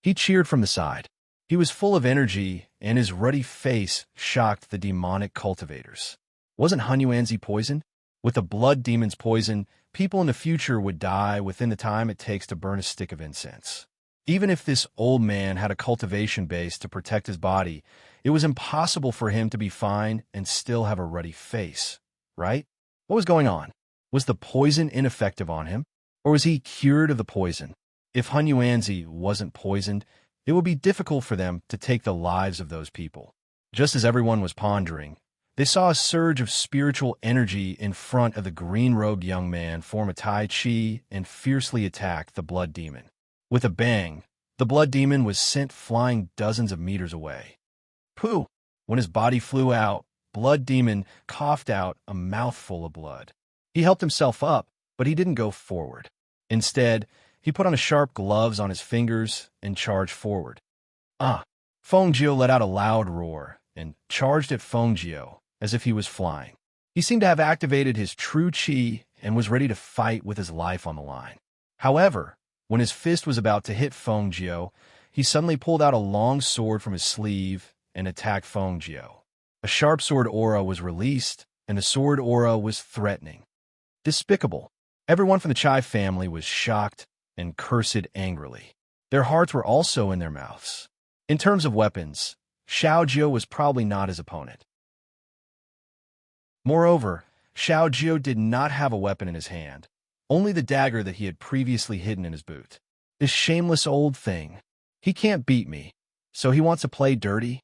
He cheered from the side. He was full of energy, and his ruddy face shocked the demonic cultivators. Wasn't Hun Yuanzi poisoned? With the blood demon's poison, people in the future would die within the time it takes to burn a stick of incense. Even if this old man had a cultivation base to protect his body, it was impossible for him to be fine and still have a ruddy face, right? What was going on? Was the poison ineffective on him? Or was he cured of the poison? If Hunyuanzi wasn't poisoned, it would be difficult for them to take the lives of those people. Just as everyone was pondering, they saw a surge of spiritual energy in front of the green-robed young man form a Tai Chi and fiercely attack the blood demon. With a bang, the blood demon was sent flying dozens of meters away. Pooh! When his body flew out, blood demon coughed out a mouthful of blood. He helped himself up, but he didn't go forward. Instead, he put on sharp gloves on his fingers and charged forward. Feng-Jio let out a loud roar and charged at Feng-Jio as if he was flying. He seemed to have activated his true chi and was ready to fight with his life on the line. However, when his fist was about to hit Feng-Jio, he suddenly pulled out a long sword from his sleeve and attacked Feng-Jio. A sharp sword aura was released, and the sword aura was threatening. Despicable. Everyone from the Chai family was shocked and cursed angrily. Their hearts were also in their mouths. In terms of weapons, Xiao-Jio was probably not his opponent. Moreover, Xiao-Jio did not have a weapon in his hand, only the dagger that he had previously hidden in his boot. This shameless old thing. He can't beat me, so he wants to play dirty?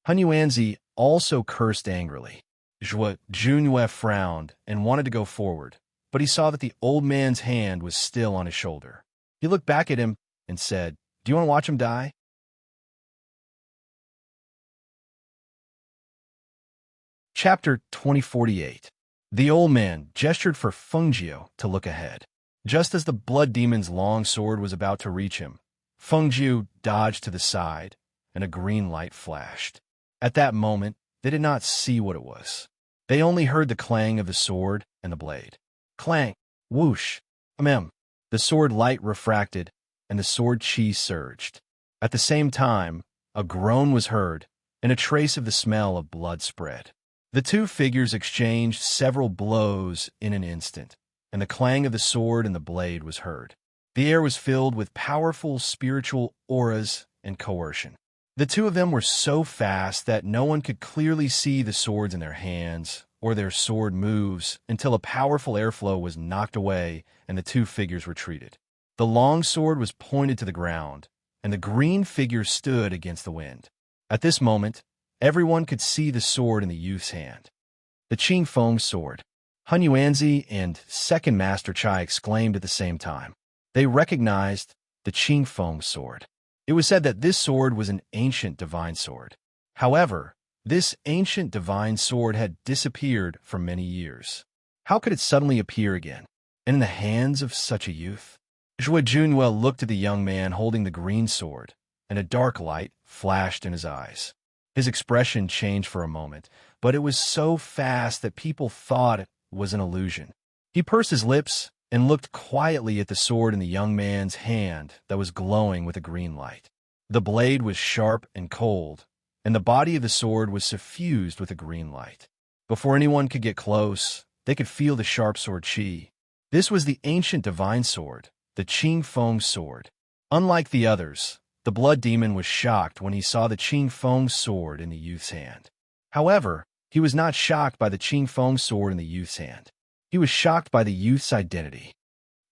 Hunyuanzi also cursed angrily. Zhuo Junyue frowned and wanted to go forward, but he saw that the old man's hand was still on his shoulder. He looked back at him and said, "Do you want to watch him die?" Chapter 2048. The old man gestured for Feng-Jio to look ahead. Just as the blood demon's long sword was about to reach him, Feng-Jio dodged to the side, and a green light flashed. At that moment, they did not see what it was. They only heard the clang of the sword and the blade. Clang! Whoosh! The sword light refracted, and the sword chi surged. At the same time, a groan was heard, and a trace of the smell of blood spread. The two figures exchanged several blows in an instant, and the clang of the sword and the blade was heard. The air was filled with powerful spiritual auras and coercion. The two of them were so fast that no one could clearly see the swords in their hands or their sword moves until a powerful airflow was knocked away and the two figures retreated. The long sword was pointed to the ground, and the green figure stood against the wind. At this moment, everyone could see the sword in the youth's hand. The Qing Feng sword. Hunyuanzi and Second Master Chai exclaimed at the same time. They recognized the Qing Feng sword. It was said that this sword was an ancient divine sword. However, this ancient divine sword had disappeared for many years. How could it suddenly appear again, and in the hands of such a youth? Zhuo Junwell looked at the young man holding the green sword, and a dark light flashed in his eyes. His expression changed for a moment, but it was so fast that people thought it was an illusion. He pursed his lips and looked quietly at the sword in the young man's hand that was glowing with a green light. The blade was sharp and cold, and the body of the sword was suffused with a green light. Before anyone could get close, they could feel the sharp sword chi. This was the ancient divine sword, the Qing Feng sword. Unlike the others, the blood demon was shocked when he saw the Qing Feng sword in the youth's hand. However, he was not shocked by the Qing Feng sword in the youth's hand. He was shocked by the youth's identity.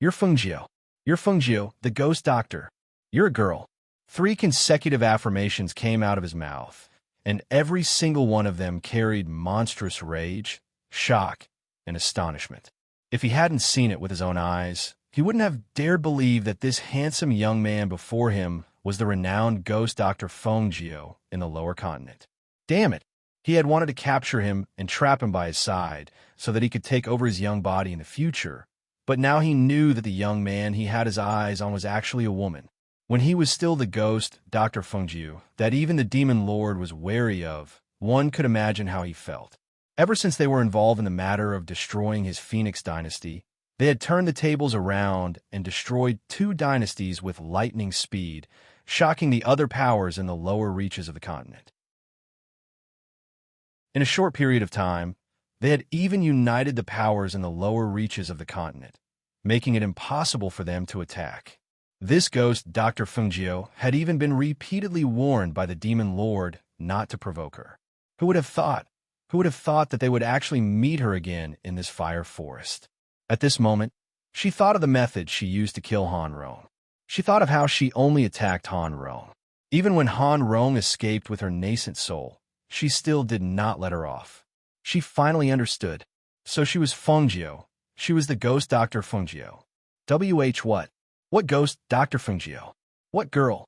"You're Feng-Jio. You're Feng-Jio, the ghost doctor. You're a girl." 3 consecutive affirmations came out of his mouth, and every single one of them carried monstrous rage, shock, and astonishment. If he hadn't seen it with his own eyes, he wouldn't have dared believe that this handsome young man before him was the renowned ghost doctor Feng-Jio in the lower continent. Damn it! He had wanted to capture him and trap him by his side so that he could take over his young body in the future, but now he knew that the young man he had his eyes on was actually a woman. When he was still the ghost, Dr. Feng-Jio, that even the demon lord was wary of, one could imagine how he felt. Ever since they were involved in the matter of destroying his Phoenix dynasty, they had turned the tables around and destroyed 2 dynasties with lightning speed, shocking the other powers in the lower reaches of the continent. In a short period of time, They had even united the powers in the lower reaches of the continent, making it impossible for them to attack. This ghost, Dr. Fungio, had even been repeatedly warned by the demon lord not to provoke her. Who would have thought? Who would have thought that they would actually meet her again in this fire forest? At this moment, she thought of the method she used to kill Han Rong. She thought of how she only attacked Han Rong. Even when Han Rong escaped with her nascent soul, she still did not let her off. She finally understood. So she was Fungio. She was the ghost Dr. Fungio. WH what? What ghost Dr. Fungio? What girl?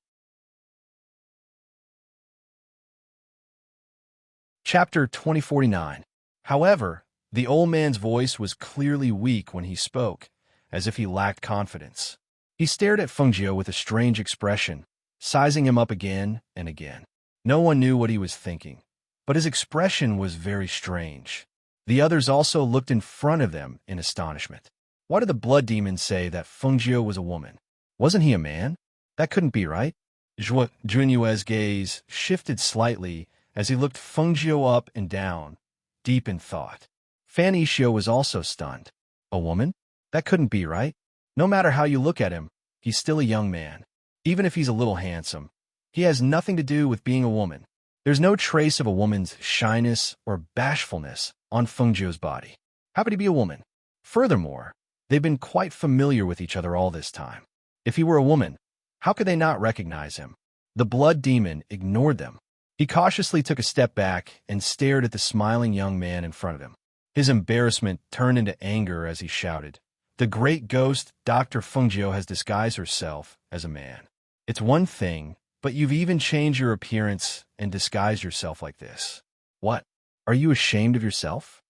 Chapter 2049. However, the old man's voice was clearly weak when he spoke, as if he lacked confidence. He stared at Fungio with a strange expression, sizing him up again and again. No one knew what he was thinking, but his expression was very strange. The others also looked in front of them in astonishment. Why did the blood demon say that Fungio was a woman? Wasn't he a man? That couldn't be right. Junue's gaze shifted slightly as he looked Fungio up and down, deep in thought. Fan Ishio was also stunned. A woman? That couldn't be right. No matter how you look at him, he's still a young man. Even if he's a little handsome, he has nothing to do with being a woman. There's no trace of a woman's shyness or bashfulness on Fungio's body. How could he be a woman? Furthermore, they've been quite familiar with each other all this time. If he were a woman, how could they not recognize him? The blood demon ignored them. He cautiously took a step back and stared at the smiling young man in front of him. His embarrassment turned into anger as he shouted, "The great ghost, Dr. Fungio, has disguised herself as a man. It's one thing, but you've even changed your appearance and disguised yourself like this. What? Are you ashamed of yourself?"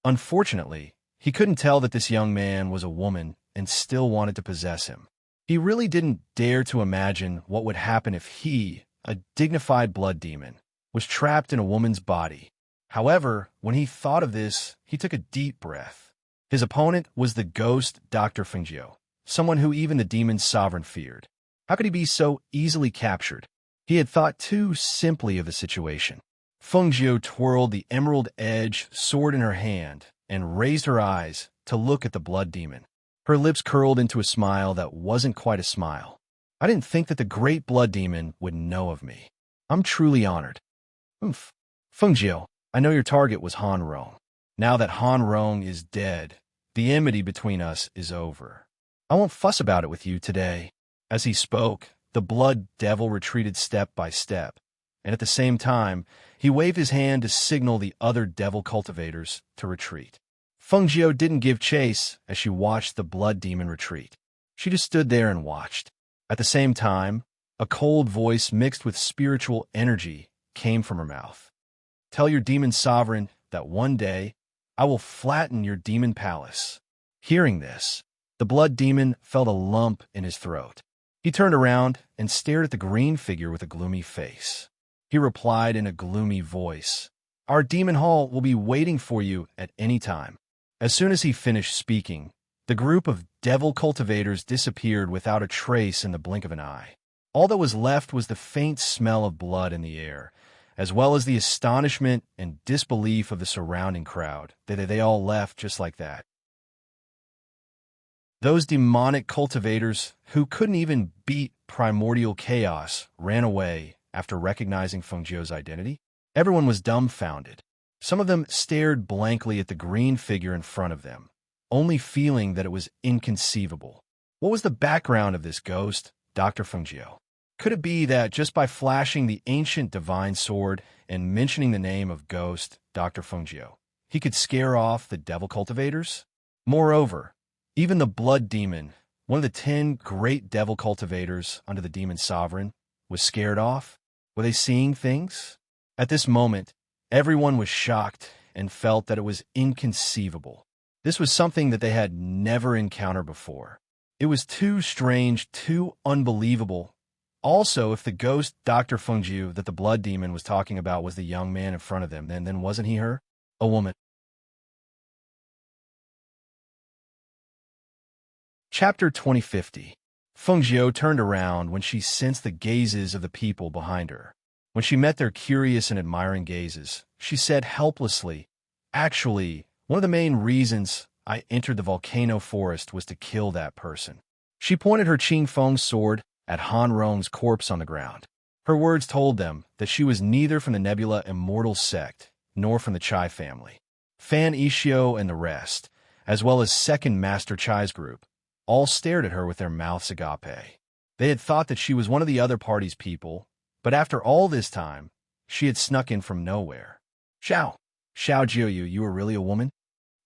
Unfortunately, he couldn't tell that this young man was a woman and still wanted to possess him. He really didn't dare to imagine what would happen if he, a dignified blood demon, was trapped in a woman's body. However, when he thought of this, he took a deep breath. His opponent was the ghost Dr. Fungio, someone who even the demon's sovereign feared. How could he be so easily captured? He had thought too simply of the situation. Fungio twirled the emerald-edged sword in her hand and raised her eyes to look at the blood demon. Her lips curled into a smile that wasn't quite a smile. "I didn't think that the great blood demon would know of me. I'm truly honored." "Oomph. Fungio, I know your target was Han Rong. Now that Han Rong is dead, the enmity between us is over. I won't fuss about it with you today." As he spoke, the blood devil retreated step by step, and at the same time, he waved his hand to signal the other devil cultivators to retreat. Fungio didn't give chase as she watched the blood demon retreat. She just stood there and watched. At the same time, a cold voice mixed with spiritual energy came from her mouth. "Tell your demon sovereign that one day I will flatten your demon palace." Hearing this, the blood demon felt a lump in his throat. He turned around and stared at the green figure with a gloomy face. He replied in a gloomy voice, "Our demon hall will be waiting for you at any time." As soon as he finished speaking, the group of devil cultivators disappeared without a trace in the blink of an eye. All that was left was the faint smell of blood in the air, as well as the astonishment and disbelief of the surrounding crowd. They all left just like that. Those demonic cultivators, who couldn't even beat primordial chaos, ran away after recognizing Fungio's identity. Everyone was dumbfounded. Some of them stared blankly at the green figure in front of them, only feeling that it was inconceivable. What was the background of this ghost, Dr. Fungio? Could it be that just by flashing the ancient divine sword and mentioning the name of ghost Dr. Fungio, he could scare off the devil cultivators? Moreover, even the blood demon, one of the 10 great devil cultivators under the demon sovereign, was scared off. Were they seeing things? At this moment, everyone was shocked and felt that it was inconceivable. This was something that they had never encountered before. It was too strange, too unbelievable. Also, if the ghost Dr. Fungio that the blood demon was talking about was the young man in front of them, then wasn't he her? A woman. Chapter 2050. Fungio turned around when she sensed the gazes of the people behind her. When she met their curious and admiring gazes, she said helplessly, Actually, one of the main reasons I entered the volcano forest was to kill that person. She pointed her Qing Feng sword at Han Rong's corpse on the ground. Her words told them that she was neither from the Nebula Immortal sect nor from the Chai family. Fan Ishio and the rest, as well as Second Master Chai's group, all stared at her with their mouths agape. They had thought that she was one of the other party's people, but after all this time, she had snuck in from nowhere. Xiao Jiuyu, you are really a woman?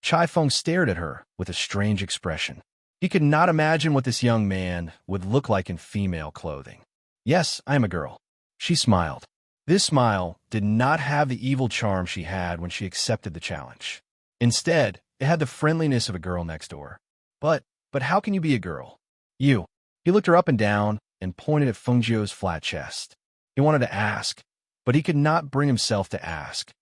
Chai Feng stared at her with a strange expression. He could not imagine what this young man would look like in female clothing. Yes, I am a girl. She smiled. This smile did not have the evil charm she had when she accepted the challenge. Instead, it had the friendliness of a girl next door. But how can you be a girl? You. He looked her up and down and pointed at Fengjiu's flat chest. He wanted to ask, but he could not bring himself to ask.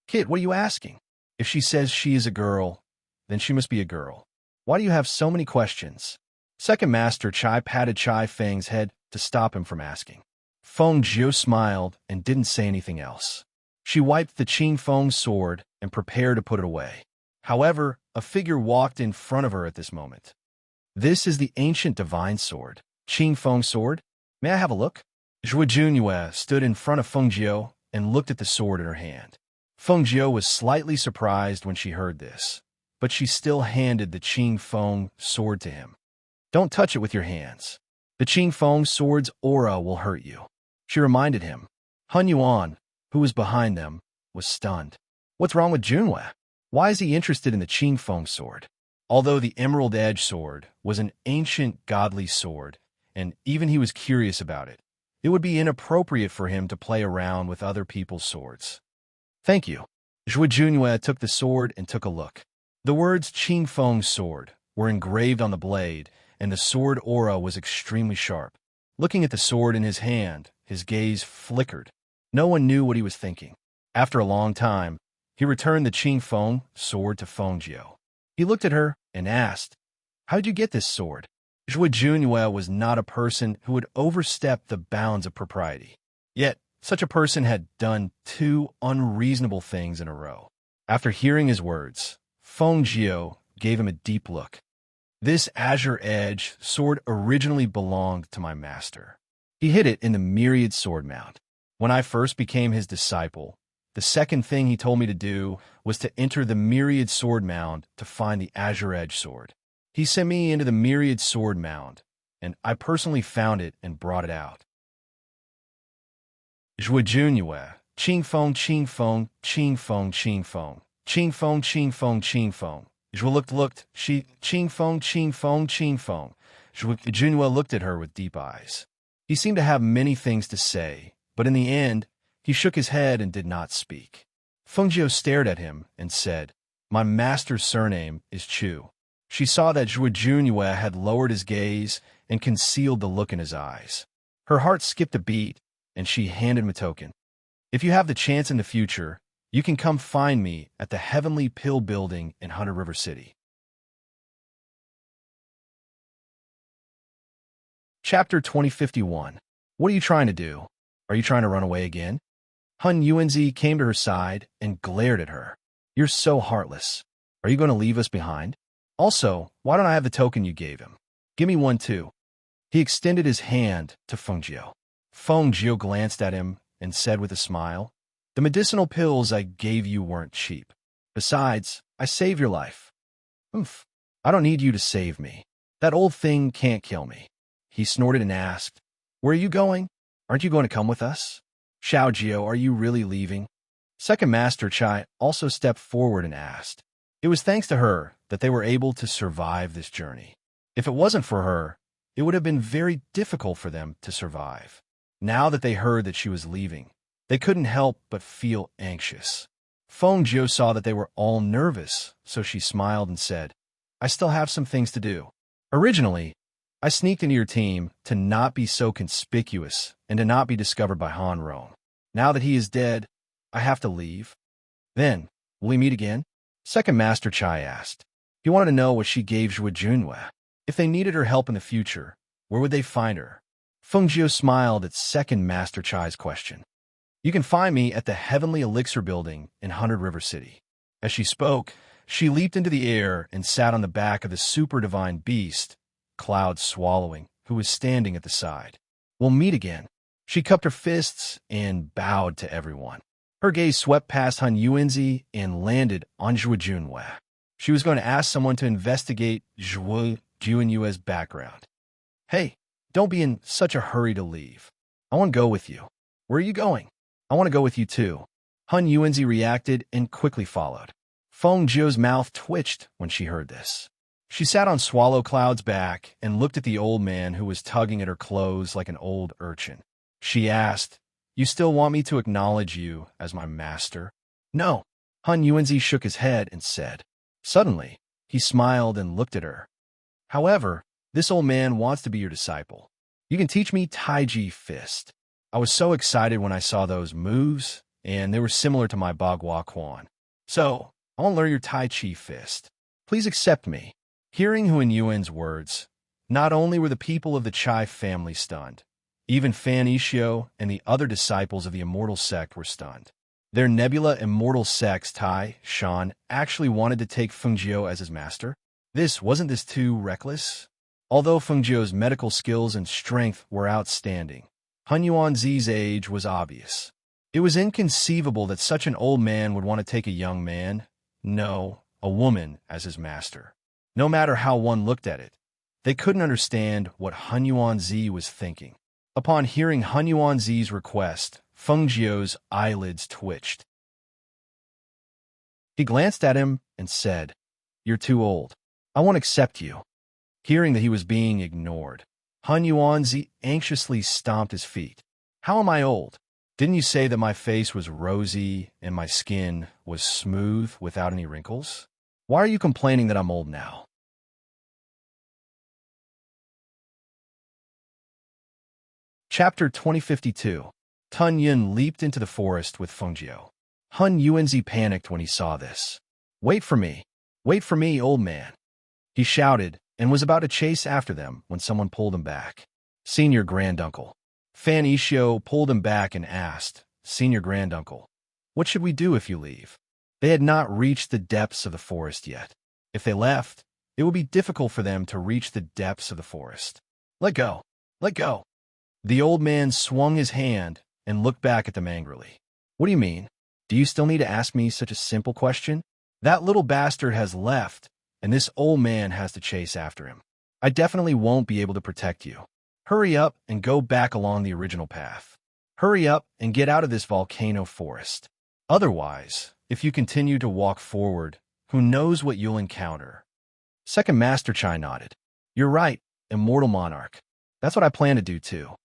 Kid, what are you asking? If she says she is a girl, then she must be a girl. Why do you have so many questions? Second Master Chai patted Chai Feng's head to stop him from asking. Feng Jiu smiled and didn't say anything else. She wiped the Qing Feng sword and prepared to put it away. However, a figure walked in front of her at this moment. This is the ancient divine sword. Qing Feng sword? May I have a look? Zhuo Junyue stood in front of Feng Jiu and looked at the sword in her hand. Feng Jiu was slightly surprised when she heard this, but she still handed the Qing Feng sword to him. Don't touch it with your hands. The Qing Feng sword's aura will hurt you. She reminded him. Hun Yuan, who was behind them, was stunned. What's wrong with Junhua? Why is he interested in the Qing Feng sword? Although the Emerald Edge sword was an ancient godly sword, and even he was curious about it, it would be inappropriate for him to play around with other people's swords. Thank you. Zhuo Junyue took the sword and took a look. The words Qing Feng sword were engraved on the blade, and the sword aura was extremely sharp. Looking at the sword in his hand, his gaze flickered. No one knew what he was thinking. After a long time, he returned the Qing Feng sword to Feng Jiu. He looked at her and asked, How did you get this sword? Zhuo Junyue was not a person who would overstep the bounds of propriety. Yet, such a person had done two unreasonable things in a row. After hearing his words, Feng Jiu gave him a deep look. This azure edge sword originally belonged to my master. He hid it in the myriad sword mount. When I first became his disciple, the second thing he told me to do was to enter the myriad sword mound to find the azure edge sword. He sent me into the myriad sword mound, and I personally found it and brought it out. Zhuo Junyue, Qing Feng, Qing Feng, Qing Feng, Qing Feng, Qing Feng, Qing Feng, Qing Feng. Zhuo looked, Qing Feng, Qing Feng, Qing Feng. Zhuo Junyue looked at her with deep eyes. He seemed to have many things to say, but in the end, he shook his head and did not speak. Feng Jiu stared at him and said, My master's surname is Chu. She saw that Zhuo Junyue had lowered his gaze and concealed the look in his eyes. Her heart skipped a beat, and she handed him a token. If you have the chance in the future, you can come find me at the Heavenly Pill Building in Hunter River City. Chapter 2051. What are you trying to do? Are you trying to run away again? Hun Yuanzi came to her side and glared at her. You're so heartless. Are you going to leave us behind? Also, why don't I have the token you gave him? Give me one too. He extended his hand to Feng Jiu. Feng Jiu glanced at him and said with a smile, The medicinal pills I gave you weren't cheap. Besides, I saved your life. Oof. I don't need you to save me. That old thing can't kill me. He snorted and asked, Where are you going? Aren't you going to come with us? Xiao Jiu, are you really leaving? Second Master Chai also stepped forward and asked. It was thanks to her that they were able to survive this journey. If it wasn't for her, it would have been very difficult for them to survive. Now that they heard that she was leaving, they couldn't help but feel anxious. Feng Jiu saw that they were all nervous, so she smiled and said, I still have some things to do. Originally, I sneaked into your team to not be so conspicuous and to not be discovered by Han Rong. Now that he is dead, I have to leave. Then, will we meet again? Second Master Chai asked. He wanted to know what she gave Zhuo Junhua. If they needed her help in the future, where would they find her? Feng Jiu smiled at Second Master Chai's question. You can find me at the Heavenly Elixir Building in Hunter River City. As she spoke, she leaped into the air and sat on the back of the super divine beast, Cloud Swallowing, who was standing at the side. We'll meet again. She cupped her fists and bowed to everyone. Her gaze swept past Han Yuanzi and landed on Zhuo Junwei. She was going to ask someone to investigate Zhuo Junyue's background. Hey, don't be in such a hurry to leave. I want to go with you. Where are you going? I want to go with you too. Han Yuanzi reacted and quickly followed. Feng Zhou's mouth twitched when she heard this. She sat on Swallow Cloud's back and looked at the old man who was tugging at her clothes like an old urchin. She asked, "You still want me to acknowledge you as my master?" "No." Han Yuanzi shook his head and said. Suddenly, he smiled and looked at her. "However, this old man wants to be your disciple. You can teach me Taiji Fist. I was so excited when I saw those moves, and they were similar to my Bagua Quan. So, I want to learn your Tai Chi Fist. Please accept me." Hearing Huan Yuan's words, not only were the people of the Chai family stunned, even Fan Ishio and the other disciples of the Immortal Sect were stunned. Their Nebula Immortal Sect's Tai Shan actually wanted to take Feng Zhou as his master. Wasn't this too reckless? Although Feng Zhou's medical skills and strength were outstanding, Han Yuanzi's age was obvious. It was inconceivable that such an old man would want to take a young man, no, a woman, as his master. No matter how one looked at it, they couldn't understand what Han Yuanzi was thinking. Upon hearing Han Yuanzi's request, Feng Zhou's eyelids twitched. He glanced at him and said, "You're too old. I won't accept you." Hearing that he was being ignored, Han Yuanzi anxiously stomped his feet. "How am I old? Didn't you say that my face was rosy and my skin was smooth without any wrinkles? Why are you complaining that I'm old now?" Chapter 2052. Tun Yin leaped into the forest with Feng Zhou. Han Yuanzi panicked when he saw this. Wait for me, old man," he shouted, and was about to chase after them when someone pulled him back. "Senior Granduncle." Fan Ishio pulled him back and asked, "Senior Granduncle, what should we do if you leave?" They had not reached the depths of the forest yet. If they left, it would be difficult for them to reach the depths of the forest. Let go! Let go! The old man swung his hand and looked back at them angrily. "What do you mean? Do you still need to ask me such a simple question? That little bastard has left, and this old man has to chase after him. I definitely won't be able to protect you. Hurry up and go back along the original path. Hurry up and get out of this volcano forest. Otherwise, if you continue to walk forward, who knows what you'll encounter." Second Master Chai nodded. "You're right, Immortal Monarch. That's what I plan to do too."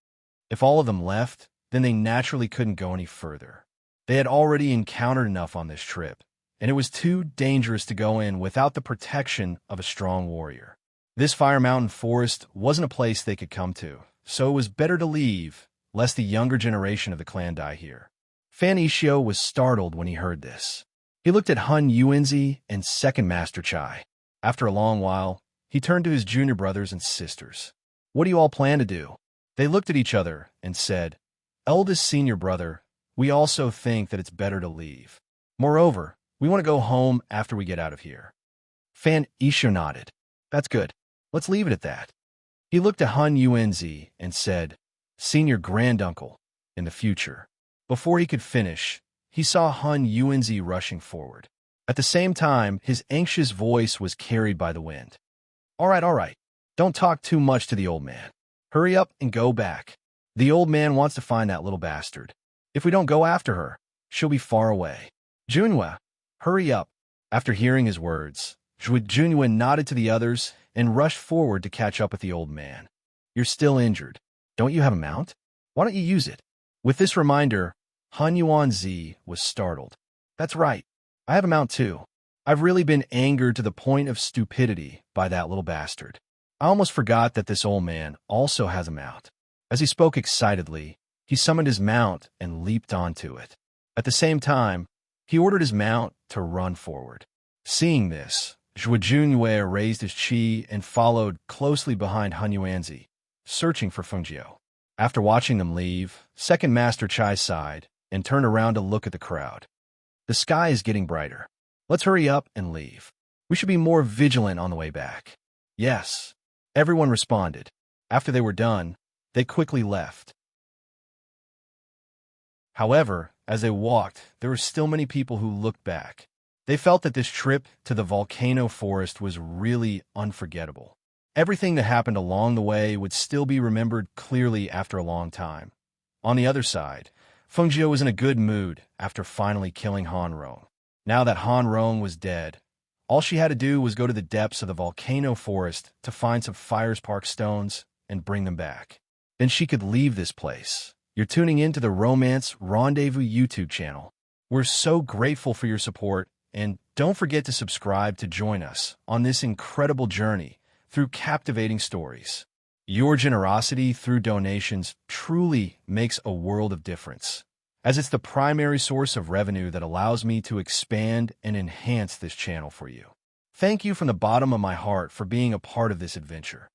If all of them left, then they naturally couldn't go any further. They had already encountered enough on this trip, and it was too dangerous to go in without the protection of a strong warrior. This Fire Mountain forest wasn't a place they could come to, so it was better to leave, lest the younger generation of the clan die here. Fan Ishio was startled when he heard this. He looked at Han Yuanzi and Second Master Chai. After a long while, he turned to his junior brothers and sisters. "What do you all plan to do?" They looked at each other and said, "Eldest senior brother, we also think that it's better to leave. Moreover, we want to go home after we get out of here." Fan Ishio nodded. "That's good. Let's leave it at that." He looked at Han Yuanzi and said, "Senior Granduncle, in the future." Before he could finish, he saw Han Yuanzi rushing forward. At the same time, his anxious voice was carried by the wind. All right. Don't talk too much to the old man. Hurry up and go back. The old man wants to find that little bastard. If we don't go after her, she'll be far away. Junwei, hurry up." After hearing his words, Junwei nodded to the others and rushed forward to catch up with the old man. "You're still injured. Don't you have a mount? Why don't you use it?" With this reminder, Han Yuanzi was startled. "That's right. I have a mount too. I've really been angered to the point of stupidity by that little bastard. I almost forgot that this old man also has a mount." As he spoke excitedly, he summoned his mount and leaped onto it. At the same time, he ordered his mount to run forward. Seeing this, Zhuo Junwei raised his chi and followed closely behind Han Yuanzi, searching for Feng Zhou. After watching them leave, Second Master Chai sighed and turned around to look at the crowd. "The sky is getting brighter. Let's hurry up and leave. We should be more vigilant on the way back. Yes. Everyone responded. After they were done, they quickly left. However, as they walked, there were still many people who looked back. They felt that this trip to the volcano forest was really unforgettable. Everything that happened along the way would still be remembered clearly after a long time. On the other side, Fengjiu was in a good mood after finally killing Han Rong. Now that Han Rong was dead, all she had to do was go to the depths of the volcano forest to find some fire spark stones and bring them back. Then she could leave this place. You're tuning in to the Romance Rendezvous YouTube channel. We're so grateful for your support, and don't forget to subscribe to join us on this incredible journey through captivating stories. Your generosity through donations truly makes a world of difference, as it's the primary source of revenue that allows me to expand and enhance this channel for you. Thank you from the bottom of my heart for being a part of this adventure.